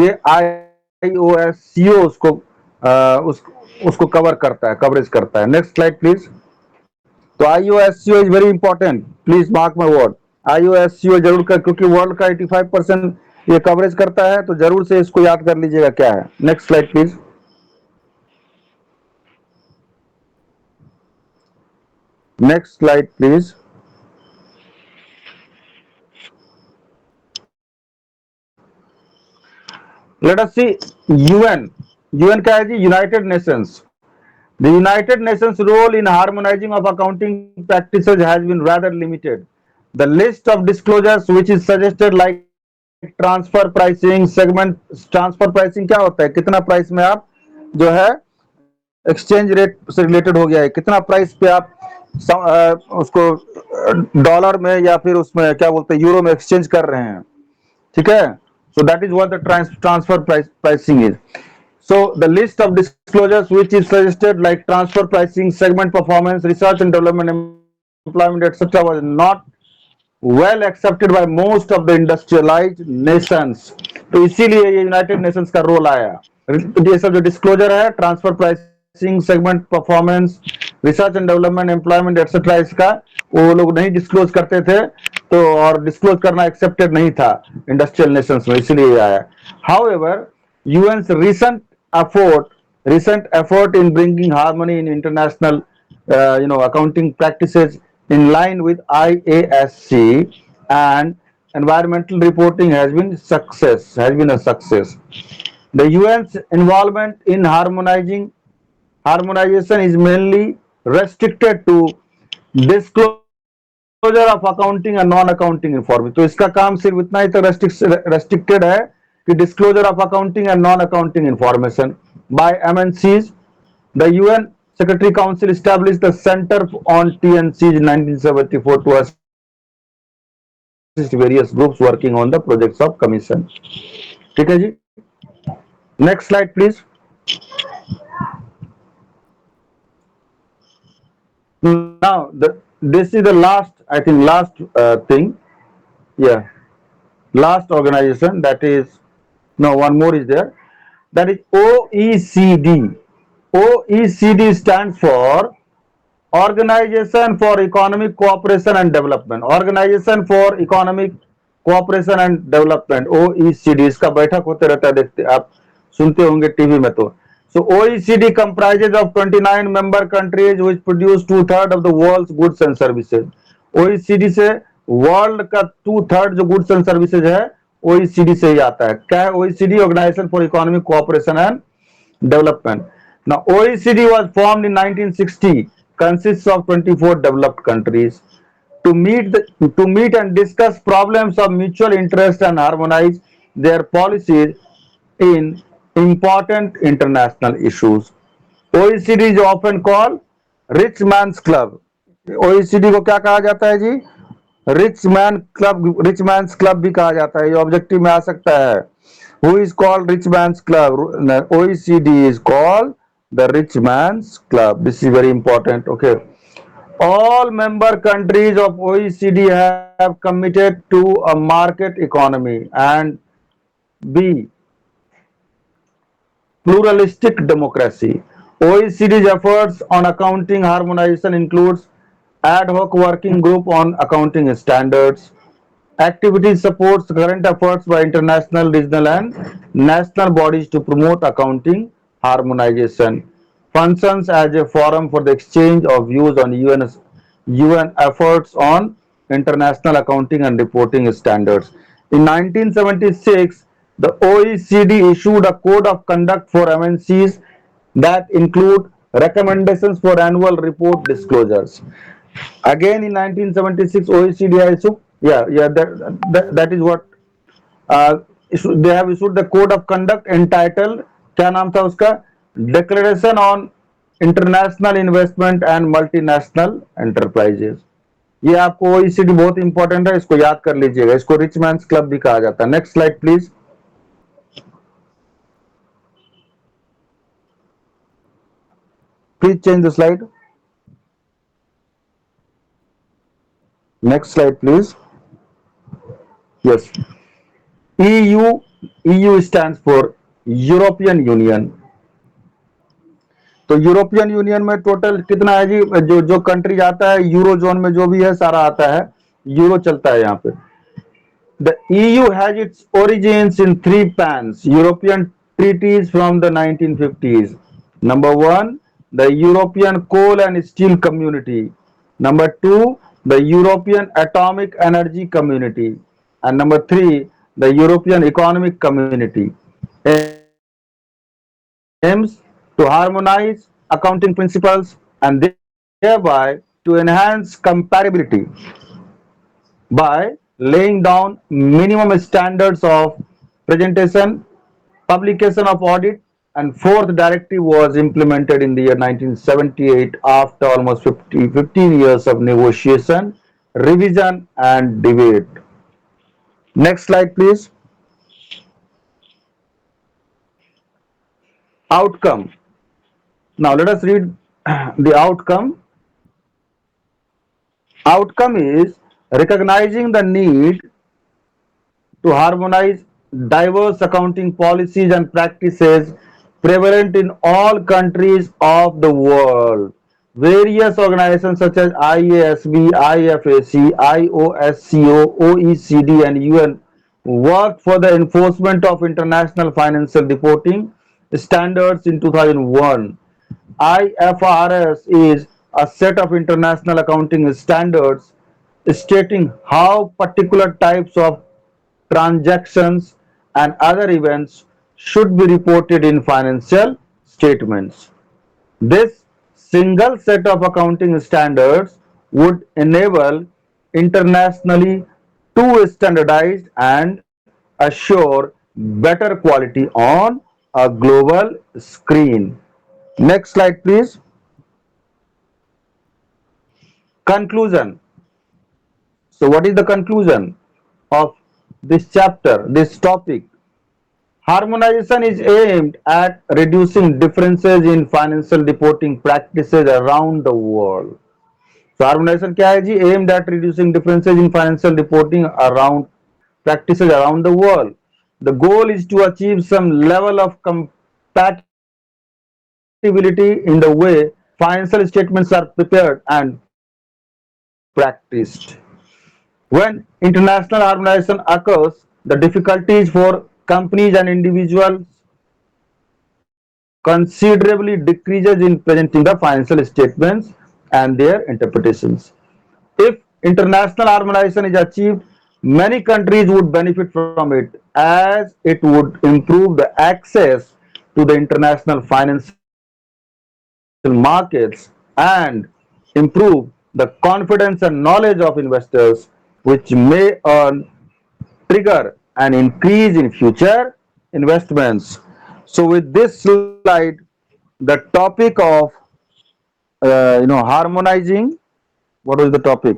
S1: ये IOSCO उसको कवर करता है, कवरेज करता है। Next slide please. तो IOSCO is very important, please mark my word. IOSCO जरूर कर, क्योंकि वर्ल्ड का 85% ये कवरेज करता है, तो जरूर से इसको याद कर लीजिएगा क्या है। Next slide please. Next slide please. Let us see UN। UN क्या है जी? United Nations. The United Nations role in harmonizing of accounting practices has been rather limited. The list of disclosures which is suggested like transfer pricing, segment transfer pricing क्या होता है? कितना price में आप जो है एक्सचेंज रेट से related हो गया है, कितना प्राइस पे आप उसको डॉलर में या फिर उसमें क्या बोलते हैं यूरो में एक्सचेंज कर रहे हैं, ठीक है। So that is what the transfer pricing is. So the list of disclosures which is suggested like transfer pricing, segment performance, research and development, employment, etc. was not well accepted by most of the industrialized nations. तो इसीलिए ये United Nations का role आया। ये सब जो disclosure है, transfer pricing, segment performance, research and development, employment etcetera, इसका वो लोग नहीं डिस्क्लोज करते थे, तो और डिस्क्लोज करना एक्सेप्टेड नहीं था इंडस्ट्रियल नेशंस में, इसलिए आया। However, UN's recent effort in bringing harmony in international accounting practices in line with IASC and environmental reporting has been a success. The UN's involvement in harmonization is mainly restricted to disclosure of accounting and non accounting information. तो इसका काम सिर्फ इतना ही तक restricted है कि disclosure of accounting and non accounting information by MNCs. The UN Secretary Council established the Center on TNCs in 1974 to assist various groups working on the projects of commission. ठीक है जी। Next slide please. Now this is the last, I think thing. Yeah, last organization, that is, no, one more is there, that is OECD. OECD stands for Organization for Economic Cooperation and Development. Organization for Economic Cooperation and Development, OECD, इसका बैठक होते रहता है, देखते आप सुनते होंगे TV में। तो so OECD comprises of 29 member countries which produce 2/3 of the world's goods and services. OECD से वर्ल्ड का 2/3 जो गुड्स एंड सर्विसेज है OECD से ही आता है। क्या है OECD? Organisation for economic cooperation and development. Now OECD was formed in 1960, consists of 24 developed countries to meet and discuss problems of mutual interest and harmonize their policies in important international issues. OECD is often called rich man's club. OECD को क्या कहा जाता है जी? Rich mains club भी कहा जाता है, ये ऑब्जेक्टिव में आ सकता है. Who is called rich mains club? OECD is called the rich man's club. This is very important. Okay. All member countries of OECD have committed to a market economy and B, pluralistic democracy. OECD's efforts on accounting harmonization includes ad hoc working group on accounting standards. Activity supports current efforts by international, regional and national bodies to promote accounting harmonization. Functions as a forum for the exchange of views on UN efforts on international accounting and reporting standards. In 1976, the OECD issued a code of conduct for MNCs that include recommendations for annual report disclosures. Again in 1976, OECD issued, that is what they have issued the code of conduct entitled, क्या नाम था उसका, Declaration on International Investment and Multinational Enterprises. ये आपको OECD बहुत important है, इसको याद कर लीजिएगा, इसको रिच मैन्स क्लब भी कहा जाता है. Next slide please. Please change the slide. Next slide please. Yes. EU stands for European union. तो यूरोपियन यूनियन में टोटल कितना है जी, जो कंट्री आता है यूरो जोन में जो भी है सारा आता है, यूरो चलता है यहाँ पे. The EU has its origins in three pans European treaties from the 1950s. Number one, the European Coal and Steel Community. Number two, the European Atomic Energy Community. And number three, the European Economic Community. Aims to harmonize accounting principles and thereby to enhance comparability by laying down minimum standards of presentation, publication of audit, and fourth directive was implemented in the year 1978 after almost 15 years of negotiation, revision, and debate. Next slide, please. Outcome. Now let us read the outcome. Outcome is recognizing the need to harmonize diverse accounting policies and practices prevalent in all countries of the world. Various organizations such as IASB, IFAC, IOSCO, OECD, and UN worked for the enforcement of international financial reporting standards in 2001. IFRS is a set of international accounting standards stating how particular types of transactions and other events should be reported in financial statements. This single set of accounting standards would enable internationally to standardize and assure better quality on a global screen. Next slide, please. Conclusion. So, what is the conclusion of this chapter, this topic? Harmonization is aimed at reducing differences in financial reporting practices around the world. So, harmonization क्या है जी? Aimed at reducing differences in financial reporting around practices around the world. The goal is to achieve some level of compatibility in the way financial statements are prepared and practiced. When international harmonization occurs, the difficulties for companies and individuals considerably decreases in presenting the financial statements and their interpretations. If international harmonization is achieved, many countries would benefit from it as it would improve the access to the international financial markets and improve the confidence and knowledge of investors, which may trigger an increase in future investments. So, with this slide, the topic of harmonizing. What was the topic?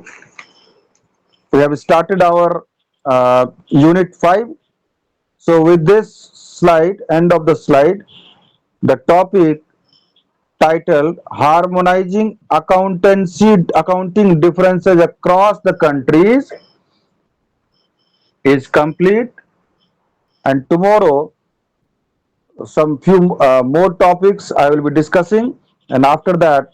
S1: We have started our unit 5. So with this slide, end of the slide, the topic titled Harmonizing Accounting Differences Across the Countries is complete, and tomorrow some few more topics I will be discussing, and after that,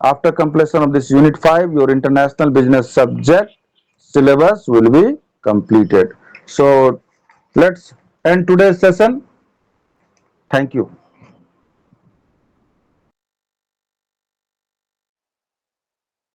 S1: after completion of this unit 5, your international business subject syllabus will be completed. So let's end today's session. Thank you.